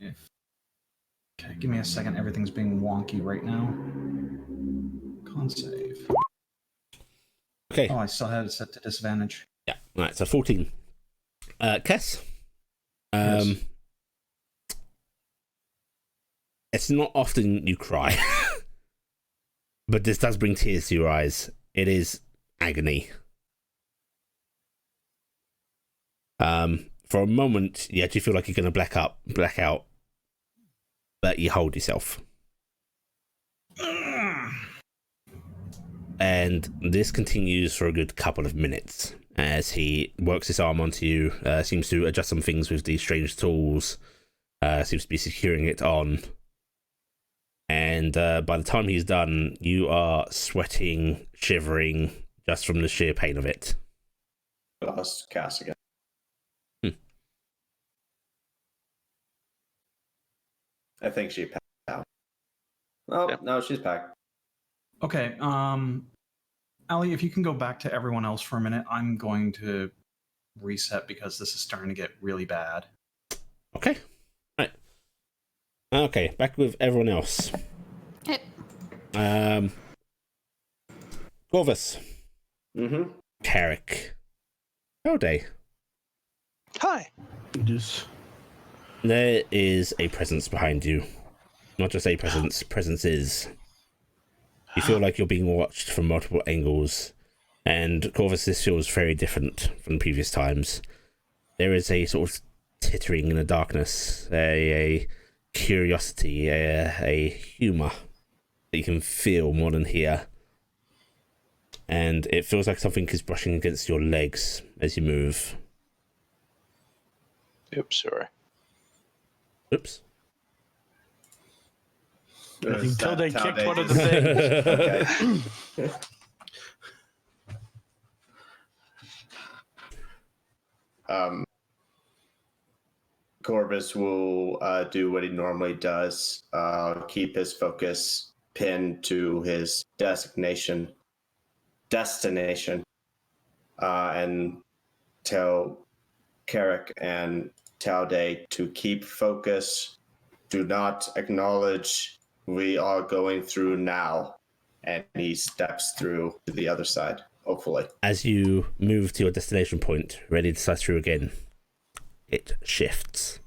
Okay, give me a second. Everything's being wonky right now. Con save. Okay. Oh, I still had it set to disadvantage. Yeah. Right. So 14. Cass. Yes. It's not often you cry, but this does bring tears to your eyes. It is agony. For a moment, you actually feel like you're going to black out, but you hold yourself. And this continues for a good couple of minutes as he works his arm onto you, seems to adjust some things with these strange tools, seems to be securing it on. And by the time he's done, you are sweating, shivering, just from the sheer pain of it. Let's cast again. I think she packed out. Oh, Yep. no, she's packed. Okay, Allie, if you can go back to everyone else for a minute, I'm going to reset because this is starting to get really bad. Okay. Right. Okay, back with everyone else. Hey. Corvus. Mm-hmm. Carrick. Howdy. Hi. Just There is a presence behind you. Not just a presence, presences. You feel like you're being watched from multiple angles, and Corvus, this feels very different from previous times. There is a sort of tittering in the darkness, a curiosity, a humour that you can feel more than hear. And it feels like something is brushing against your legs as you move. Oops, sorry. Oops. until they That's how kicked one of they the just- things. Okay. Corvus will do what he normally does, keep his focus pinned to his destination, and tell Carrick and Talday to keep focus. Do not acknowledge we are going through now. And he steps through to the other side, hopefully. As you move to your destination point, ready to slice through again, it shifts.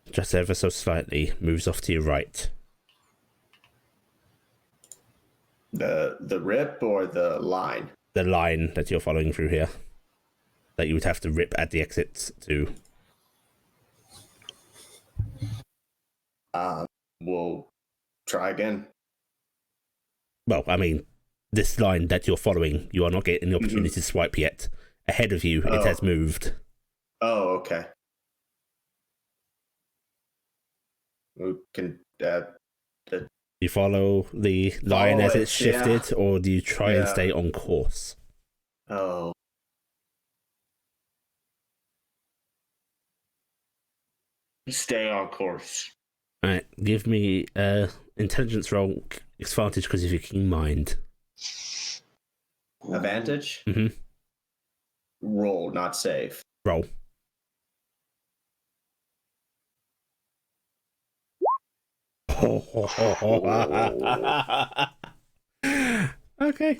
Just ever so slightly, moves off to your right. The rip or the line? The line that you're following through here, that you would have to rip at the exits to. We'll try again. Well, I mean, this line that you're following, you are not getting the opportunity to swipe yet. Ahead of you, it has moved. Oh, okay. We can. You follow the line Follow as it, it's shifted, or do you try and Yeah. stay on course? Oh. Stay on course. Alright, give me intelligence roll advantage because of your keen mind. Advantage? Mhm. Roll, not save. Roll. Okay.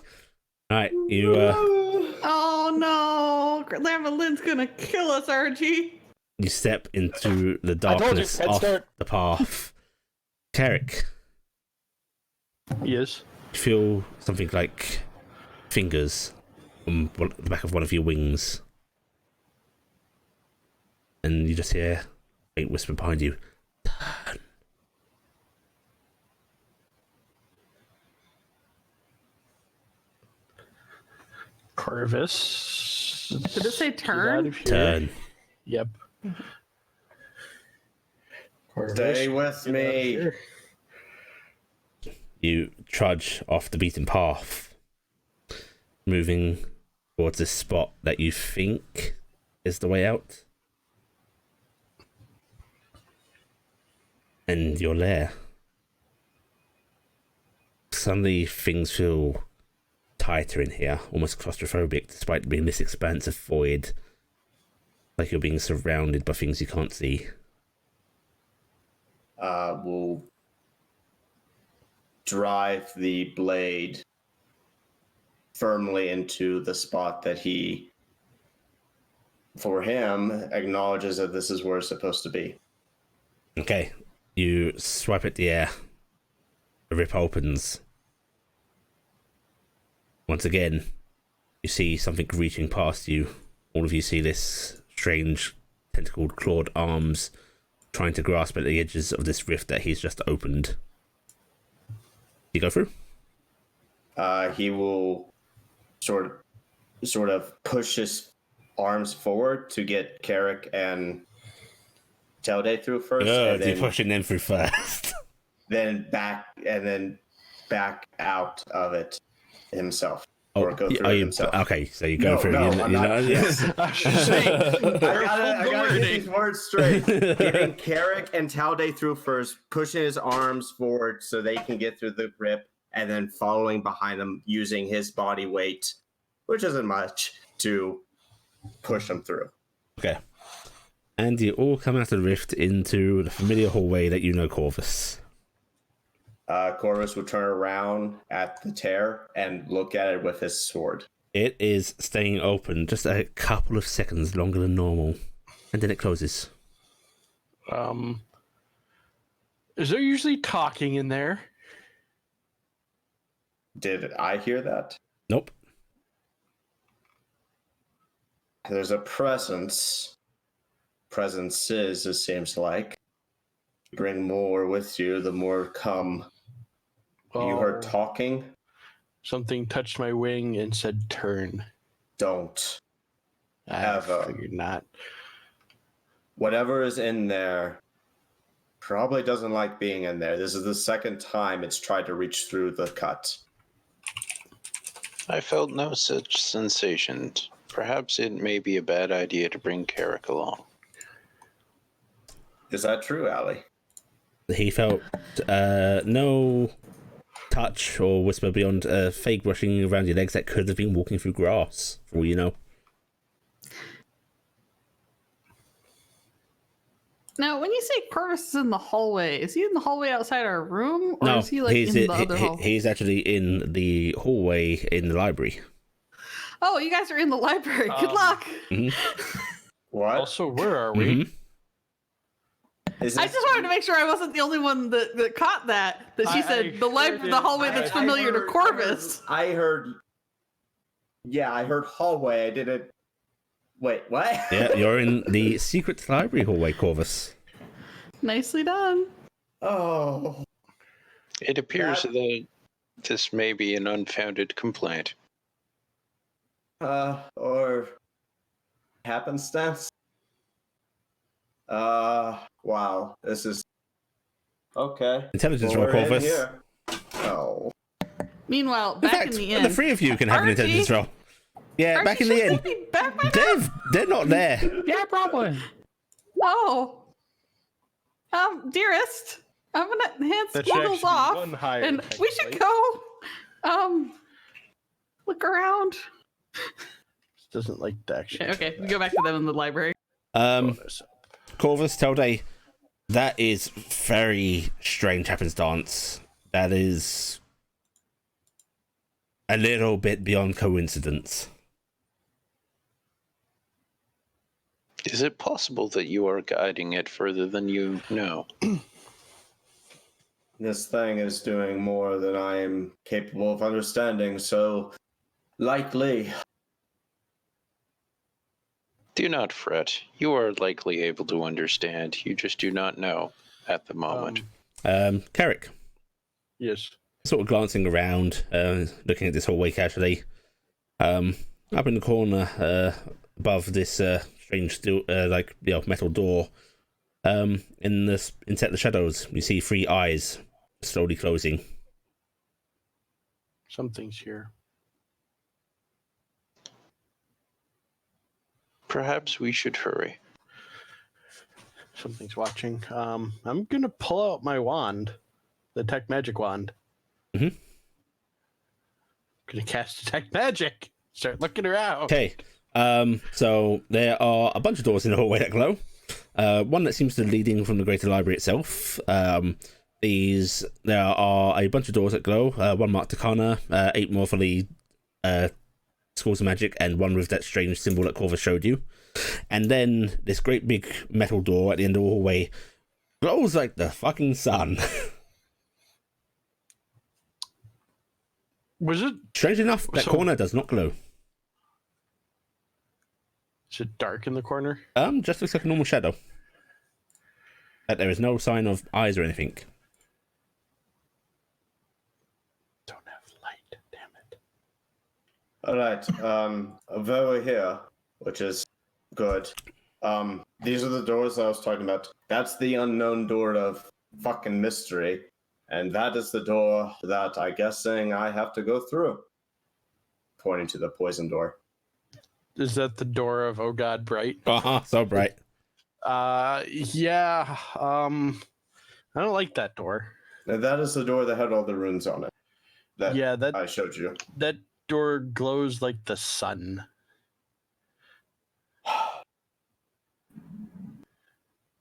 Alright, you Oh no! Lamelin's gonna kill us, Archie. you step into the I told you, darkness head off start. the path. Carrick, Yes. you feel something like fingers on the back of one of your wings. And you just hear a whisper behind you. Turn. Corvus. Did it say get turn? out of here. Turn. Yep. Corvus, Stay with get out of me. here. You trudge off the beaten path, moving towards this spot that you think is the way out. And your lair. Suddenly things feel tighter in here, almost claustrophobic, despite being this expansive void. Like you're being surrounded by things you can't see. We'll drive the blade firmly into the spot that he, for him, acknowledges that this is where it's supposed to be. Okay, you swipe at the air. The rip opens. Once again, you see something reaching past you. All of you see this strange tentacled clawed arms trying to grasp at the edges of this rift that he's just opened. You go through? He will sort of push his arms forward to get Carrick and Telday through first, and you're then, pushing them through first. then back out of it himself. Or go through it himself. Okay, so you go No, through. no, you I'm know, not. yes. I should say, I gotta get these words straight. Getting Carrick and Talday through first, pushing his arms forward so they can get through the grip, and then following behind them using his body weight, which isn't much, to push them through. Okay. And you all come out of the rift into the familiar hallway that you know, Corvus. Corvus would turn around at the tear and look at it with his sword. It is staying open just a couple of seconds longer than normal, and then it closes. Is there usually talking in there? Did I hear that? Nope. There's a presence. Presences, it seems like. Bring more with you, the more come. You heard talking? Something touched my wing and said turn. Don't. I Ever. figured not. Whatever is in there probably doesn't like being in there. This is the second time it's tried to reach through the cut. I felt no such sensations. Perhaps it may be a bad idea to bring Carrick along. Is that true, Allie? He felt no touch or whisper beyond a fake brushing around your legs that could have been walking through grass, for all you know. Now, when you say Corvus is in the hallway, is he in the hallway outside our room, or No, is he like he's in the other hall? he's actually in the hallway in the library. Oh, you guys are in the library. Good luck. What? Also, where are we? Mhm. Is I this- just wanted to make sure I wasn't the only one that caught that. That she I said the heard it. the hallway that's I familiar heard- to Corvus. I heard. Yeah, I heard hallway. I didn't. Wait, what? Yeah, you're in the secret library hallway, Corvus. Nicely done. Oh. It appears That- that this may be an unfounded complaint. Or happenstance. Wow. This is okay. Intelligence Well, roll, we're in Corvus. here. Oh. Meanwhile, In back fact, in the the inn. three of you can have an Archie? intelligence roll. Yeah, back in the inn. Shouldn't they be back by now? They're not there. Yeah, probably. Oh. Dearest, I'm gonna hand That should actually Squiggles be off, one higher, and we should technically. go. Look around. Doesn't like the action. Okay, we go back to them in the library. Corvus, Telday, that is very strange happenstance. That is a little bit beyond coincidence. Is it possible that you are guiding it further than you know? This thing is doing more than I am capable of understanding, so likely Do not fret. You are likely able to understand. You just do not know at the moment. Carrick, Yes. sort of glancing around, looking at this hallway casually. Up in the corner, above this strange, metal door. Inside the shadows, you see 3 eyes slowly closing. Something's here. Perhaps we should hurry. Something's watching. I'm gonna pull out my wand, the Detect Magic wand. Mhm. Gonna cast Detect Magic. Start looking around. Okay, so there are a bunch of doors in the hallway that glow. One that seems to be leading from the greater library itself. There are a bunch of doors that glow. One marked Arcana, 8 more for the schools of magic, and one with that strange symbol that Corvus showed you. And then this great big metal door at the end of the hallway glows like the fucking sun. Was it? Strange enough, that corner does not glow. Is it dark in the corner? Just looks like a normal shadow. But there is no sign of eyes or anything. Don't have light. Damn it. All right. Over here, which is good. These are the doors I was talking about. That's the unknown door of fucking mystery. And that is the door that I'm guessing I have to go through. Pointing to the poison door. Is that the door of Oh God Bright? So bright. Yeah. I don't like that door. Now, that is the door that had all the runes on it. That I showed you. That door glows like the sun.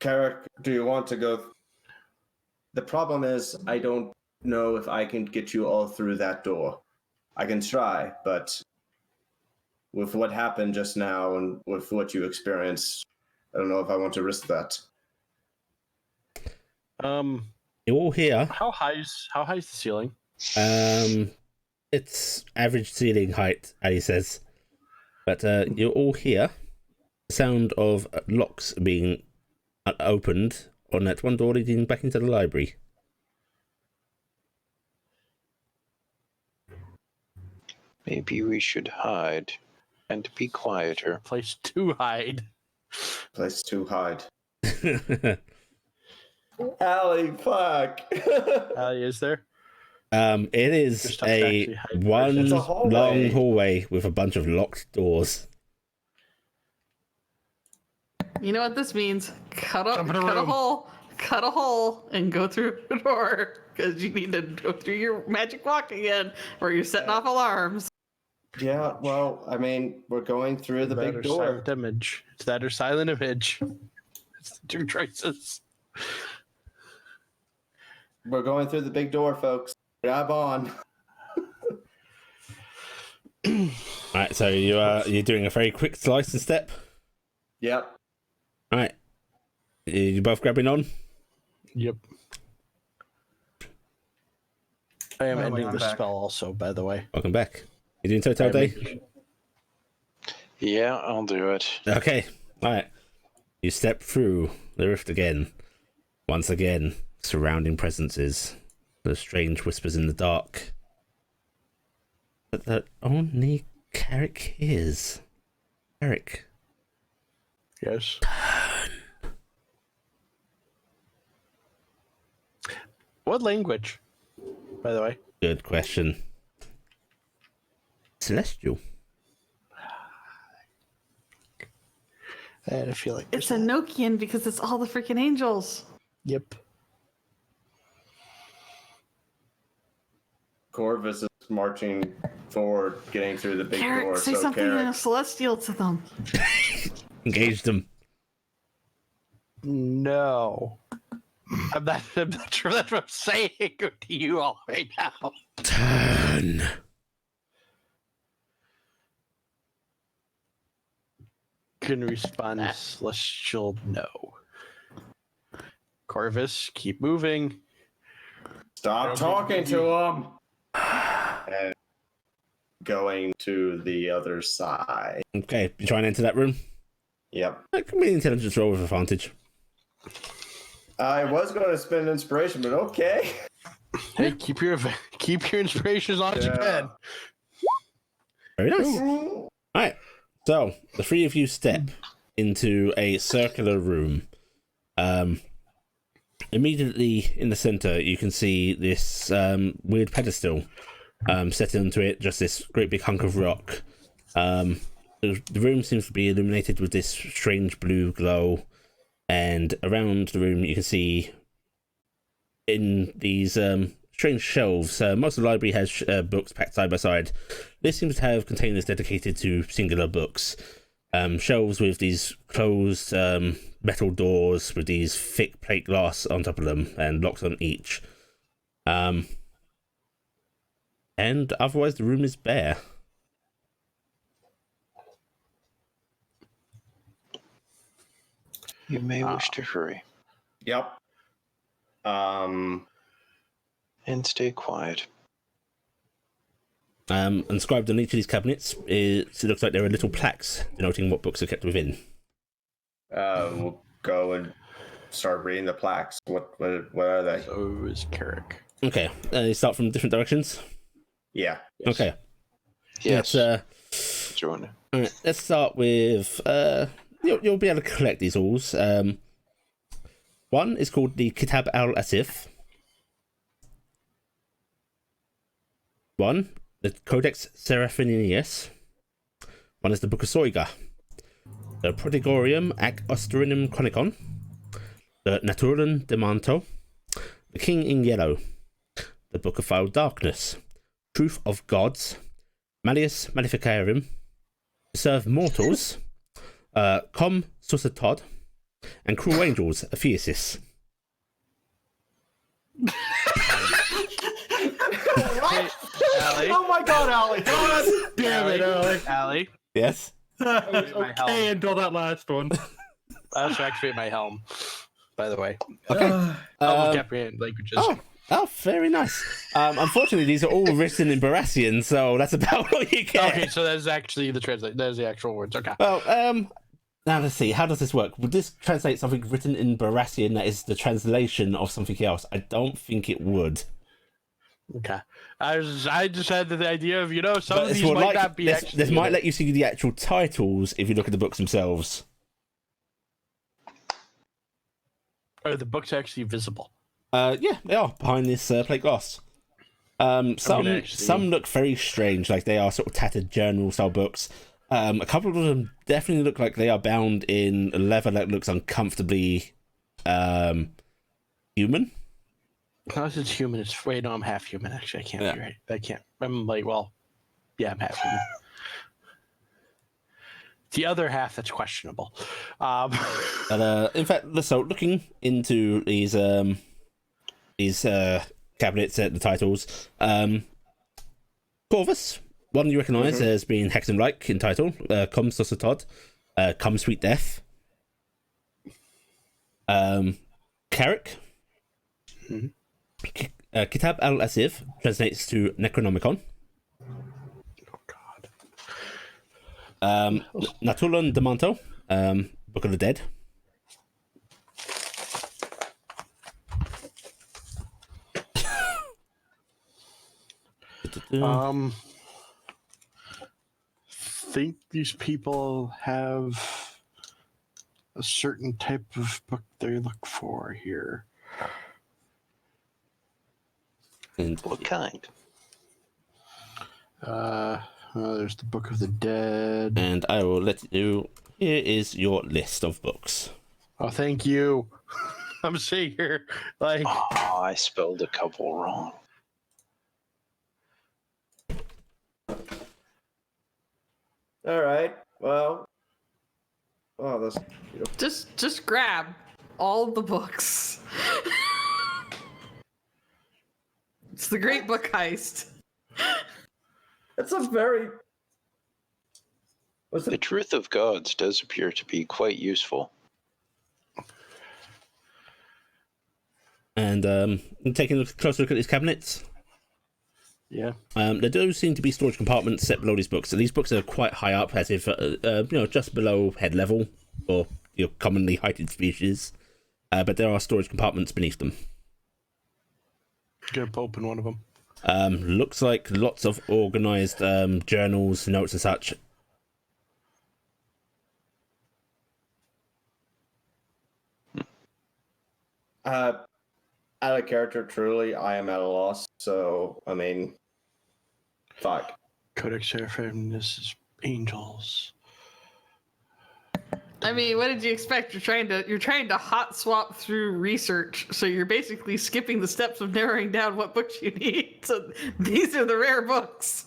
Carrick, do you want to go? The problem is, I don't know if I can get you all through that door. I can try, but with what happened just now and with what you experienced, I don't know if I want to risk that. You're all here. How high's the ceiling? It's average ceiling height, Ali says. But you're all here. The sound of locks being opened on that one door leading back into the library. Maybe we should hide and be quieter. Place to hide. Place to hide. Allie, fuck. Allie, is there? It is a one long hallway with a bunch of locked doors. You know what this means? Cut a hole, and go through the door because you need to go through your magic walk again, or you're setting off alarms. Yeah, well, I mean, we're going through the That big or door. silent image. It's that or silent image. It's the 2 choices. We're going through the big door, folks. Grab on. Alright, so you're doing a very quick slice and step. Yep. Alright. You both grabbing on? Yep. I am By the way, ending I'm the back. spell also, by the way. Welcome back. You doing Total Day? Yeah, I'll do it. Okay. Alright. You step through the rift again. Once again, surrounding presences. The strange whispers in the dark. But that only Carrick hears. Carrick. Yes. What language, by the way? Good question. Celestial. I had a feeling. It's Enochian because it's all the freaking angels. Yep. Corvus is marching forward, getting through the big Carrick, door. say So something in Carrick, a celestial to them. Engage them. No. I'm not sure that's what I'm saying to you all right now. Turn. Can respond celestial no. Corvus, keep moving. stop talking to him. And going to the other side. Okay, you trying to enter that room? Yep. That can be an intelligence roll with advantage. I was going to spend inspiration, but okay. Hey, keep your inspiration as long as you can. Very nice. All right. So the three of you step into a circular room. Immediately in the center, you can see this weird pedestal set into it, just this great big hunk of rock. The room seems to be illuminated with this strange blue glow, and around the room you can see in these strange shelves. Most of the library has books packed side by side. This seems to have containers dedicated to singular books. Shelves with these closed metal doors with these thick plate glass on top of them and locks on each. And otherwise the room is bare. You may wish to hurry Yep. and stay quiet. Inscribed on each of these cabinets, it looks like there are little plaques denoting what books are kept within. We'll go and start reading the plaques. What are they? So is Carrick. Okay, you start from different directions. Yeah. Okay. Yes. All right, let's start with you'll be able to collect these alls. One is called the Kitab al-Asif. One, the Codex Seraphinius. One is the Book of Soiga. The Prodigorium ac Ostrinum Chronicon. The Naturen de Manto. The King in Yellow. The Book of Foul Darkness. Truth of Gods. Malleus Maleficarum. Serve Mortals. Com Susatod. And Cruel Angels, Ephesus. Hey, Allie. Oh my God, Allie! God damn it, Allie. Allie. Yes? Okay, until that last one. I also activate my helm, by the way. Okay. Caprian languages. Oh, very nice. Unfortunately, these are all written in Barassian, so that's about all you get. Okay, so that's actually the translate. There's the actual words. Okay. Well, now let's see. How does this work? Would this translate something written in Barassian that is the translation of something else? I don't think it would. Okay. I just had the idea of some But of it's these more might like- not be actually. This might let you see the actual titles if you look at the books themselves. Are the books actually visible? Yeah, they are behind this plate glass. Some look very strange, like they are sort of tattered journal-style books. A couple of them definitely look like they are bound in leather that looks uncomfortably human. Unless it's human, wait, no, I'm half human. Actually, I can't be right. I can't. I'm I'm half human. The other half that's questionable. And in fact, so looking into these cabinets at the titles, Corvus, one you recognise as being Hexen-like in title, Com Susatod, Come Sweet Death. Carrick, Kitab al-Asif translates to Necronomicon. Oh God. Natulan de Manto, Book of the Dead. Think these people have a certain type of book they look for here. And What kind? There's the Book of the Dead. and I will let you. Here is your list of books. Oh, thank you. I'm sitting here like. Oh, I spelled a couple wrong. All right. Well. Oh, that's. Just grab all the books. It's the Great Book Heist. It's a very. What's The it? Truth of Gods does appear to be quite useful. And taking a closer look at these cabinets, Yeah. there do seem to be storage compartments set below these books. So these books are quite high up, as if just below head level. or your commonly heighted species, but there are storage compartments beneath them. Gonna open one of them. Looks like lots of organized journals, notes, and such. Out of character, truly, I am at a loss. So, I mean, fuck. Codex Seraphim, this is angels. I mean, what did you expect? You're trying to hot swap through research, so you're basically skipping the steps of narrowing down what books you need. So these are the rare books.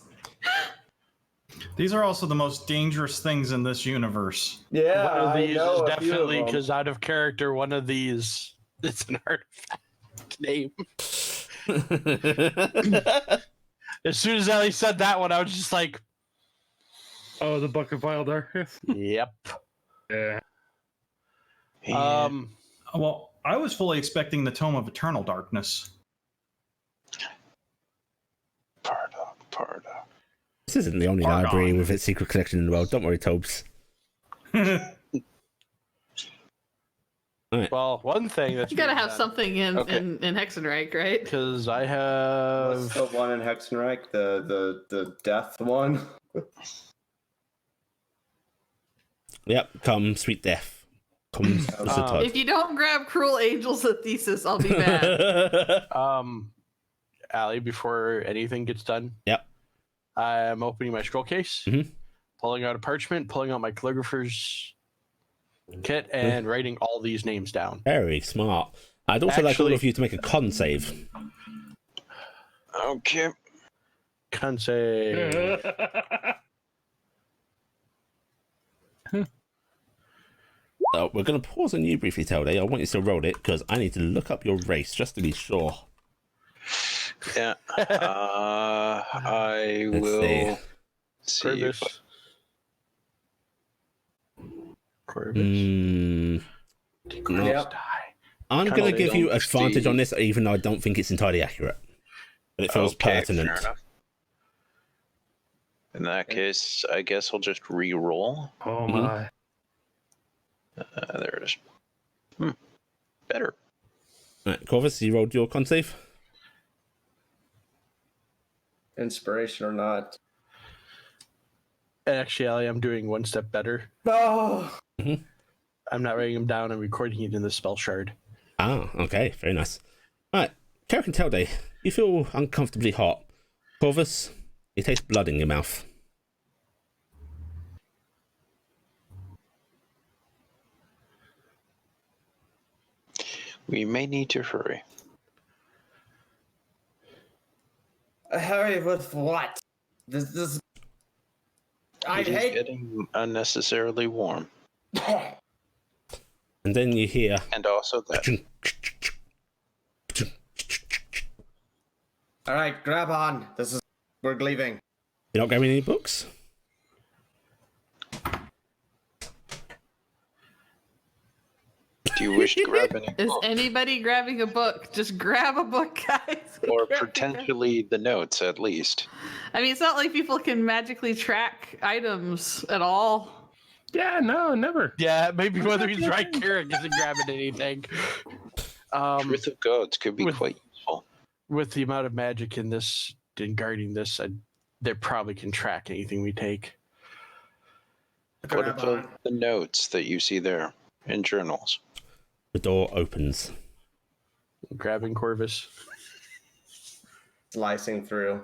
These are also the most dangerous things in this universe. Yeah, One of I these know is a few of definitely them. because out of character. One of these, it's an artifact name. As soon as Ellie said that one, I was just like, Oh, the Book of Vile Darkness. "Yep." Yeah. Well, I was fully expecting the Tome of Eternal Darkness. Pardo. This isn't the only Pardon. library with its secret collection in the world. Don't worry, Tobes. Well, one thing that's You gotta have something in Okay. in Hexenreich, right? because I What's have the one in Hexenreich? The death one? Yep, come, sweet death. Comes the Todd. If you don't grab Cruel Angels a thesis, I'll be mad. Allie. Before anything gets done, Yep. I'm opening my scroll case, Mhm. pulling out a parchment, pulling out my calligrapher's kit, and writing all these names down. Very smart. I'd also like all Actually- of you to make a con save. Okay. Can't say. We're going to pause on you briefly, Telday. I want you to roll it because I need to look up your race just to be sure. Yeah. I Let's will see. If Corvus. No. Yep. Die. I'm Kinda going to give you don't advantage see- on this, even though I don't think it's entirely accurate. But it feels Okay, pertinent. fair enough. In that case, I guess I'll just re-roll. Oh my. There it is. Better. Right, Corvus, you rolled your con save? Inspiration or not. Actually, Allie, I'm doing one step better. Oh! I'm not writing them down. I'm recording it in the spell shard. Ah, okay, very nice. Right, Carrick and Telday, you feel uncomfortably hot. Corvus, you taste blood in your mouth. We may need to hurry. Hurry with what? This. I It is hate. getting unnecessarily warm. And then you hear... And also that. All right, grab on. We're leaving. You're not grabbing any books? Do you wish to grab any Is book? anybody grabbing a book? Just grab a book, guys. Or Grab- potentially the notes, at least. I mean, it's not like people can magically track items at all. Yeah, no, never. Yeah, maybe whether he's right, Carrick isn't grabbing anything. Truth of Gods could be with- quite useful. With the amount of magic in this, in guarding this, they probably can track anything we take. What Grab about on. the notes that you see there in journals? The door opens. Grabbing Corvus. Slicing through.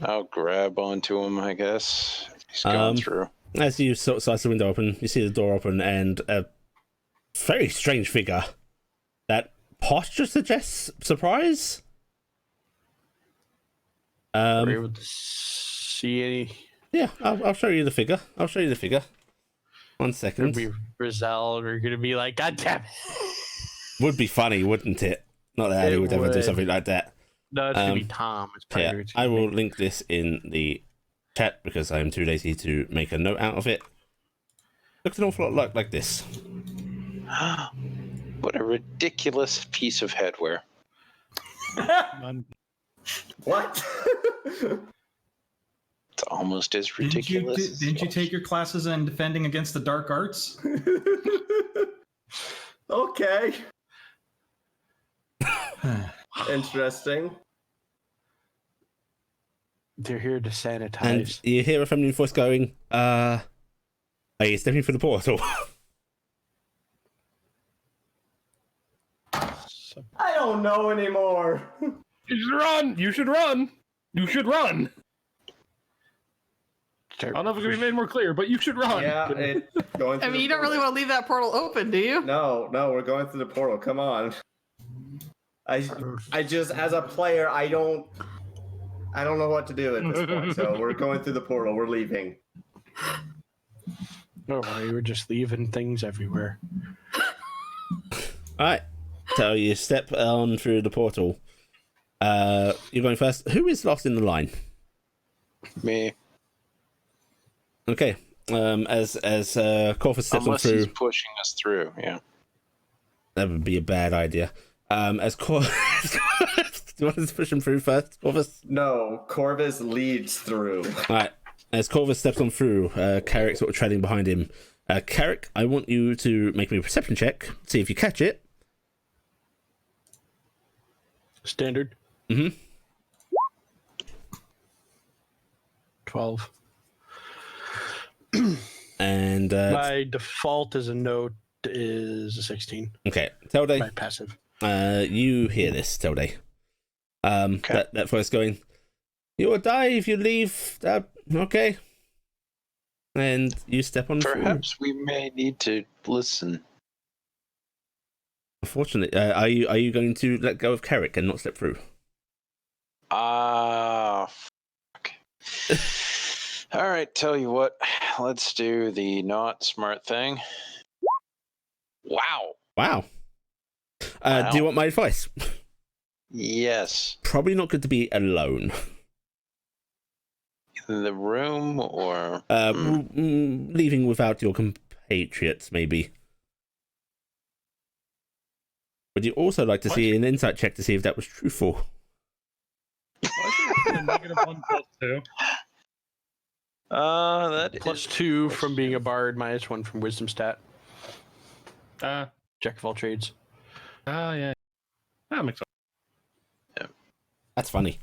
I'll grab onto him, I guess. He's going through. As you slice the window open, you see the door open and a very strange figure that posture suggests surprise. Are you able to see any? Yeah, I'll show you the figure. One Gonna second. be Rizal, we're gonna be like, God damn it. Would be funny, wouldn't it? Not that Ellie It would ever do would. something like that. No, it's gonna be Um, Tom. It's Yeah, probably I will link this in the chat because I am too lazy to make a note out of it. Looks an awful lot like this. What a ridiculous piece of headwear. What? It's almost as ridiculous. Didn't you take your classes in defending against the dark arts? Okay. Interesting. They're here to sanitize. And you hear a feminine voice going, are you stepping through the portal? I don't know anymore. You should run! You should run! You should run! I don't know if it can be made more clear, but you should run! Yeah, going through I mean, the you don't really portal. want to leave that portal open, do you? No, we're going through the portal. Come on. I just, as a player, I don't know what to do at this point. So we're going through the portal. We're leaving. Oh, we were just leaving things everywhere. Alright, so you step on through the portal. You're going first. Who is lost in the line? Me. Okay. As Corvus steps Unless on through, he's pushing us through, yeah. that would be a bad idea. As Corvus, do you want us to push him through first, Corvus? No, Corvus leads through. All right. As Corvus steps on through, Carrick sort of treading behind him. Carrick, I want you to make me a perception check. See if you catch it. Standard. Mm-hmm. 12. And My default as a note is a 16. okay, Telday. My passive. You hear this, Telday. Okay. That voice going, you will die if you leave. Okay. And you step on through. Perhaps we may need to listen. Unfortunately, are you going to let go of Carrick and not step through? Fuck. All right, tell you what. Let's do the not smart thing. Wow. Wow. Wow. Do you want my advice? Yes. Probably not good to be alone. In the room or Leaving without your compatriots, maybe. Would you also like to see an insight check to see if that was truthful? -1+2. That Plus is 2 from being a bard, minus 1 from wisdom stat. Jack of all trades. Yeah. That makes sense. That's funny.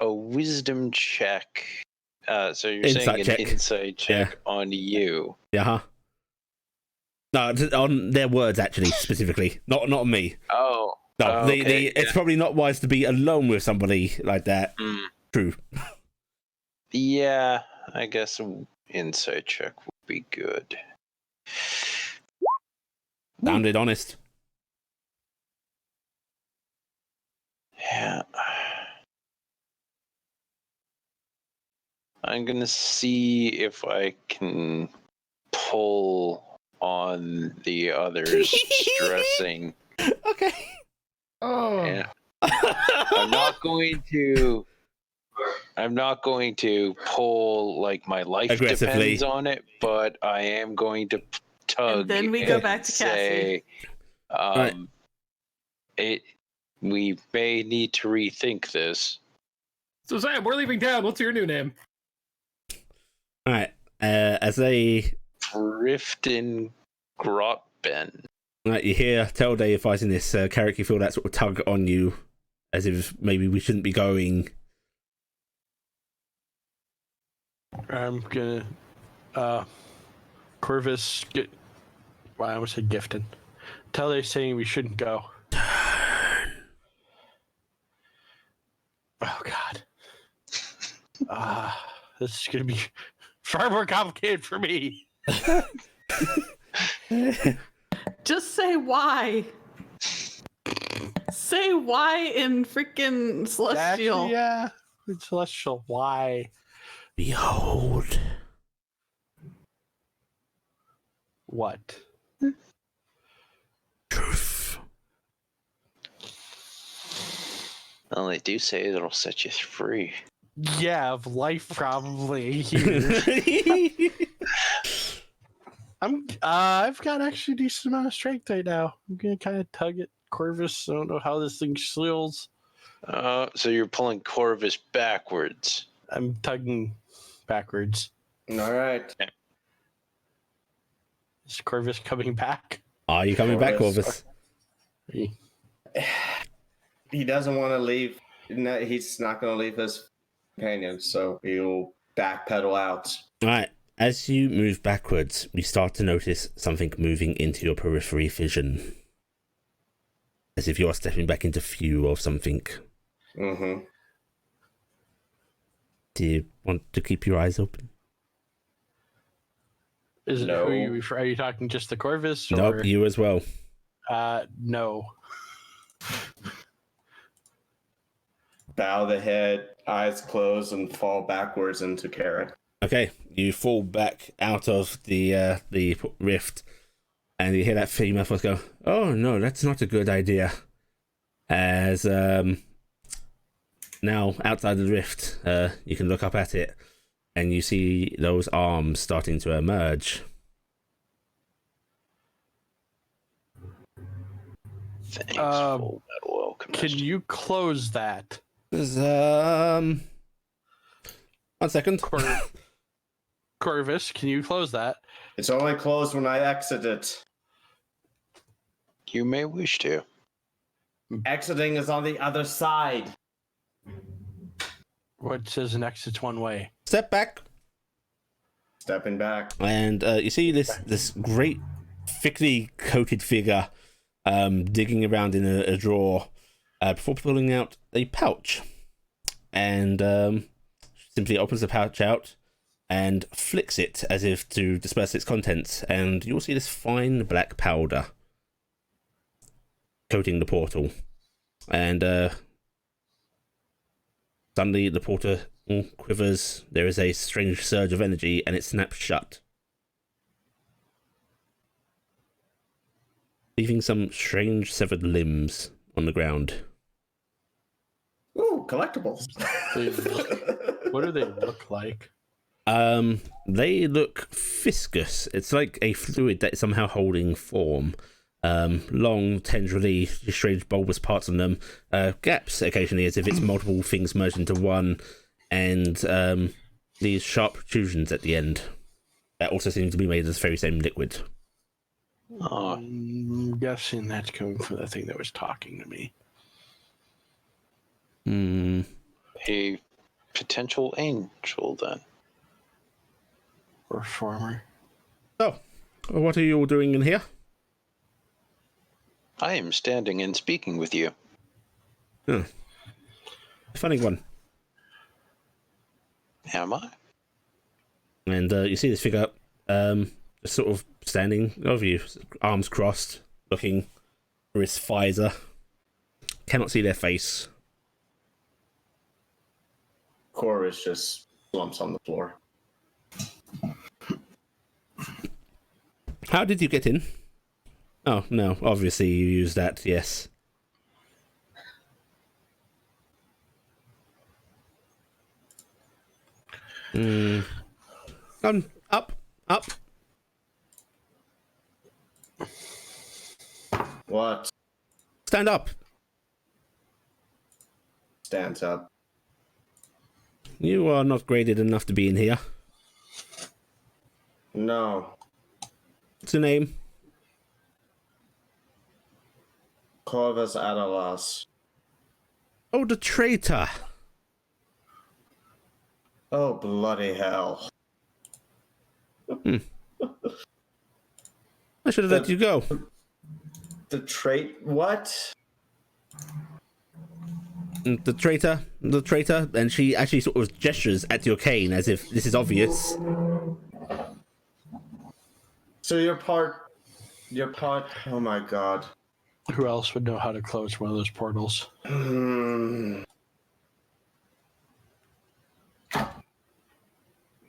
a wisdom check. So you're Insight saying an check. insight check on you. Yeah, huh? No, on their words, actually, specifically. Not on me. Oh. No, okay, it's probably not wise to be alone with somebody like that. True. Yeah, I guess an insight check would be good. Sounded honest. Yeah. I'm gonna see if I can pull on the others stressing. Okay. Oh. Yeah. I'm not going to pull like my life Aggressively. depends on it, but I am going to tug. And then we go and back to say, Right. we may need to rethink this. So Sam, we're leaving town. What's your new name? All right. As they Driftin' Grotben. right, you hear Telday advising this, Carrick, you feel that sort of tug on you, as if maybe we shouldn't be going. I'm gonna Corvus get well, I almost said gifted. Tell they're saying we shouldn't go. Oh god. This is gonna be far more complicated for me. Just say why. Say why in freaking Celestial. Actually, yeah. It's Celestial. Why? Behold. What? Truth. Well, they do say it'll set you free. Yeah, of life probably here. I've got actually a decent amount of strength right now. I'm gonna kind of tug at Corvus. I don't know how this thing seals. So you're pulling Corvus backwards. I'm tugging backwards. All right. Is Corvus coming back? Are you coming back, Corvus. Corvus? He doesn't want to leave. No, he's not going to leave his companions, so he'll backpedal out. All right. As you move backwards, you start to notice something moving into your periphery vision. As if you're stepping back into view or something. Mm-hmm. Do you want to keep your eyes open? Is it No. who are you talking just the Corvus? Or, Nope, you as well. no. Bow the head, eyes closed, and fall backwards into Karen. Okay, you fall back out of the rift, and you hear that female voice go, "Oh no, that's not a good idea." As now outside the rift, you can look up at it, and you see those arms starting to emerge. Thanks, Full Metal Alchemist. Can you close that? There's, 1 second. Corvus, can you close that? It's only closed when I exit it. You may wish to. Exiting is on the other side. What says an exit's one way? Step back. Stepping back. And you see this great thickly coated figure digging around in a drawer before pulling out a pouch, and simply opens the pouch out and flicks it as if to disperse its contents, and you'll see this fine black powder coating the portal, and suddenly the portal quivers. There is a strange surge of energy, and it snaps shut, leaving some strange severed limbs on the ground. Ooh, collectibles. What do they look like? They look viscous. It's like a fluid that is somehow holding form. Long, tendrily, strange bulbous parts on them. Gaps occasionally, as if it's multiple things merged into one. And these sharp protrusions at the end that also seem to be made of the very same liquid. Oh, I'm guessing that's coming from the thing that was talking to me. a potential angel then. Reformer. So, what are you all doing in here? I am standing and speaking with you. Funny one. Am I? And you see this figure just sort of standing over you, arms crossed, looking through his visor. Cannot see their face. Corvus just slumps on the floor. How did you get in? Oh, no, obviously you used that, yes. Come, up. What? Stand up. Stands up. You are not graded enough to be in here. No. What's your name? Corvus Adalas. Oh, the traitor. Oh, bloody hell. I should have let you go. The trait? What? The traitor, and she actually sort of gestures at your cane as if this is obvious. So you're part. Oh my god. Who else would know how to close one of those portals?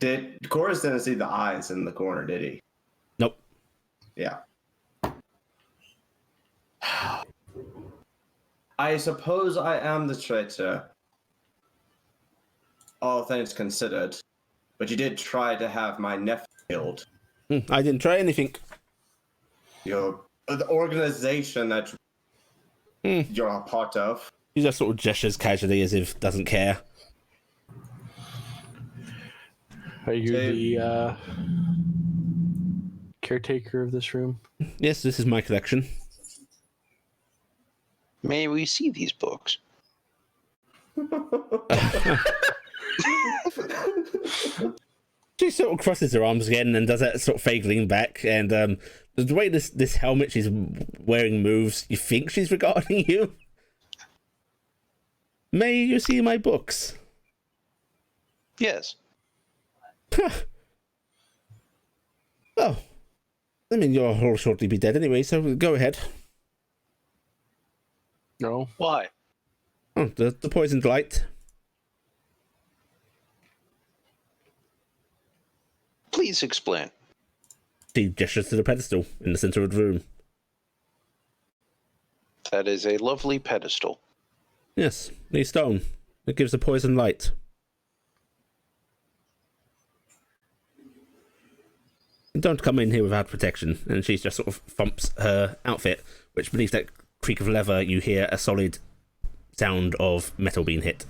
Did Chorus didn't see the eyes in the corner, did he? Nope. Yeah. I suppose I am the traitor. All things considered. But you did try to have my nephew killed. I didn't try anything. The organization that you're a part of. He just sort of gestures casually as if doesn't care. Are you the caretaker of this room? Yes, this is my collection. May we see these books? She sort of crosses her arms again and does that sort of fake lean back. And the way this helmet she's wearing moves, you think she's regarding you. May you see my books? Yes. Oh, I mean, you'll all shortly be dead anyway, so go ahead. No. Why? Oh, the poisoned light. Please explain. She gestures to the pedestal in the center of the room. That is a lovely pedestal. Yes, the stone. It gives a poison light. Don't come in here without protection. And she just sort of thumps her outfit, which beneath that creak of leather, you hear a solid sound of metal being hit.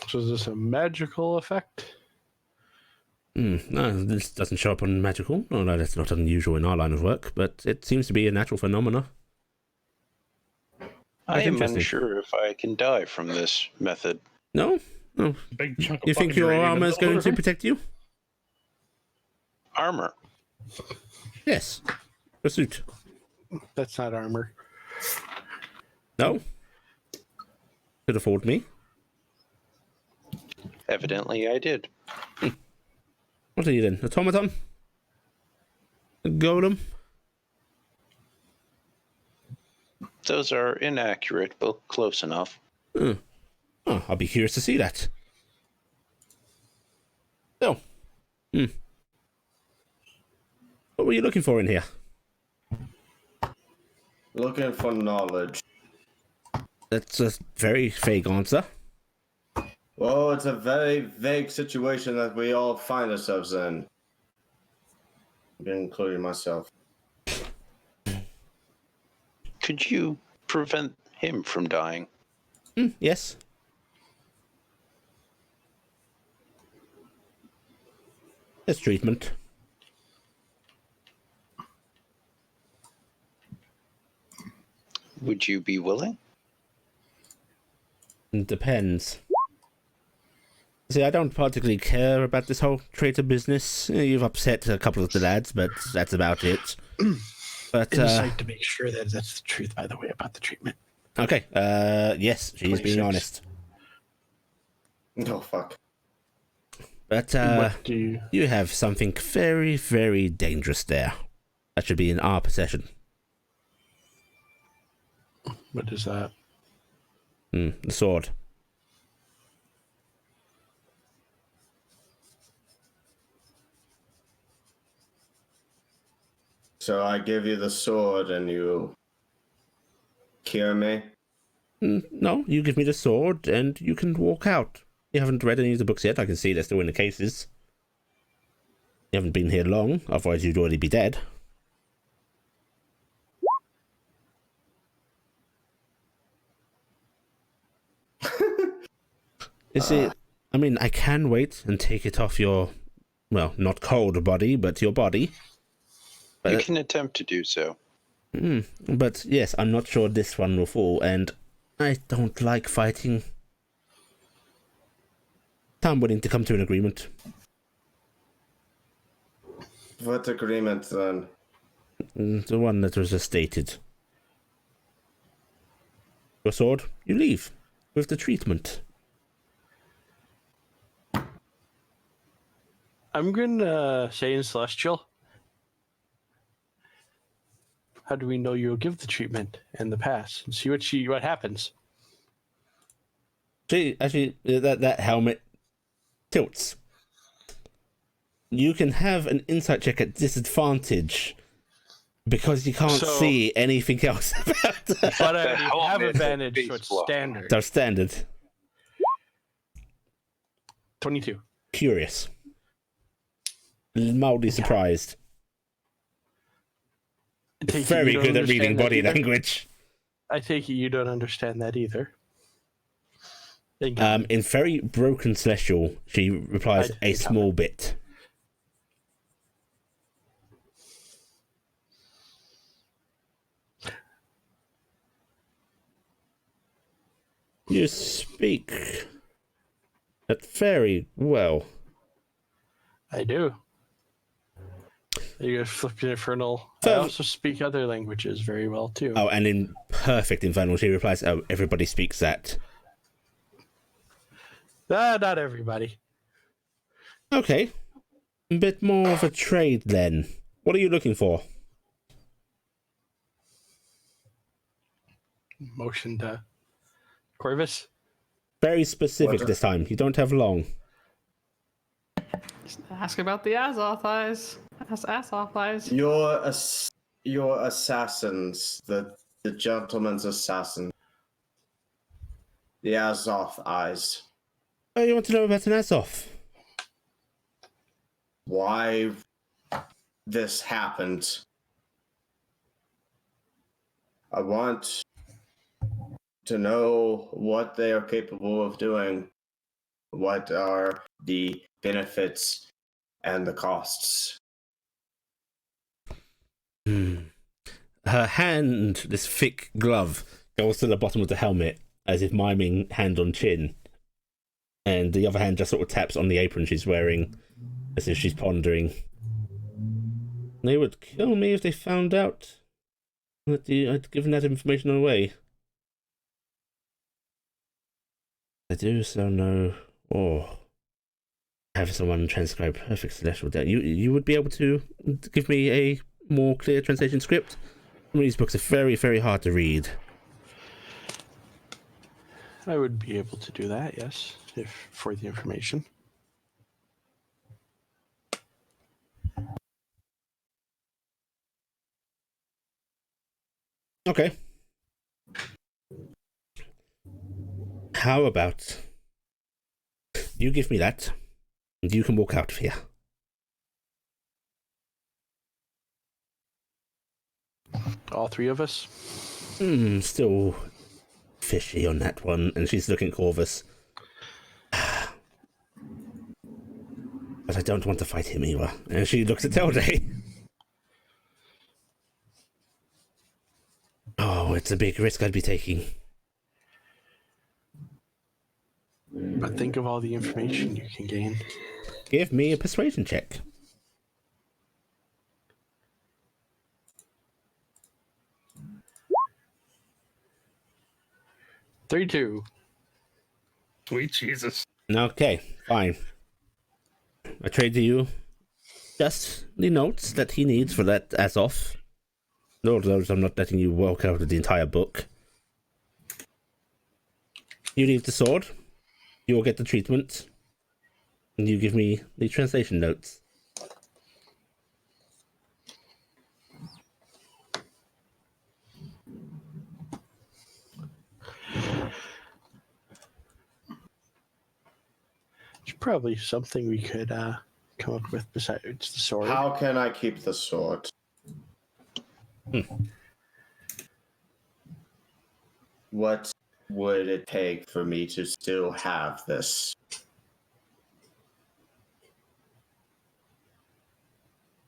So is this a magical effect? No, this doesn't show up on magical. Oh, no, that's not unusual in our line of work, but it seems to be a natural phenomena. I am interesting. unsure if I can die from this method. No? No. Big chunk of You think fucking your uranium in armor the is going middle to of the protect you? Armor. Yes. A suit. That's not armor. No? Could afford me. Evidently I did. What are you then? Automaton? A golem? Those are inaccurate, but close enough. Oh, I'll be curious to see that. So, what were you looking for in here? Looking for knowledge. That's a very vague answer. Well, it's a very vague situation that we all find ourselves in, including myself. Could you prevent him from dying? Yes. There's treatment. Would you be willing? It depends. See, I don't particularly care about this whole traitor business. You've upset a couple of the lads, but that's about it. But Insight to make sure that that's the truth, by the way, about the treatment. okay. Yes, she's being 26. honest. Oh, fuck. But What do you have something very, very dangerous there. That should be in our possession. what is that? The sword. So I give you the sword and you cure me? No, you give me the sword and you can walk out. You haven't read any of the books yet. I can see they're still in the cases. You haven't been here long, otherwise you'd already be dead. You see, I mean, I can wait and take it off your, well, not cold body, but your body. You can attempt to do so. But yes, I'm not sure this one will fall, and I don't like fighting. I'm willing to come to an agreement. What agreement then? The one that was just stated. Your sword, you leave with the treatment. I'm gonna say in Celestial. How do we know you'll give the treatment and the pass and see what happens? See, actually, that helmet tilts. You can have an insight check at disadvantage because you can't So- see anything else about that. But I have helmet advantage, face so it's block. standard. So standard. 22. Curious. Mildly surprised. I take it Very you don't good at reading understand that body either? language. I take it you don't understand that either. Again, In very broken celestial, she replies I a didn't small bit. You speak that very well. I do. You flip the infernal. I Further- also speak other languages very well too. Oh, and in perfect infernal, she replies, "Oh, everybody speaks that." Not everybody. Okay, a bit more of a trade then. What are you looking for? Motion to Corvus. Very specific What- this time. You don't have long. Ask about the Azoth eyes. Ask Azoth eyes. Your assassins, the gentleman's assassin, the Azoth eyes. Oh, you want to know about an Azoth? Why this happened? I want to know what they are capable of doing. What are the benefits and the costs? Her hand, this thick glove, goes to the bottom of the helmet as if miming hand on chin. And the other hand just sort of taps on the apron she's wearing as if she's pondering. They would kill me if they found out that I'd given that information away. I do so know, or have someone transcribe perfect celestial data. You would be able to give me a more clear translation script? Some of these books are very, very hard to read. I would be able to do that, yes, if for the information. Okay. How about you give me that, and you can walk out of here. All three of us. Still fishy on that one, and she's looking at Corvus. But I don't want to fight him either. And she looks at Telday. Oh, it's a big risk I'd be taking. But think of all the information you can gain. Give me a persuasion check. $32. Sweet Jesus. Okay, fine. I trade to you just the notes that he needs for that Azoth. Lord knows I'm not letting you walk out of the entire book. You leave the sword. You'll get the treatment. And you give me the translation notes. It's probably something we could come up with besides the sword. How can I keep the sword? What would it take for me to still have this? You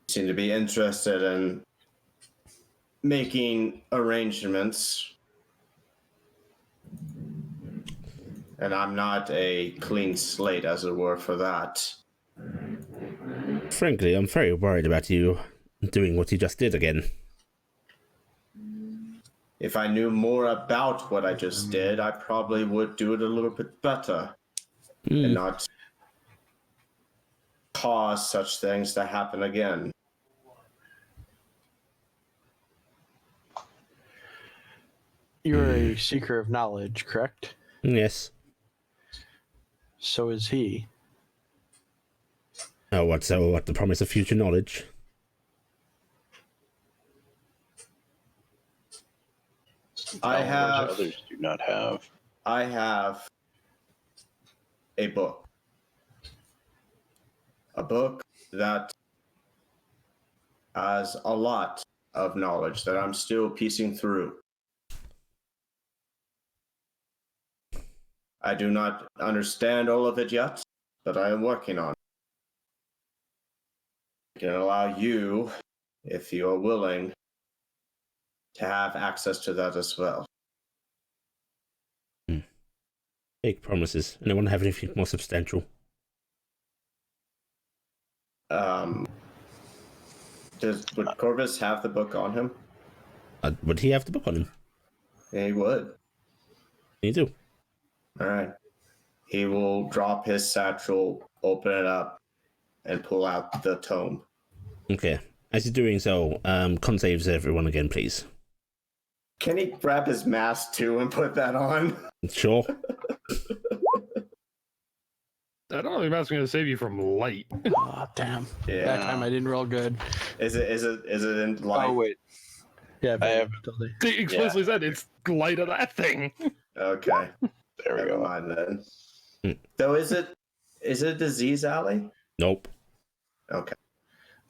seem to be interested in making arrangements. And I'm not a clean slate, as it were, for that. Frankly, I'm very worried about you doing what you just did again. If I knew more about what I just did, I probably would do it a little bit better and not cause such things to happen again. You're a seeker of knowledge, correct? Yes. So is he. Oh, what the promise of future knowledge? I Knowledge have others do not have. I have a book. A book that has a lot of knowledge that I'm still piecing through. I do not understand all of it yet, but I am working on it. I can allow you, if you are willing, to have access to that as well. Big promises. Anyone have anything more substantial? Would Corvus have the book on him? Would he have the book on him? Yeah, he would. You do. All right. He will drop his satchel, open it up, and pull out the tome. Okay. As you're doing so, con saves everyone again, please. Can he grab his mask too and put that on? Sure. I don't know if that's going to save you from light. Oh, damn. Yeah. That time I didn't roll good. Is it in light? Oh wait, Yeah, I have- totally. They explicitly said it's light of that thing. Okay. there we Never go. mind then. Hmm. So is it disease alley? Nope. Okay.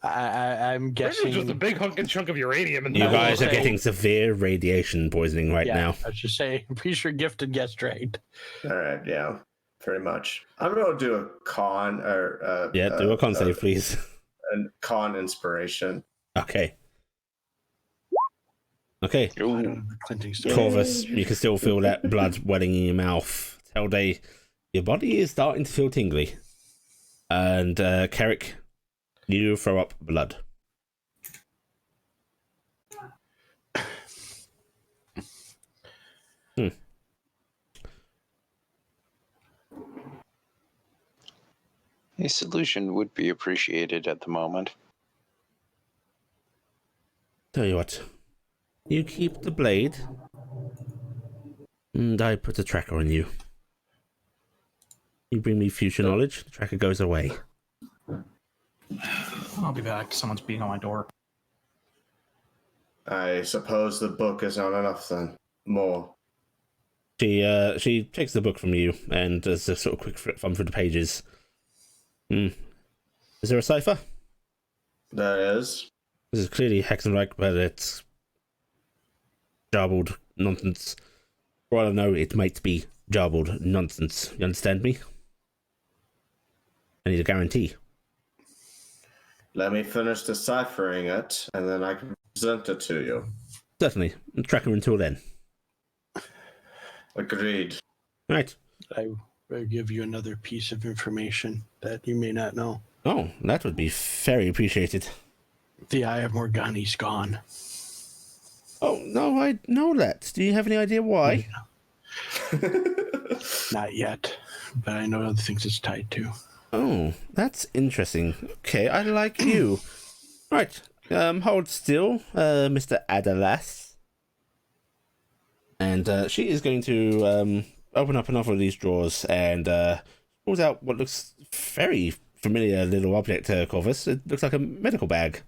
I'm There's guessing. just a big hunkin' chunk of uranium in You there. guys are say- getting severe radiation poisoning right yeah, now. I was just saying, I'm pretty sure gifted gets drained. All right. Yeah. Pretty much. I'm going to do a con or Yeah, do a con save, please. a con inspiration. Okay. Okay. I don't have the clinching stuff. Corvus, you can still feel that blood welling in your mouth. Telde, your body is starting to feel tingly. And Carrick, you throw up blood. A solution would be appreciated at the moment. Tell you what, you keep the blade, and I put a tracker on you. You bring me future knowledge, the tracker goes away. I'll be back. Someone's beating on my door. I suppose the book is not enough then. More. She takes the book from you and does a sort of quick thumb through the pages. Is there a cipher? There is. This is clearly Hexenreich, but it's jarbled nonsense. For all I know, it might be jarbled nonsense. You understand me? I need a guarantee. Let me finish deciphering it, and then I can present it to you. Certainly. Tracker until then. Agreed. Right. I will give you another piece of information that you may not know. Oh, that would be very appreciated. The Eye of Morgani's gone. Oh, no, I know that. Do you have any idea why? Not yet, but I know other things it's tied to. Oh, that's interesting. Okay, I like you. Right, hold still, Mr. Adalas. And she is going to open up another of these drawers and pulls out what looks very familiar little object to Corvus. It looks like a medical bag.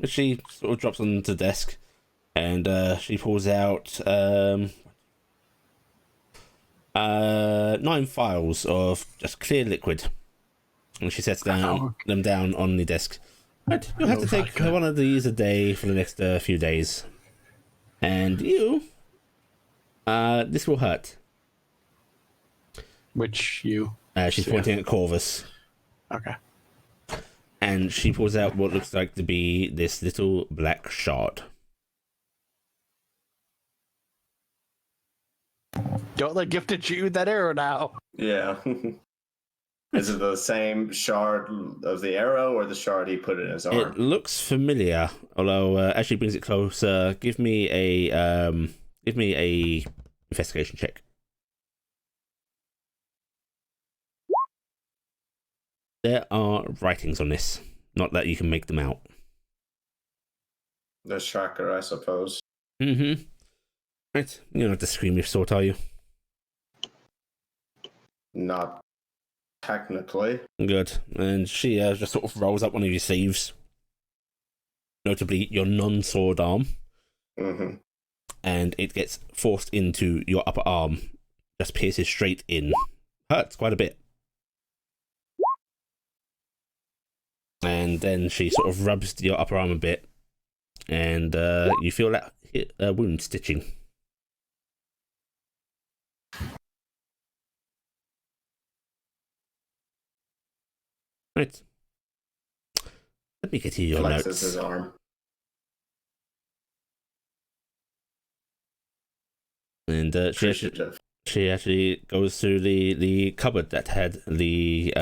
She sort of drops onto the desk and she pulls out 9 vials of just clear liquid. And she sets them down on the desk. Right, you'll have to take one of these a day for the next few days. And you, this will hurt. Which you? She's pointing at Corvus. Okay. And she pulls out what looks like to be this little black shard. Don't let gifted you that arrow now. Yeah. Is it the same shard of the arrow or the shard he put in his arm? It looks familiar, although as she brings it closer, give me a investigation check. There are writings on this, not that you can make them out. The tracker, I suppose. Mm-hmm. Right, you're not to scream your sword, are you? Not technically. Good. And she just sort of rolls up one of your sleeves, notably your non-sword arm, Mm-hmm. and it gets forced into your upper arm, just pierces straight in. Hurts quite a bit. And then she sort of rubs your upper arm a bit, and you feel that wound stitching. Right. Let me get you your Flexes notes. his arm. And she Appreciative. She actually goes through the cupboard that had the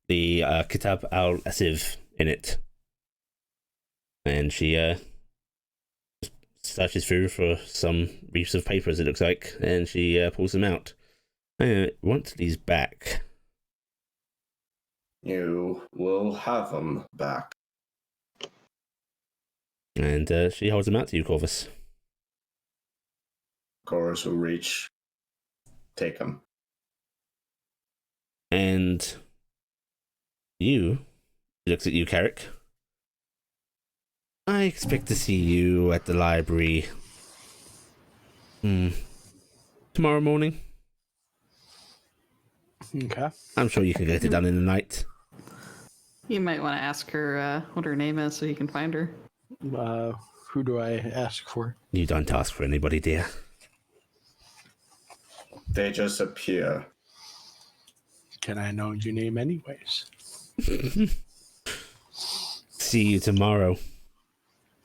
Kitab al-Asiv in it. And she searches through for some wreaths of papers, it looks like, and she pulls them out. I want these back. You will have them back. And she holds them out to you, Corvus. Chorus will reach. Take them. And he looks at you, Carrick. I expect to see you at the library tomorrow morning. Okay. I'm sure you can get it done in the night. You might want to ask her what her name is so you can find her. Who do I ask for? You don't ask for anybody, dear. They just appear. Can I know your name anyways? See you tomorrow.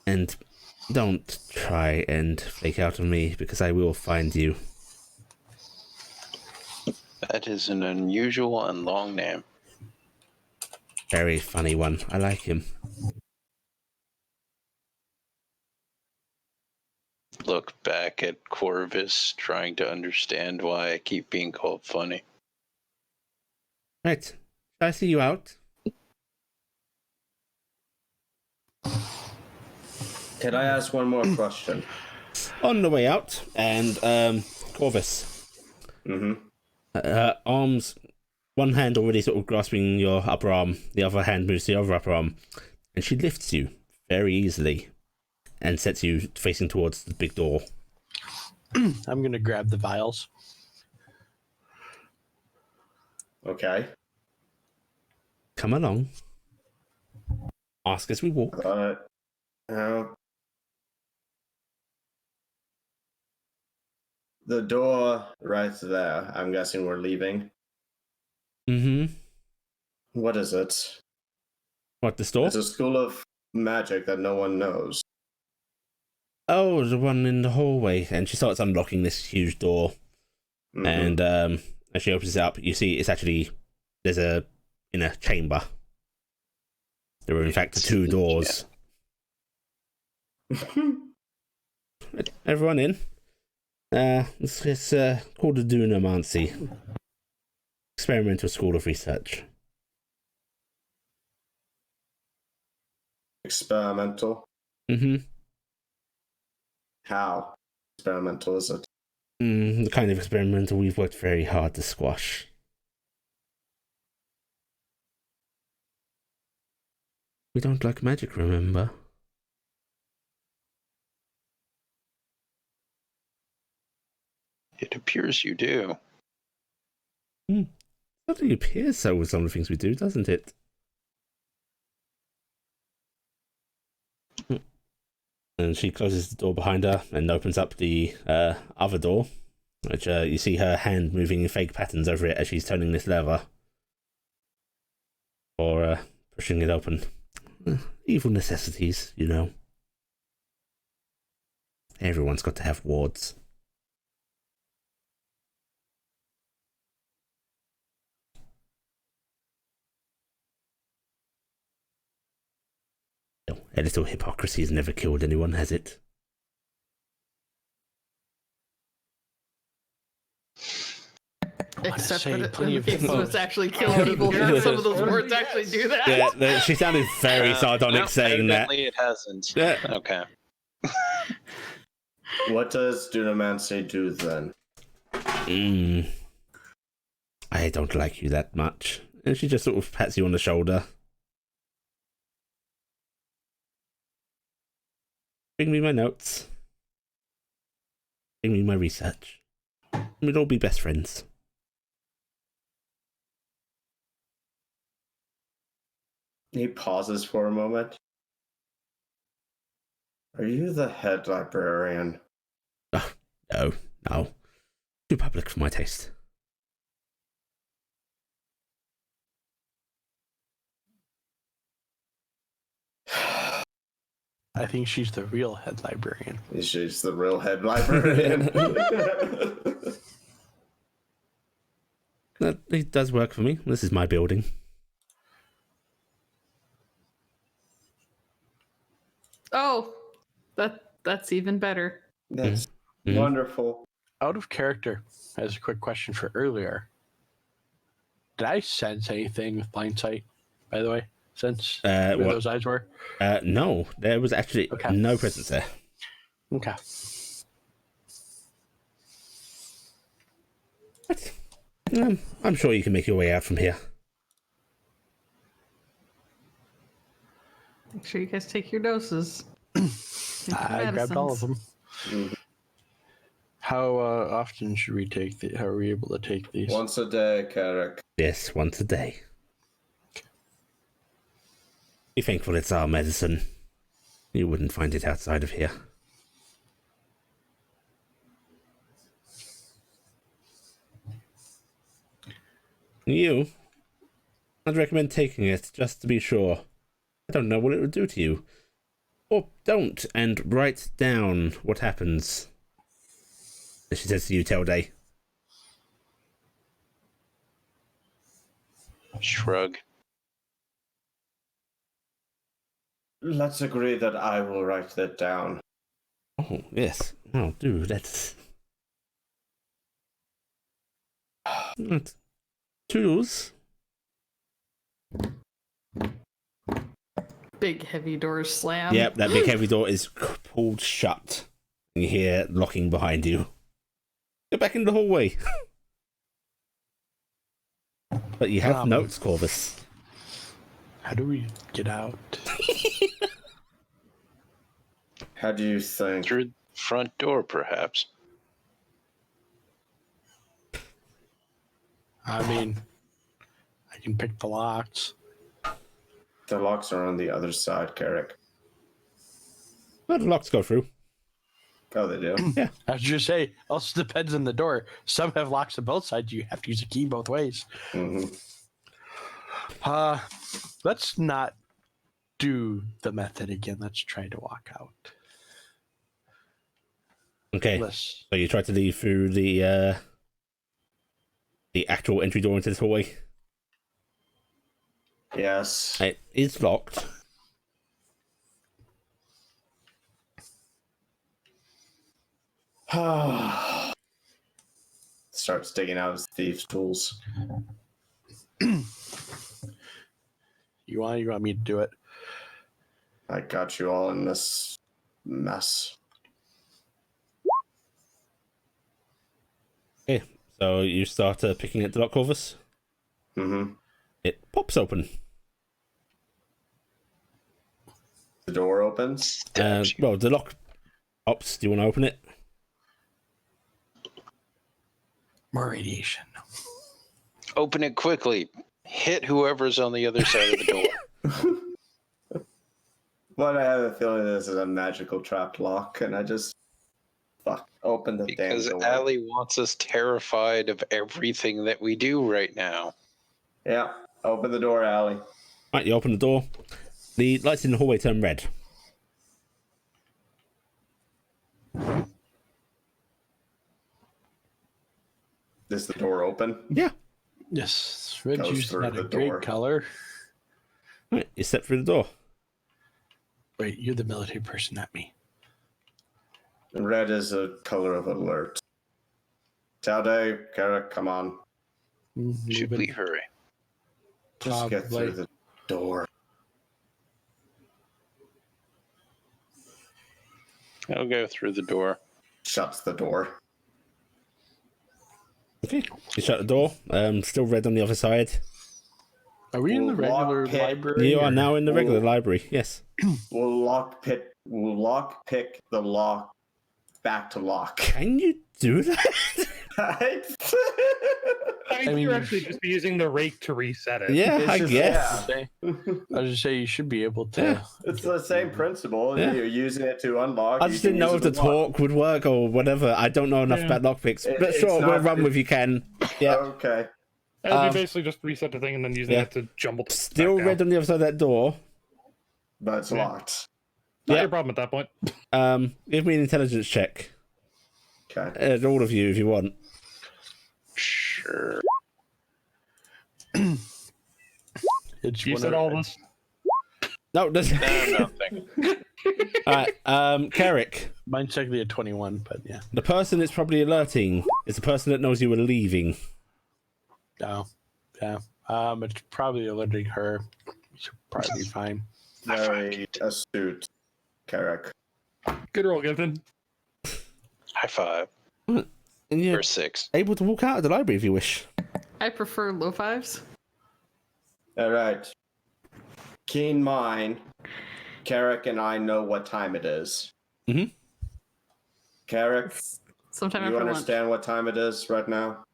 And don't try and flake out on me, because I will find you. That is an unusual and long name. Very funny one. I like him. Look back at Corvus, trying to understand why I keep being called funny. Right. Shall I see you out? Can I ask one more question? On the way out, and Corvus. Arms, one hand already sort of grasping your upper arm, the other hand moves to the other upper arm, and she lifts you very easily and sets you facing towards the big door. I'm going to grab the vials. Okay. Come along. Ask as we walk. The door right there. I'm guessing we're leaving. Mm-hmm. What is it? What, the store? It's a school of magic that no one knows. Oh, the one in the hallway. And she starts unlocking this huge door. Mhm. And as she opens it up, you see it's actually, there's a inner chamber. There are in fact 2 doors. Everyone in. It's called the Dunamancy. Experimental School of Research. Experimental? Mm-hmm. How experimental is it? The kind of experimental we've worked very hard to squash. We don't like magic, remember? It appears you do. Certainly appears so with some of the things we do, doesn't it? And she closes the door behind her and opens up the other door, which you see her hand moving in fake patterns over it as she's turning this lever. Or pushing it open. Evil necessities, you know. Everyone's got to have wards. A little hypocrisy has never killed anyone, has it? Except say that plenty in of the case info. was actually killing people. Some of those words actually do that. Yeah, she sounded very sardonic No, saying that. evidently it hasn't. Yeah. Okay. What does Dunamancy do then? I don't like you that much. And she just sort of pats you on the shoulder. Bring me my notes. Bring me my research. We'd all be best friends. He pauses for a moment. Are you the head librarian? Oh, no. Too public for my taste. I think she's the real head librarian. She's the real head librarian. It does work for me. This is my building. Oh, that's even better. That's Mhm. wonderful. Out of character, as a quick question for earlier, did I sense anything with blind sight, by the way, since where What? those eyes were? No, there was actually Okay. no presence there. Okay. But, I'm sure you can make your way out from here. Make sure you guys take your doses. Take your I grabbed all of medicines. them. Mhm. How often should we take the? How are we able to take these? Once a day, Carrick. Yes, once a day. Be thankful it's our medicine. You wouldn't find it outside of here. You? I'd recommend taking it, just to be sure. I don't know what it would do to you. Or don't, and write down what happens. As she says to you, Telday. Shrug. Let's agree that I will write that down. Oh, yes. Oh, do. That's... Toodles. Big heavy doors slam. Yep, that big heavy door is pulled shut. And you hear locking behind you. Go back in the hallway. But you have notes, Corvus. How do we get out? How do you think? Through the front door, perhaps. I mean, I can pick the locks. The locks are on the other side, Carrick. Well, the locks go through. Oh, they do? I was just say, also depends on the door. Some have locks on both sides. You have to use a key both ways. Mm-hmm. Let's not do the method again. Let's try to walk out. Okay, Let's, so you try to leave through the actual entry door into this hallway. Yes. It is locked. Starts digging out his thieves' tools. you want me to do it? I got you all in this mess. Okay, so you start picking at the lock, Corvus. Mm-hmm. It pops open. The door opens. Stabs you. Well, the lock pops. Do you want to open it? More radiation. Open it quickly. Hit whoever's on the other side of the door. But I have a feeling this is a magical trapped lock, and I just open the Because damn door. Allie wants us terrified of everything that we do right now. Yeah, open the door, Allie. Right, you open the door. The lights in the hallway turn red. Is the door open? Yeah. Yes, red's Goes usually through not a the great door. color. Right, you step through the door. Wait, you're the military person, not me. Red is a color of alert. Talday, Carrick, come on. Should we hurry? Just get Probably. through the door. I'll go through the door. Shuts the door. Okay, you shut the door. Still red on the other side. Are we in the We'll walk regular pit. library? You are or- now in the regular library. Yes. We'll lock pick the lock back to lock. Can you do that? I I think mean, you're actually just using the rake to reset it. Yeah, It's I just- guess. I was just say you should be able to. Yeah. It's the same principle. Yeah. You're using it to unlock. I you just can didn't know use if it the to lock. talk would work or whatever. I don't know enough Yeah. about lockpicks. But It's sure, we'll not- run with you, Ken. Yeah. Okay. It would Um, be basically just reset the thing and then using yeah. it to jumble. Still back red down. on the other side of that door. But it's Yeah. locked. Not Yeah. your problem at that point. Give me an intelligence check. Okay. All of you, if you want. Sure. It's You one said of- all this. No, doesn't. No, nothing. All right, Carrick. Mine's technically a 21, but yeah. The person that's probably alerting is the person that knows you were leaving. Oh, yeah. It's probably alerting her. She'll probably be fine. Very astute, Carrick. Good roll, Gibson. High five. And you're Or 6. able to walk out of the library if you wish. I prefer low fives. All right. Keen mind. Carrick and I know what time it is. Mhm. Carrick, Sometime you after lunch. understand what time it is right now?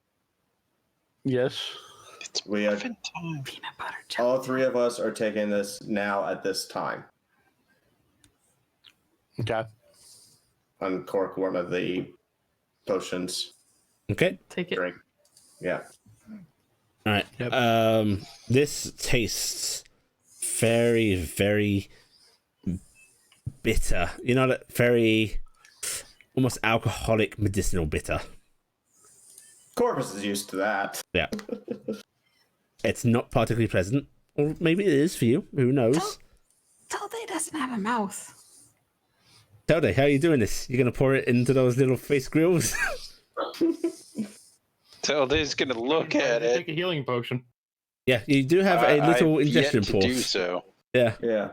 Yes. It's We are, muffin time. Peanut butter jelly. all three of us are taking this now at this time. Okay. Uncork one of the potions. Okay. Take it. Drink. Yeah. All right. Yep. This tastes very, very bitter. You know, that very almost alcoholic medicinal bitter. Corvus is used to that. Yeah. It's not particularly pleasant, or maybe it is for you. Who knows? Tilde doesn't have a mouth. Telde, how are you doing this? You're gonna pour it into those little face grills? Tilde's gonna look at it. Take a healing potion. Yeah, you do have a little I've ingestion yet to do pause. so. Yeah. Yeah.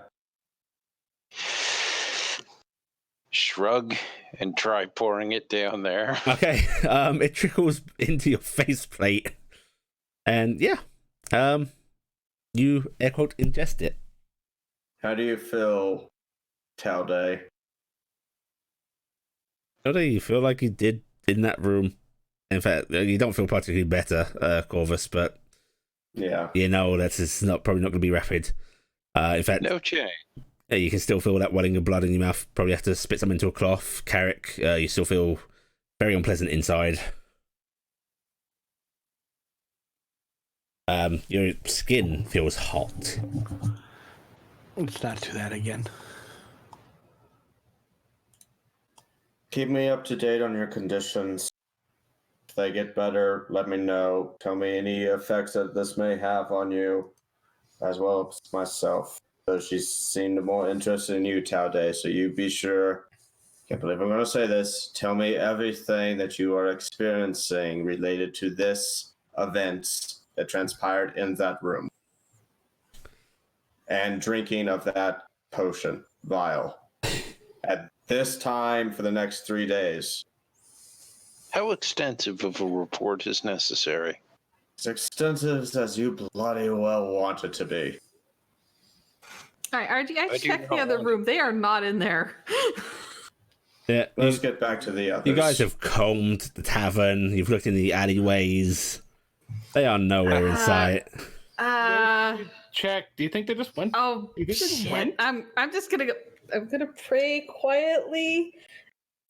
Shrug and try pouring it down there. Okay. It trickles into your faceplate, and yeah, you air quote ingest it. How do you feel, Talday? Telde, you feel like you did in that room. In fact, you don't feel particularly better, Corvus, but Yeah. you know that it's probably not going to be rapid. In fact, No change. you can still feel that welling of blood in your mouth. Probably have to spit some into a cloth. Carrick, you still feel very unpleasant inside. Your skin feels hot. Let's not do that again. Keep me up to date on your conditions. If they get better, let me know. Tell me any effects that this may have on you, as well as myself. So she seemed more interested in you, Talday, so you be sure. Can't believe I'm going to say this. Tell me everything that you are experiencing related to this event that transpired in that room. And drinking of that potion vial. At this time for the next 3 days. How extensive of a report is necessary? As extensive as you bloody well want it to be. All right, RG, I I do checked the not other want room. They are not in there. Yeah, Let's get back to the others. you guys have combed the tavern. You've looked in the alleyways. They are nowhere in sight. Check. Do you think they just went? Oh You think they just shit! went? I'm just gonna go. I'm gonna pray quietly.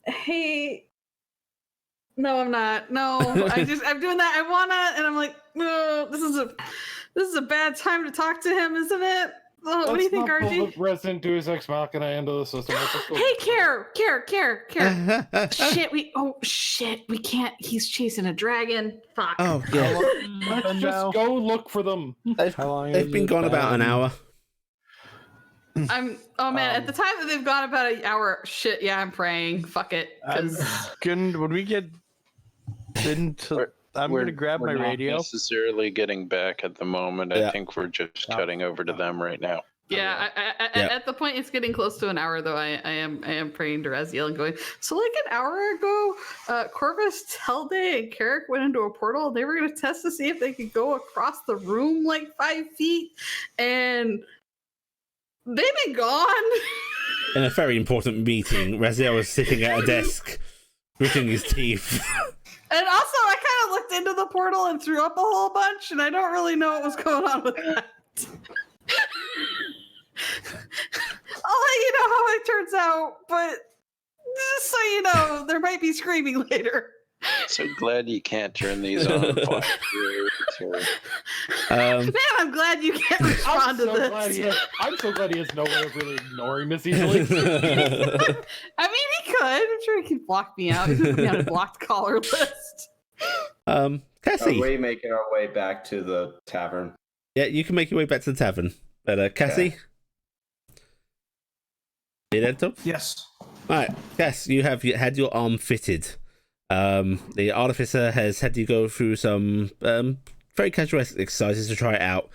Hey. No, I'm not. No, I'm doing that. I wanna, and I'm like, no, this is a bad time to talk to him, isn't it? Oh, what do you think, Let's not pull RG? the Resident Deus Ex Machina into the system. Let's just go- Hey, care. Shit, we can't. He's chasing a dragon. Fuck. Oh, yeah. Let's just go look for them. How long They've has been it gone about an been? hour. Oh man, at the time that they've gone about an hour, shit, yeah, I'm praying. Fuck it. 'Cause When we get into, I'm We're- gonna grab we're my not radio. necessarily getting back at the moment. Yeah. I think we're just cutting over to them right now. yeah, Yeah. at the point it's getting close to an hour though. I am praying to Raziel and going. So like an hour ago, Corvus, Telde, and Carrick went into a portal. They were gonna test to see if they could go across the room like 5 feet, and they've been gone. In a very important meeting, Raziel was sitting at a desk, gritting his teeth. And also, I kind of looked into the portal and threw up a whole bunch, and I don't really know what was going on with that. I'll let you know how it turns out, but just so you know, there might be screaming later. So glad you can't turn these on. Man, I'm glad you can't respond to this. I'm so glad he has no way of really ignoring this easily. I mean, he could. I'm sure he could block me out. He could put me on a blocked caller list. Cassie. Are we making our way back to the tavern? Yeah, you can make your way back to the tavern. But Cassie? You there, Tom? Yes. Alright, Cass, you had your arm fitted. The artificer has had you go through some very casual exercises to try it out.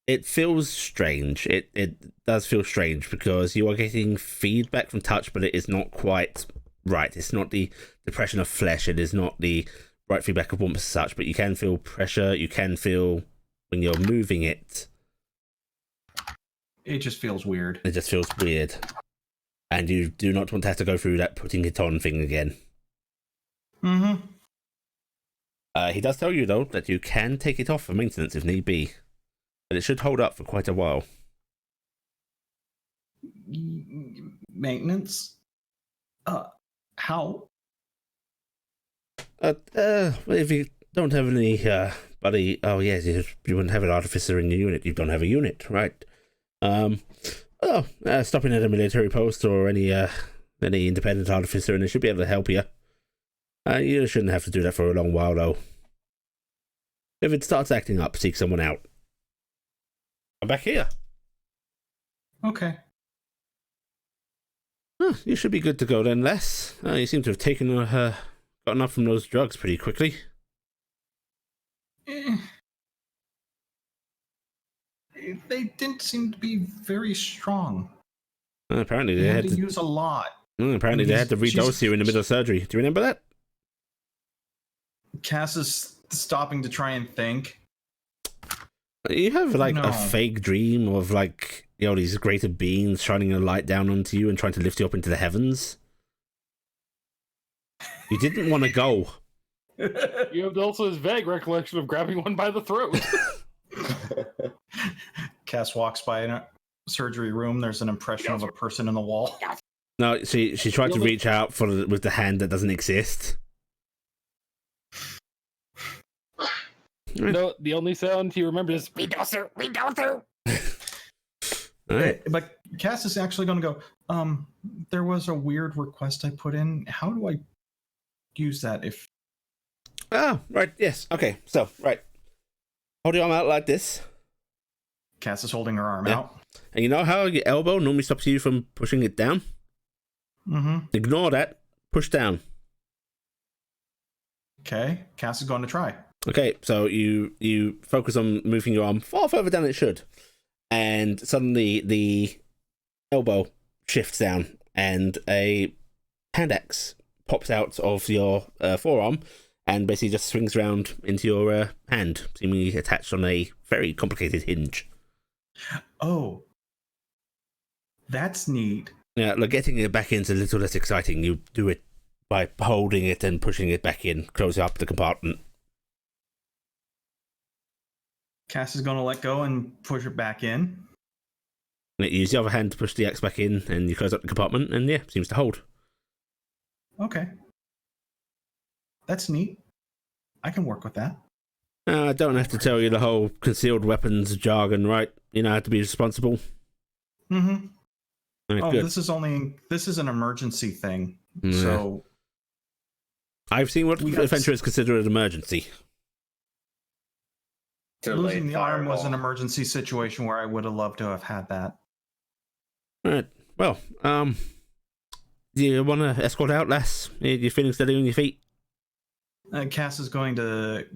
It feels strange. It does feel strange because you are getting feedback from touch, but it is not quite right. It's not the depression of flesh. It is not the right feedback of warmth as such, but you can feel pressure. You can feel when you're moving it. It just feels weird. It just feels weird. And you do not want to have to go through that putting it on thing again. Mm-hmm. He does tell you, though, that you can take it off for maintenance if need be. But it should hold up for quite a while. Maintenance? How? If you don't have any, buddy... Oh, yes, you wouldn't have an artificer in your unit. You don't have a unit, right? Stopping at a military post or any independent artificer, and they should be able to help you. You shouldn't have to do that for a long while, though. If it starts acting up, seek someone out. I'm back here. Okay. You should be good to go then, Les. You seem to have gotten up from those drugs pretty quickly. They didn't seem to be very strong. Apparently They they had had to to use a lot. Apparently they had to redose you in the middle of surgery. Do you remember that? Cass is stopping to try and think. You have like No. a fake dream of these greater beings shining a light down onto you and trying to lift you up into the heavens. You didn't want to go. You have also this vague recollection of grabbing one by the throat. Cass walks by in a surgery room. There's an impression of a person in the wall. No, she tried to reach out with the hand that doesn't exist. No, the only sound he remembers is "We go through, we go through." All right. But Cass is actually going to go, there was a weird request I put in. How do I use that if... Ah, right, yes. Okay, so, right. Hold your arm out like this. Cass is holding her arm Yeah. out. And you know how your elbow normally stops you from pushing it down? Mm-hmm. Ignore that. Push down. Okay. Cass is going to try. Okay, so you focus on moving your arm far further down than it should. And suddenly the elbow shifts down and a hand axe pops out of your forearm and basically just swings around into your hand, seemingly attached on a very complicated hinge. Oh. That's neat. Yeah, like getting it back in is a little less exciting. You do it by holding it and pushing it back in, close up the compartment. Cass is going to let go and push it back in. And you use the other hand to push the axe back in, and you close up the compartment, and yeah, seems to hold. Okay. That's neat. I can work with that. I don't have to tell you the whole concealed weapons jargon, right? You know how to be responsible. Mm-hmm. Right, Oh, good. this is an emergency thing. Yeah. So I've seen what we got- adventurers consider an emergency. losing the arm was an fireball. emergency situation where I would have loved to have had that. Right. Well, do you want to escort out, lass? You feeling steady on your feet? Cass is going to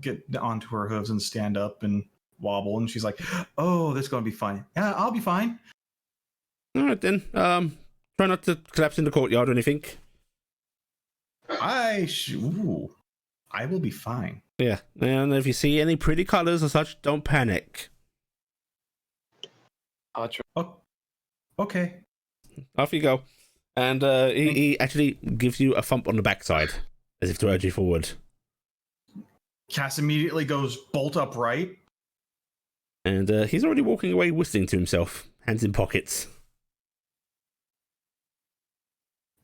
get onto her hooves and stand up and wobble, and she's like, "Oh, this is going to be fine. Yeah, I'll be fine." All right then. Try not to collapse in the courtyard or anything. I will be fine. Yeah. And if you see any pretty colors or such, don't panic. Oh, okay. Off you go. And he actually gives you a thump on the backside, as if to urge you forward. Cass immediately goes bolt upright. And he's already walking away whistling to himself, hands in pockets.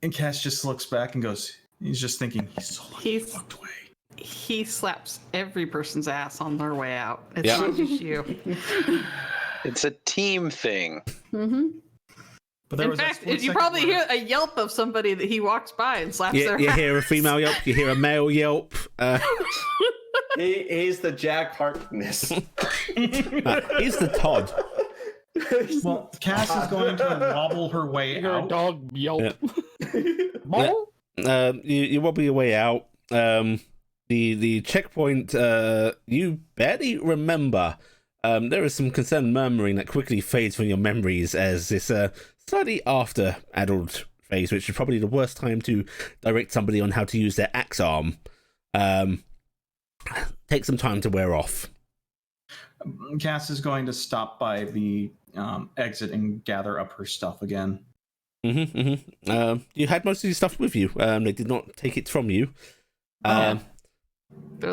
And Cass just looks back and goes, he's just thinking, he's so lucky he walked away. He slaps every person's ass on their way out. It's Yeah. not just you. It's a team thing. Mm-hmm. But there In was that fact, split you second probably where- hear a yelp of somebody that he walks by and slaps You, their you ass. hear a female yelp, you hear a male yelp. He's the Jack Harkness. He's the Todd. Well, Cass is going to wobble her way You hear a out. dog yelp. Yeah. You wobble your way out. The checkpoint, you barely remember. There is some concerned murmuring that quickly fades from your memories as this slightly after adult phase, which is probably the worst time to direct somebody on how to use their axe arm. Take some time to wear off. Cass is going to stop by the exit and gather up her stuff again. You had most of your stuff with you. They did not take it from you. They're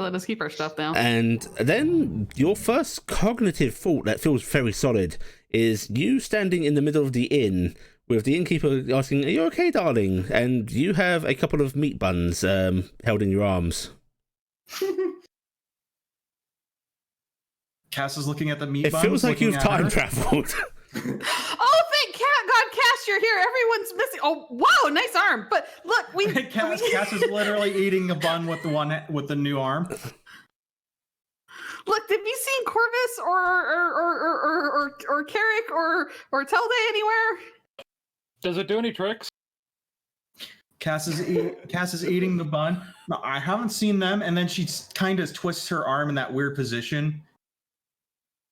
letting us keep our stuff now. And then your first cognitive thought that feels very solid is you standing in the middle of the inn with the innkeeper asking, "Are you okay, darling?" And you have a couple of meat buns held in your arms. Cass is looking at the meat It buns. feels like looking you've at time her. traveled. Oh, thank God, Cass, you're here. Everyone's missing. Oh, wow, nice arm. But look, Cass is literally eating a bun with the one with the new arm. Look, have you seen Corvus or Carrick or Telday anywhere? Does it do any tricks? Cass is eating the bun. No, I haven't seen them. And then she kind of twists her arm in that weird position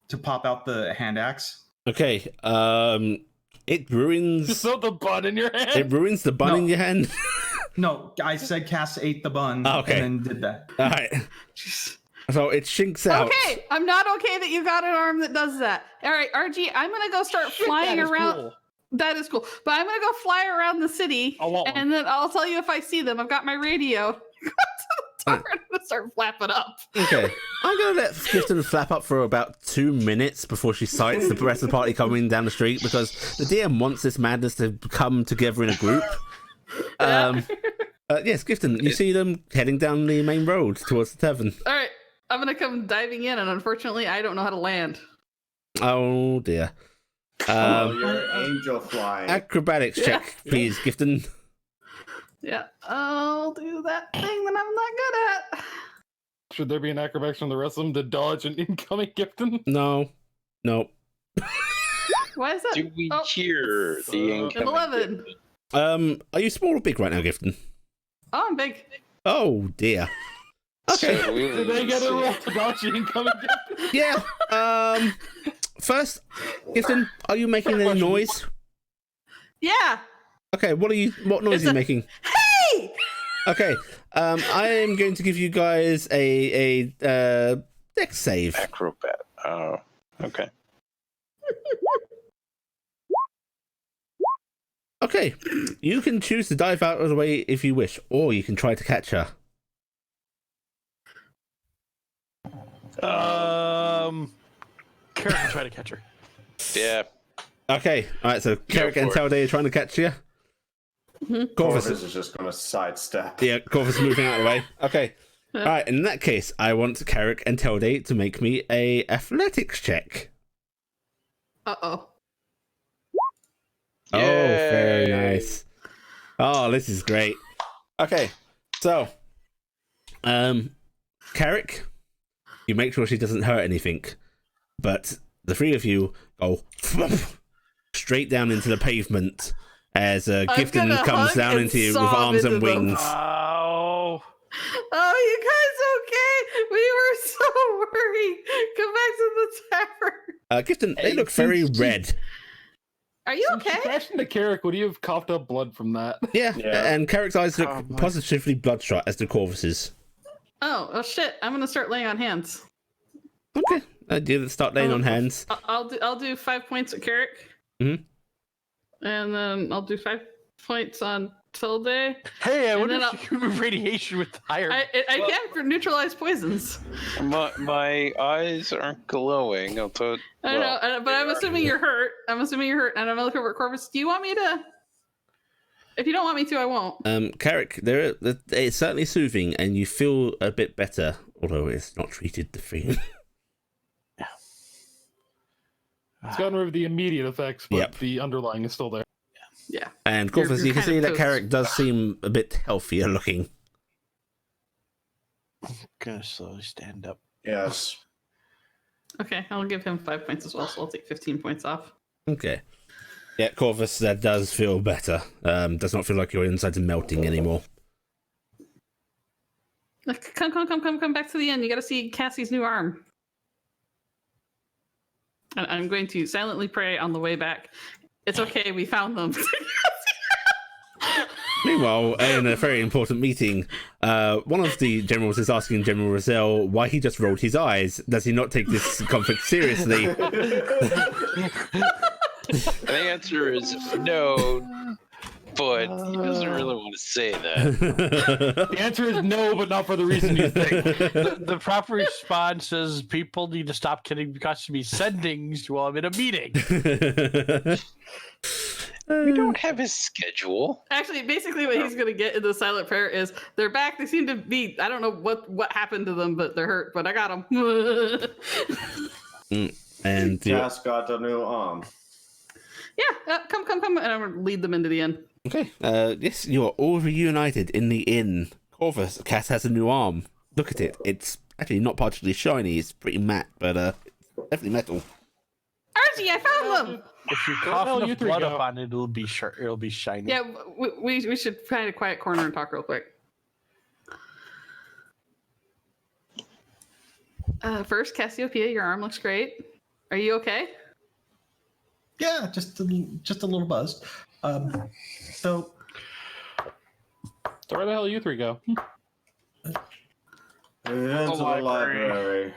to pop out the hand axe. Okay, it ruins. You still the bun in your hand? It ruins the bun No. in your hand. No, I said Cass ate the bun Okay. and then did that. All right. So it shinks out. Okay, I'm not okay that you got an arm that does that. All right, RG, I'm gonna go start flying That is around. cool. That is cool. But I'm gonna go fly around the city, I want one. and then I'll tell you if I see them. I've got my radio. I'm gonna start flapping up. Okay, I'm gonna let Gifton flap up for about 2 minutes before she sights the rest of the party coming down the street because the DM wants this madness to come together in a group. Yes, Gifton, you see them heading down the main road towards the tavern. All right, I'm gonna come diving in, and unfortunately, I don't know how to land. Oh dear. You're angel flying. Acrobatics check, please, Gifton. Yeah, I'll do that thing that I'm not good at. Should there be an acrobatics from the rest of them to dodge an incoming Gifton? No. Why is that? Do we Oh, hear the an incoming? 11. Are you small or big right now, Gifton? Oh, I'm big. Oh dear. Okay. So we Did they get a roll to dodge the incoming Gifton? Yeah. First, Gifton, are you making any noise? Yeah. Okay, what noise are you making? Hey! Okay, I am going to give you guys a dex save. acrobat. Oh, okay. Okay, you can choose to dive out of the way if you wish, or you can try to catch her. Carrick will try to catch her. Yeah. Okay, all right. So Carrick and for it. Talday are trying to catch you. Corvus Corvus, is just going to sidestep. yeah, Corvus moving out of the way. Okay, all right. In that case, I want Carrick and Talday to make me a athletics check. Uh-oh. Oh, very Yay. nice. Oh, this is great. Okay, so, Carrick, you make sure she doesn't hurt anything, but the three of you go straight down into the pavement as Gifton gonna comes hug down and into you with sob arms and into them. wings. Oh. Oh, you guys okay? We were so worried. Come back to the tavern. Gifton, they look very red. Are you Since she okay? crashed into Carrick, would you have coughed up blood from that? Yeah, Yeah. and Carrick's eyes look Oh, my. positively bloodshot as do Corvus's. Oh shit! I'm gonna start laying on hands. Okay, you start laying on hands. I'll do 5 points at Carrick. Mhm. And then I'll do 5 points on Tilde. Hey, I And wonder then if you can move radiation with higher. I can for neutralize poisons. My eyes aren't glowing. I'll tell. I know, but I'm assuming you're hurt. I'm assuming you're hurt, and I'm gonna look over at Corvus. Do you want me to? If you don't want me to, I won't. Carrick, it's certainly soothing, and you feel a bit better, although it's not treated the thing. It's gotten rid of the immediate effects, but Yep. the underlying is still there. Yeah. And Corvus, You're you can kind see of that toast. Carrick does seem a bit healthier looking. Gonna slowly stand up. Yes. Okay, I'll give him 5 points as well, so I'll take 15 points off. Okay. Yeah, Corvus, that does feel better. Does not feel like your insides are melting anymore. Come back to the end. You got to see Cassie's new arm. And I'm going to silently pray on the way back. It's okay, we found them. Meanwhile, in a very important meeting, one of the generals is asking General Rosell why he just rolled his eyes. Does he not take this conflict seriously? The answer is no, but he doesn't really want to say that. The answer is no, but not for the reason you think. The proper response is people need to stop kidding because to be sendings while I'm in a meeting. We don't have his schedule. Actually, basically what he's going to get in the silent prayer is they're back. They seem to be, I don't know what happened to them, but they're hurt, but I got them. And Cass got a new arm. Yeah, come. And I'm going to lead them into the inn. okay, yes, you are all reunited in the inn. Corvus, Cass has a new arm. Look at it. It's actually not partially shiny. It's pretty matte, but definitely metal. Archie, I found them. If you Where the cough hell you enough three blood go? up on it, it'll be sharp. It'll be shiny. Yeah, we should find a quiet corner and talk real quick. First, Cassiopeia, your arm looks great. Are you okay? Yeah, just a little buzzed. So So where the hell you three go? Into the library.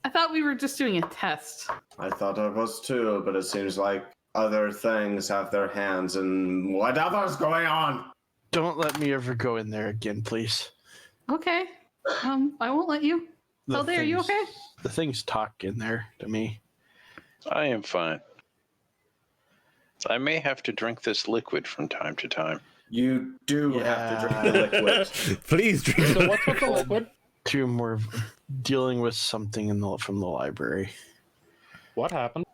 I thought we were just doing a test. I thought I was too, but it seems like other things have their hands in whatever's going on. Don't let me ever go in there again, please. Okay. I won't let you. The Are you things- okay? The things talk in there to me. I am fine. I may have to drink this liquid from time to time. You do have to drink the Yeah. liquid. Please drink So what's with the liquid? Two more dealing with something from the library. What happened?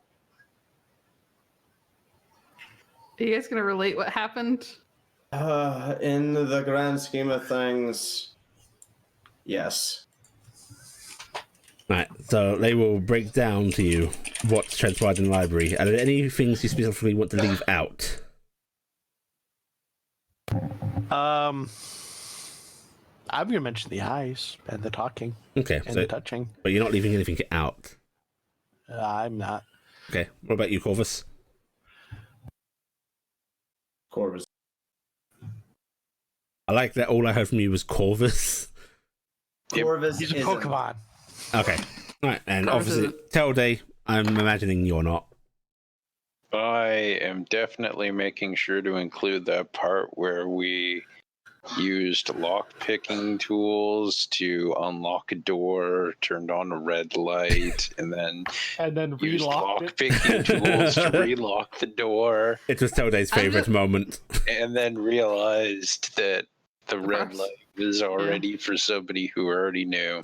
Are you guys going to relate what happened? In the grand scheme of things, yes. Right, so they will break down to you what's transpired in the library. Are there any things you specifically want to leave out? I'm gonna mention the eyes and the talking Okay, and so, the touching. but you're not leaving anything out. I'm not. Okay, what about you, Corvus? Corvus. I like that all I heard from you was Corvus. Corvus He's a is Pokemon. Okay, right, and Corvus obviously, isn't- Telday, I'm imagining you're not. I am definitely making sure to include that part where we used lock picking tools to unlock a door, turned on a red light, and then And then used relocked lock it. picking tools to relock the door, It was Telday's I'm favorite just- moment. and then realized that the red course. light was already for somebody who already knew.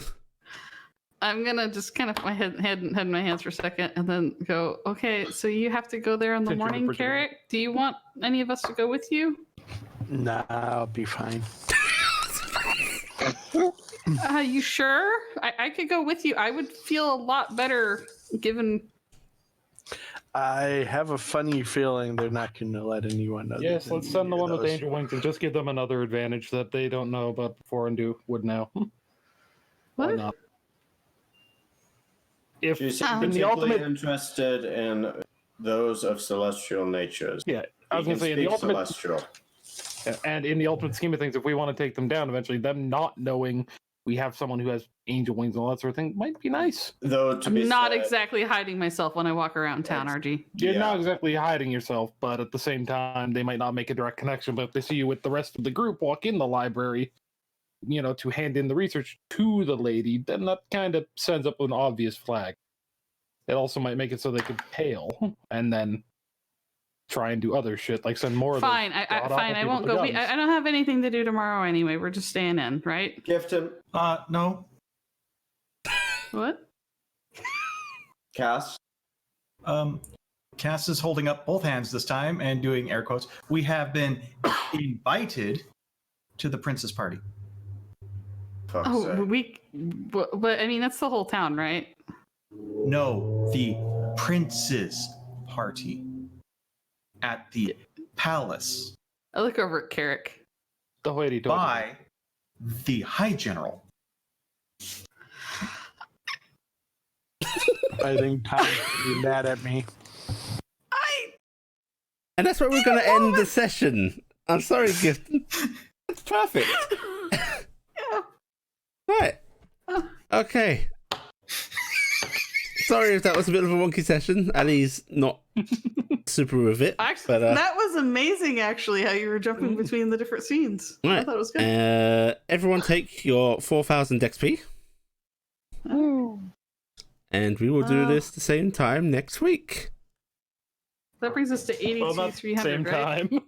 I'm going to just kind of put my head in my hands for a second and then go, okay, so you have to go there in the Picture the morning, refrigerator. Carrick? Do you want any of us to go with you? Nah, I'll be fine. You sure? I could go with you. I would feel a lot better given. I have a funny feeling they're not going to let anyone know. Yes, let's send the one with angel wings and just give them another advantage that they don't know about before and would now. Why What? not? If She seemed in the particularly ultimate, interested in those of celestial natures. yeah, I was He gonna can say in the speak ultimate, celestial. and in the ultimate scheme of things, if we want to take them down eventually, them not knowing we have someone who has angel wings and all that sort of thing might be nice. Though to I'm be not said, exactly hiding myself when I walk around town, RG. You're Yeah. not exactly hiding yourself, but at the same time, they might not make a direct connection. But if they see you with the rest of the group walk in the library, to hand in the research to the lady, then that kind of sends up an obvious flag. It also might make it so they could pale, and then try and do other shit, like send more. Fine, of those fine. I won't go. I don't have anything to do tomorrow anyway. We're just staying in, right? Gift him. No. What? Cass. Cass is holding up both hands this time and doing air quotes. We have been invited to the princess party. Fuck's Oh, sake. but I mean that's the whole town, right? No, the prince's party at the palace I look over at Carrick. The hoity toity. by the High General. I think Tom's be mad at me. And that's where we're going to end the session. I'm sorry, Gift. It's perfect. Yeah. Right. Okay. Sorry if that was a bit of a wonky session. Ali's not super with it. Actually, but, that was amazing. Actually, how you were jumping between the different scenes. I Right. thought it was good. Everyone take your 4,000 XP. And we will do this the same time next week. That brings us to 82,300, Same right? time.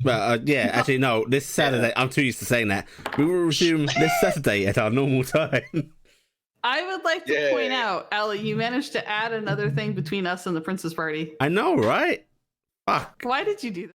Well, yeah, actually, no. This Saturday, I'm too used to saying that. We will resume this Saturday at our normal time. I would like to point out, Ali, you managed to add another thing between us and the princess party. I know, right? Fuck. Why did you do that?